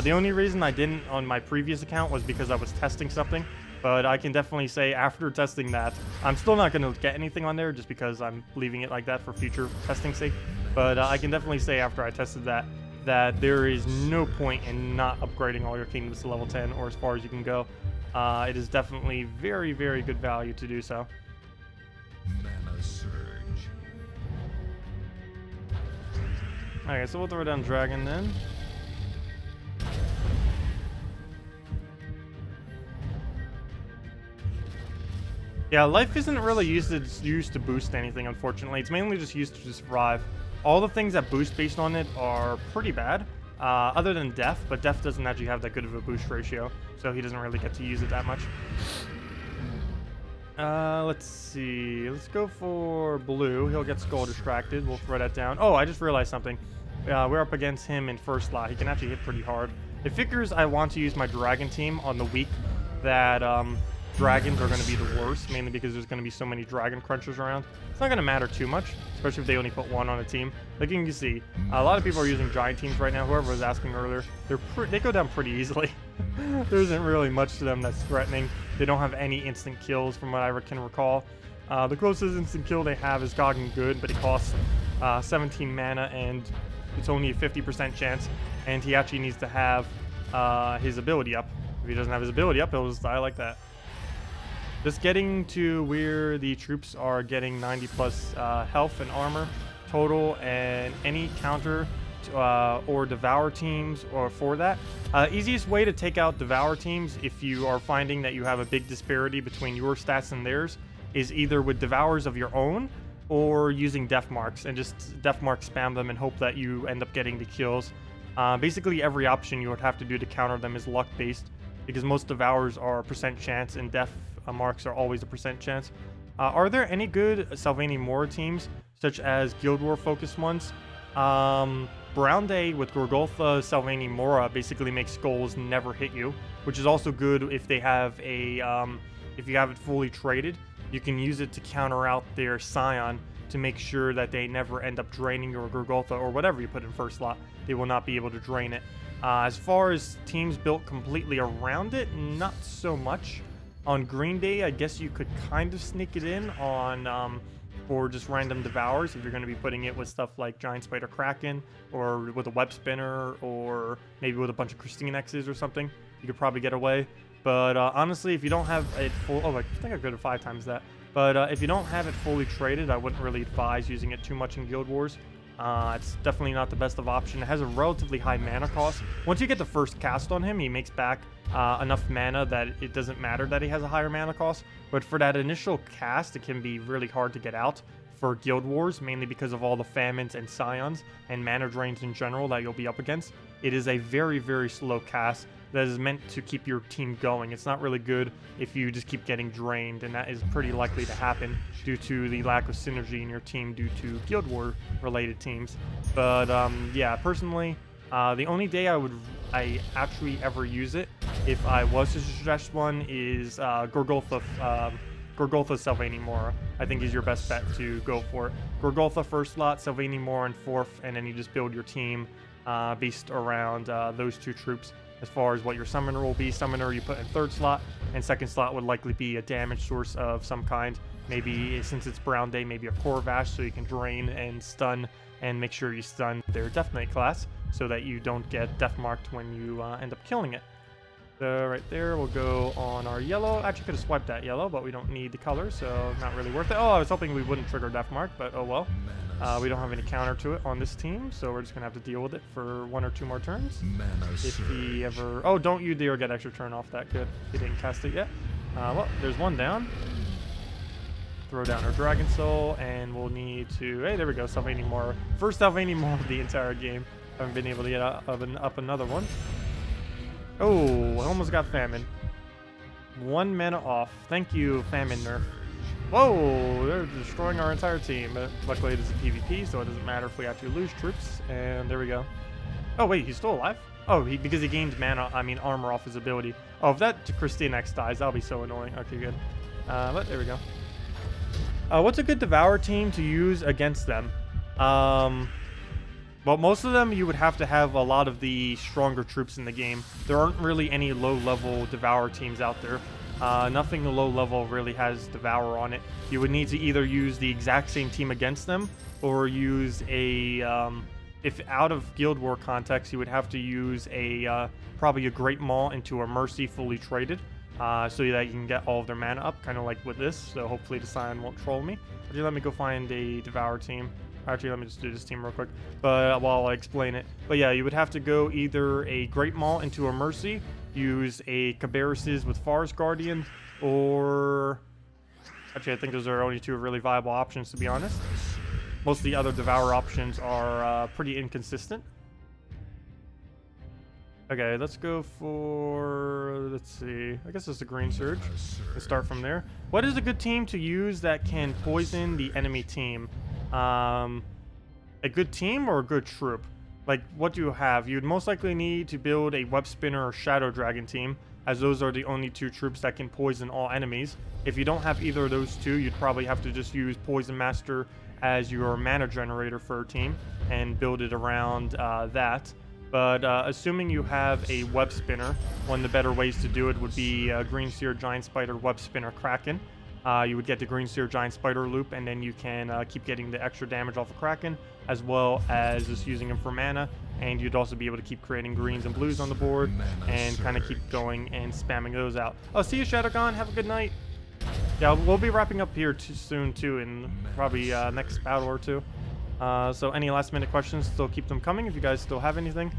The only reason I didn't on my previous account was because I was testing something. But I can definitely say after testing that, I'm still not going to get anything on there just because I'm leaving it like that for future testing sake. But I can definitely say after I tested that, that there is no point in not upgrading all your kingdoms to level 10 or as far as you can go. It is definitely very, very good value to do so. Mana surge. Okay, so we'll throw down Dragon then. Yeah, life isn't really used to boost anything, unfortunately. It's mainly just used to survive. All the things that boost based on it are pretty bad, other than death, but death doesn't actually have that good of a boost ratio, so he doesn't really get to use it that much. Let's see. Let's go for blue. He'll get skull distracted. We'll throw that down. Oh, I just realized something. We're up against him in first slot. He can actually hit pretty hard. It figures I want to use my dragon team on the week that dragons are going to be the worst, mainly because there's going to be so many dragon crunchers around. It's not going to matter too much, especially if they only put one on a team. Like you can see, a lot of people are using giant teams right now. Whoever was asking earlier, they go down pretty easily. There isn't really much to them that's threatening. They don't have any instant kills from what I can recall. The closest instant kill they have is Goggin Good, but it costs 17 mana and it's only a 50% chance, and he actually needs to have his ability up. If he doesn't have his ability up, he'll just die like that. Just getting to where the troops are getting 90 plus health and armor total, and any counter or devour teams or for that. Easiest way to take out devour teams, if you are finding that you have a big disparity between your stats and theirs, is either with devours of your own or using death marks, and just death mark spam them and hope that you end up getting the kills. Basically every option you would have to do to counter them is luck based, because most devours are a percent chance and death marks are always a percent chance. Are there any good Sylvania Mora teams, such as Guild War focused ones? Brown Day with Gorgolfa Sylvania Mora basically makes skulls never hit you, which is also good if they have a if you have it fully traded. You can use it to counter out their Scion to make sure that they never end up draining your Gorgolfa or whatever you put in first slot. They will not be able to drain it. As far as teams built completely around it, not so much. On Green Day, I guess you could kind of sneak it in on for just random devours if you're going to be putting it with stuff like Giant Spider Kraken, or with a Web Spinner, or maybe with a bunch of Christine X's or something. You could probably get away. But honestly, if you don't have it full... Oh, I think I could have 5 times that. But if you don't have it fully traded, I wouldn't really advise using it too much in Guild Wars. It's definitely not the best of option. It has a relatively high mana cost. Once you get the first cast on him, he makes back enough mana that it doesn't matter that he has a higher mana cost. But for that initial cast, it can be really hard to get out for Guild Wars, mainly because of all the famines and scions and mana drains in general that you'll be up against. It is a very, very slow cast that is meant to keep your team going. It's not really good if you just keep getting drained, and that is pretty likely to happen due to the lack of synergy in your team due to Guild War related teams. But yeah, personally, the only day I actually ever use it, if I was to suggest one, is Gorgolfa Sylvania Mora. I think is your best bet to go for it. Gorgolfa first slot, Sylvania Mora in fourth, and then you just build your team based around those two troops. As far as what your summoner will be, summoner you put in third slot, and second slot would likely be a damage source of some kind. Maybe, since it's Brown Day, maybe a Corvash, so you can drain and stun, and make sure you stun their Death Knight class, so that you don't get death marked when you end up killing it. So right there, we'll go on our yellow. Actually, could have swiped that yellow, but we don't need the color, so not really worth it. Oh, I was hoping we wouldn't trigger death mark, but oh well. We don't have any counter to it on this team, so we're just gonna have to deal with it for 1 or 2 more turns. If he ever... Oh, don't you dare get extra turn off that. Good. He didn't cast it yet. Well, there's one down. Throw down our Dragon Soul, and we'll need to... Hey, there we go. Sylvania Mora. First Sylvania Mora of the entire game. Haven't been able to get up another one. Oh, I almost got Famine. 1 mana off. Thank you, Famine nerf. Whoa, they're destroying our entire team. But luckily it is a PvP, so it doesn't matter if we actually lose troops. And there we go. Oh wait, he's still alive? Oh, because he gained armor off his ability. Oh, if that Christine X dies, that'll be so annoying. Okay, good. But there we go. What's a good Devour team to use against them? Well, most of them you would have to have a lot of the stronger troops in the game. There aren't really any low-level Devour teams out there. Nothing low-level really has Devour on it. You would need to either use the exact same team against them, or use a... if out of Guild War context, you would have to use a probably a Great Maul into a Mercy fully traded, so that you can get all of their mana up, kind of like with this. So hopefully the Scion won't troll me. Actually, let me go find a Devour team. Actually, let me just do this team real quick, but while I explain it. But yeah, you would have to go either a Great Maul into a Mercy, use a Cabarrus's with Forest Guardian, or Actually, I think those are only two really viable options, to be honest. Most of the other Devour options are pretty inconsistent. Okay, let's go for, let's see, I guess it's a Green Surge. Let's start from there. What is a good team to use that can poison the enemy team? A good team or a good troop? Like, what do you have? You'd most likely need to build a Web Spinner or Shadow Dragon team, as those are the only two troops that can poison all enemies. If you don't have either of those two, you'd probably have to just use Poison Master as your mana generator for a team and build it around that. But assuming you have a Web Spinner, one of the better ways to do it would be Green Seer Giant Spider Web Spinner Kraken. You would get the Green Seer Giant Spider loop, and then you can keep getting the extra damage off of Kraken, as well as just using them for mana. And you'd also be able to keep creating greens and blues on the board and kind of keep going and spamming those out. Oh, see you, Shadowgon. Have a good night. Yeah, we'll be wrapping up here soon, too, in probably next battle or two. So any last-minute questions, still keep them coming if you guys still have anything.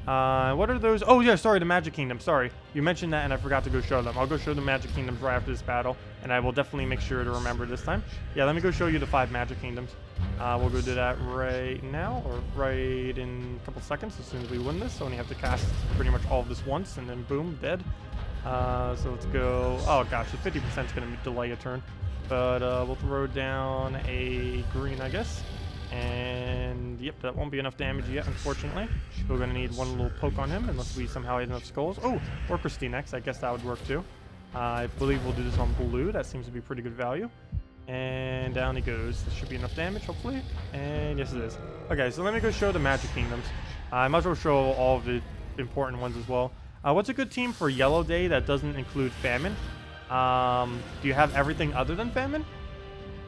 What are those? Oh, yeah, sorry, the Magic Kingdom. Sorry. You mentioned that, and I forgot to go show them. I'll go show the Magic Kingdoms right after this battle, and I will definitely make sure to remember this time. Yeah, let me go show you the 5 Magic Kingdoms. We'll go do that right now, or right in a couple seconds as soon as we win this. So only have to cast pretty much all of this once, and then boom, dead. So let's go. Oh, gosh, the 50% is going to delay a turn. But we'll throw down a green, I guess. And yep, that won't be enough damage yet, unfortunately. We're going to need one little poke on him unless we somehow hit enough skulls. Oh, or Christine next. I guess that would work too. I believe we'll do this on blue. That seems to be pretty good value. And down he goes. This should be enough damage, hopefully. And yes, it is. Okay, so let me go show the Magic Kingdoms. I might as well show all of the important ones as well. What's a good team for Yellow Day that doesn't include Famine? Do you have everything other than Famine?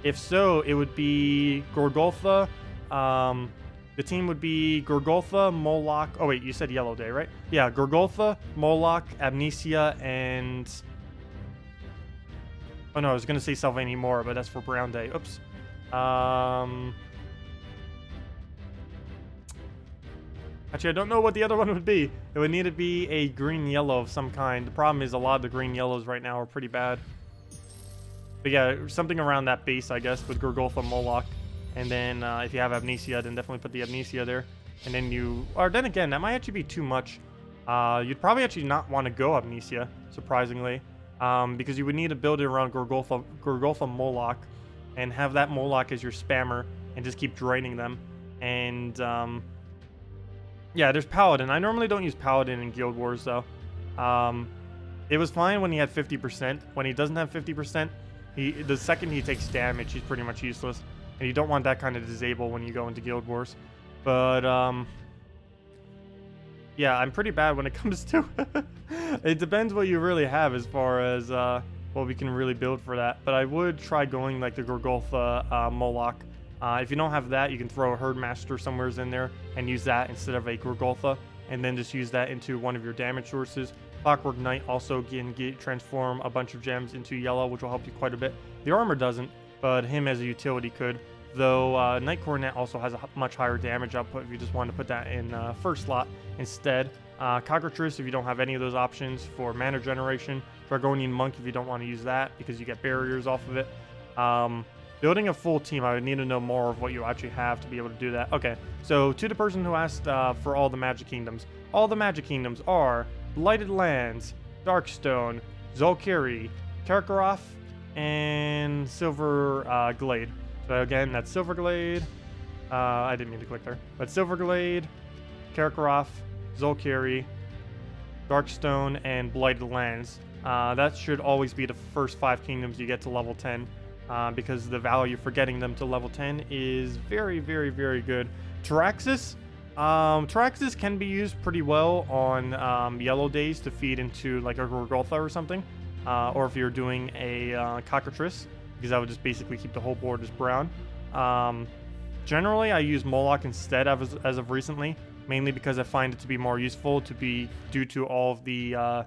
If so, it would be Gorgolfa. The team would be Gorgolfa, Moloch. Oh, wait, you said Yellow Day, right? Yeah, Gorgolfa, Moloch, Amnesia, and... Oh, no, I was going to say Sylvania more, but that's for Brown Day. Oops. Actually, I don't know what the other one would be. It would need to be a green-yellow of some kind. The problem is a lot of the green-yellows right now are pretty bad. But yeah, something around that base, I guess, with Gorgolfa, Moloch. And then if you have Amnesia, then definitely put the Amnesia there. And then you... Or then again, that might actually be too much. You'd probably actually not want to go Amnesia, surprisingly. Because you would need to build it around Gorgolfa, Moloch. And have that Moloch as your spammer. And just keep draining them. And... yeah, there's Paladin. I normally don't use Paladin in Guild Wars, though. It was fine when he had 50%. When he doesn't have 50%... the second he takes damage, he's pretty much useless. And you don't want that kind of disable when you go into Guild Wars. But, yeah, I'm pretty bad when it comes to... It depends what you really have as far as what we can really build for that. But I would try going like the Gorgolfa Moloch. If you don't have that, you can throw a Herdmaster somewhere in there and use that instead of a Gorgolfa. And then just use that into one of your damage sources. Clockwork Knight also can transform a bunch of gems into yellow, which will help you quite a bit. The armor doesn't, but him as a utility could. Though Knight Coronet also has a much higher damage output if you just want to put that in first slot instead. Cockatrice if you don't have any of those options for mana generation. Dragonian Monk if you don't want to use that because you get barriers off of it. Building a full team, I would need to know more of what you actually have to be able to do that. Okay, so to the person who asked for all the Magic Kingdoms. All the Magic Kingdoms are Blighted Lands, Darkstone, Zolkiri, Karkaroth, and Silver Glade. So again, that's Silver Glade. I didn't mean to click there. But Silver Glade, Karkaroth, Zolkiri, Darkstone, and Blighted Lands. That should always be the first 5 kingdoms you get to level 10. Because the value for getting them to level 10 is very, very, very good. Taraxis. Taraxis can be used pretty well on yellow days to feed into like a Gorgolfa or something. Or if you're doing a Cockatrice, because that would just basically keep the whole board as brown. Generally, I use Moloch instead as of recently, mainly because I find it to be more useful due to all of the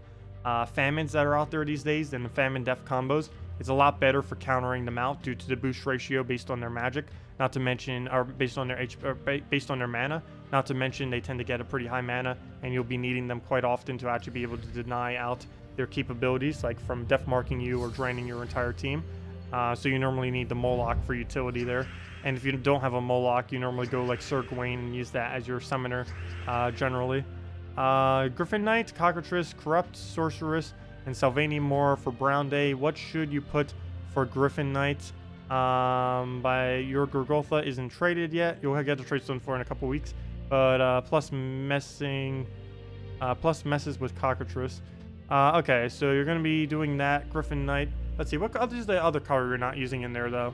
famines that are out there these days and the famine death combos. It's a lot better for countering them out due to the boost ratio based on their magic, not to mention, or based on their mana. Not to mention, they tend to get a pretty high mana, and you'll be needing them quite often to actually be able to deny out their capabilities, like from death marking you or draining your entire team. So you normally need the Moloch for utility there. And if you don't have a Moloch, you normally go like Sir Gawain and use that as your summoner, generally. Griffin Knight, Cockatrice, Corrupt, Sorceress, and Sylvania Moore for Brown Day. What should you put for Griffin Knight? By your Gorgotha isn't traded yet. You'll get the trade stone for in a couple weeks. But plus messes with Cockatrice. Okay, so you're gonna be doing that, Griffin Knight. Let's see, what is the other color you're not using in there though?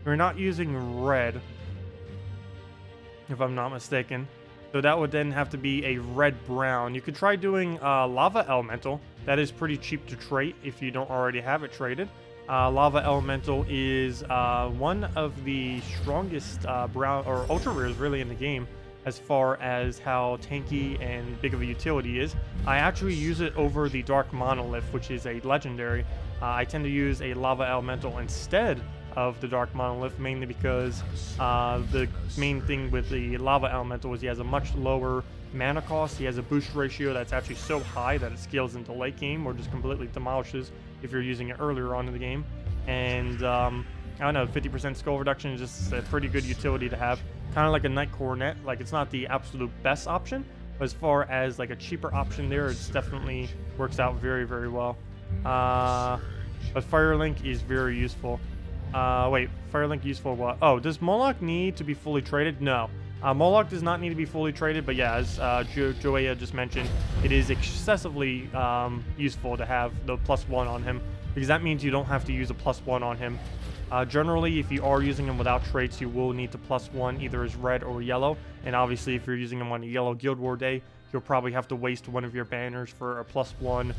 You're not using red, if I'm not mistaken. So that would then have to be a red-brown. You could try doing Lava Elemental. That is pretty cheap to trade if you don't already have it traded. Lava Elemental is one of the strongest brown or ultra rares really in the game as far as how tanky and big of a utility is. I actually use it over the Dark Monolith, which is a legendary. I tend to use a Lava Elemental instead of the Dark Monolith, mainly because the main thing with the Lava Elemental is he has a much lower mana cost. He has a boost ratio that's actually so high that it scales into late game or just completely demolishes if you're using it earlier on in the game. And I don't know, 50% skull reduction is just a pretty good utility to have. Kind of like a Knight Coronet. Like, it's not the absolute best option, but as far as like a cheaper option there, it's definitely works out very, very well. But Firelink is very useful. Wait, Firelink useful what? Oh, does Moloch need to be fully traded? No. Moloch does not need to be fully traded, but yeah, as Joea just mentioned, it is excessively useful to have the +1 on him, because that means you don't have to use a +1 on him. Generally, if you are using him without traits, you will need to +1 either as red or yellow, and obviously if you're using him on a yellow Guild War day, you'll probably have to waste one of your banners for a +1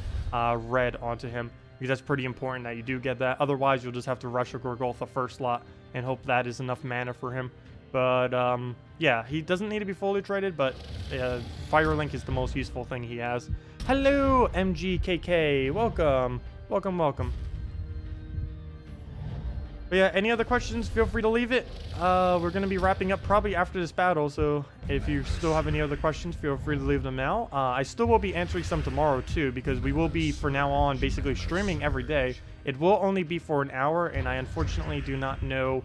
red onto him, because that's pretty important that you do get that. Otherwise, you'll just have to rush a Gorgotha first slot and hope that is enough mana for him. But yeah, he doesn't need to be fully traded, but Firelink is the most useful thing he has. Hello, MGKK. Welcome. Welcome, welcome. But yeah, any other questions, feel free to leave it. We're going to be wrapping up probably after this battle, so if you still have any other questions, feel free to leave them now. I still will be answering some tomorrow too, because we will be, for now on, basically streaming every day. It will only be for an hour, and I unfortunately do not know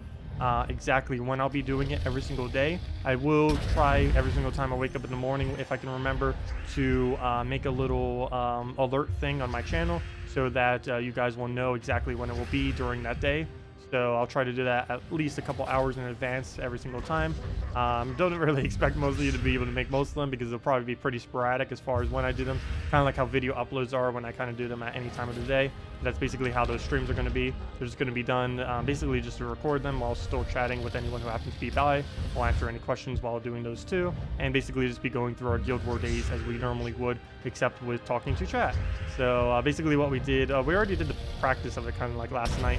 exactly when I'll be doing it every single day. I will try every single time I wake up in the morning, if I can remember, to make a little alert thing on my channel so that you guys will know exactly when it will be during that day. So I'll try to do that at least a couple hours in advance every single time. Don't really expect most of you to be able to make most of them, because they'll probably be pretty sporadic as far as when I do them. Kind of like how video uploads are when I kind of do them at any time of the day. That's basically how those streams are going to be. They're just going to be done basically just to record them while still chatting with anyone who happens to be by. We'll answer any questions while doing those too. And basically just be going through our Guild War days as we normally would, except with talking to chat. So basically what we did, we already did the practice of it kind of like last night,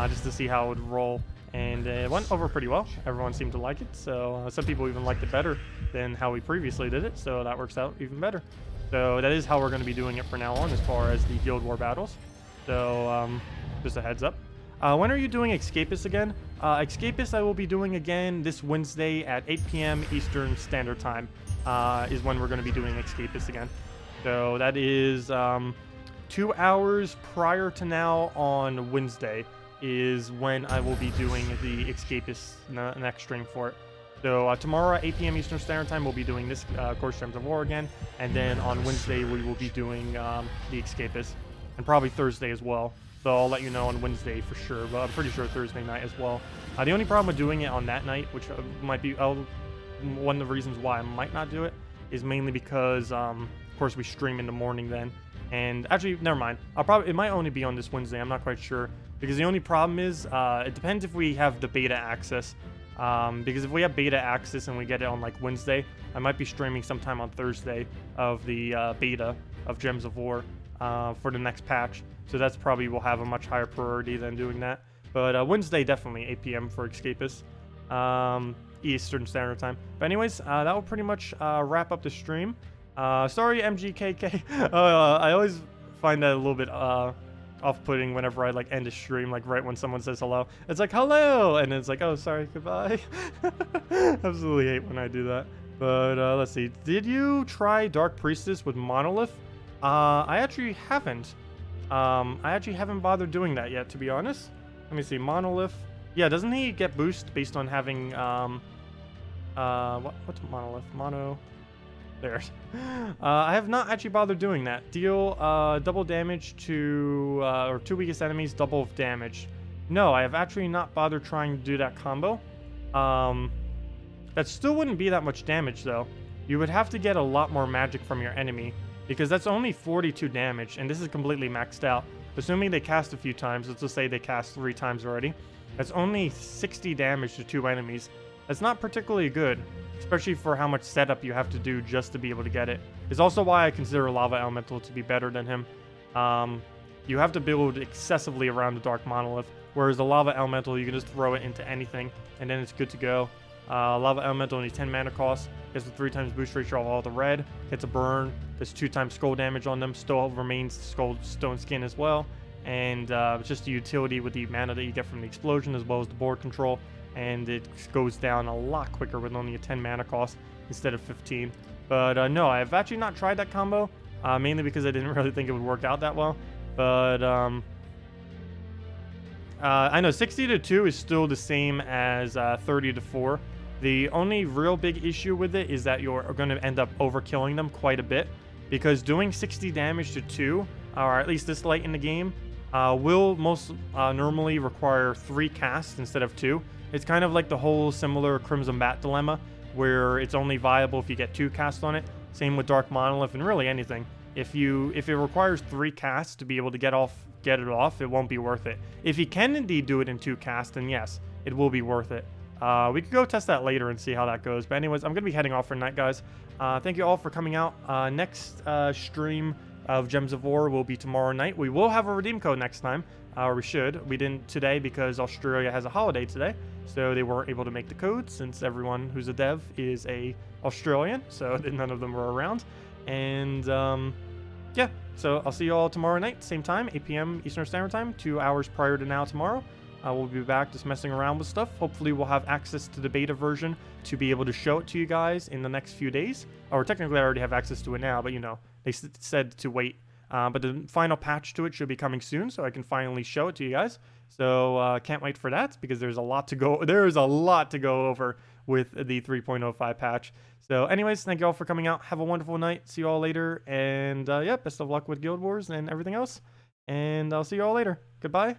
just to see how it would roll. And it went over pretty well. Everyone seemed to like it. So some people even liked it better than how we previously did it. So that works out even better. So that is how we're going to be doing it for now on as far as the Guild War battles. So just a heads up. When are you doing Escapist again? Escapist I will be doing again this Wednesday at 8 p.m. Eastern Standard Time is when we're going to be doing Escapist again. So that is 2 hours prior to now on Wednesday is when I will be doing the Escapist next stream for it. So tomorrow at 8 p.m. Eastern Standard Time, we'll be doing this Course Gems of War again. And then on Wednesday, we will be doing the Escapist. And probably Thursday as well. So I'll let you know on Wednesday for sure, but I'm pretty sure Thursday night as well. The only problem with doing it on that night, which might be one of the reasons why I might not do it, is mainly because, of course, we stream in the morning then. And actually, never mind. It might only be on this Wednesday. I'm not quite sure, because the only problem is it depends if we have the beta access. Because if we have beta access and we get it on like Wednesday, I might be streaming sometime on Thursday of the beta of Gems of War. For the next patch, so that's probably will have a much higher priority than doing that. But Wednesday, definitely 8 p.m. for Escapist, Eastern Standard Time. But anyways, that will pretty much wrap up the stream. Sorry, MGKK. I always find that a little bit off-putting whenever I like end a stream, like right when someone says hello. It's like hello, and it's like, oh, sorry, goodbye. Absolutely hate when I do that. But let's see. Did you try Dark Priestess with Monolith? I actually haven't. I actually haven't bothered doing that yet, to be honest. Let me see, Monolith. Yeah, doesn't he get boost based on having, what's Monolith? Mono. There. I have not actually bothered doing that. Deal double damage to, or 2 weakest enemies, double of damage. No, I have actually not bothered trying to do that combo. That still wouldn't be that much damage though. You would have to get a lot more magic from your enemy, because that's only 42 damage, and this is completely maxed out. Assuming they cast a few times, let's just say they cast 3 times already, that's only 60 damage to 2 enemies. That's not particularly good, especially for how much setup you have to do just to be able to get it. It's also why I consider Lava Elemental to be better than him. You have to build excessively around the Dark Monolith, whereas the Lava Elemental, you can just throw it into anything, and then it's good to go. Lava Elemental only 10 mana cost, gets a 3 times boost ratio of all the red, gets a burn, does 2 times skull damage on them, still remains skull stone skin as well, and it's just the utility with the mana that you get from the explosion as well as the board control, and it goes down a lot quicker with only a 10 mana cost instead of 15. But no, I've actually not tried that combo, mainly because I didn't really think it would work out that well, but I know 60 to 2 is still the same as 30 to 4. The only real big issue with it is that you're going to end up overkilling them quite a bit, because doing 60 damage to 2, or at least this late in the game, will most normally require 3 casts instead of 2. It's kind of like the whole similar Crimson Bat dilemma, where it's only viable if you get 2 casts on it. Same with Dark Monolith and really anything. If it requires 3 casts to be able to get it off, it won't be worth it. If you can indeed do it in 2 casts, then yes, it will be worth it. We could go test that later and see how that goes. But anyways, I'm going to be heading off for tonight, guys. Thank you all for coming out. Next stream of Gems of War will be tomorrow night. We will have a redeem code next time, or we should. We didn't today because Australia has a holiday today, so they weren't able to make the code since everyone who's a dev is a Australian, so none of them were around. And yeah, so I'll see you all tomorrow night, same time, 8 p.m. Eastern Standard Time, 2 hours prior to now tomorrow. We'll be back just messing around with stuff. Hopefully we'll have access to the beta version to be able to show it to you guys in the next few days. Or technically I already have access to it now, but you know, they said to wait. But the final patch to it should be coming soon, so I can finally show it to you guys. So can't wait for that, because there's a lot to go. There's a lot to go over with the 3.05 patch. So anyways, thank you all for coming out. Have a wonderful night. See you all later. And yeah, best of luck with Guild Wars and everything else. And I'll see you all later. Goodbye.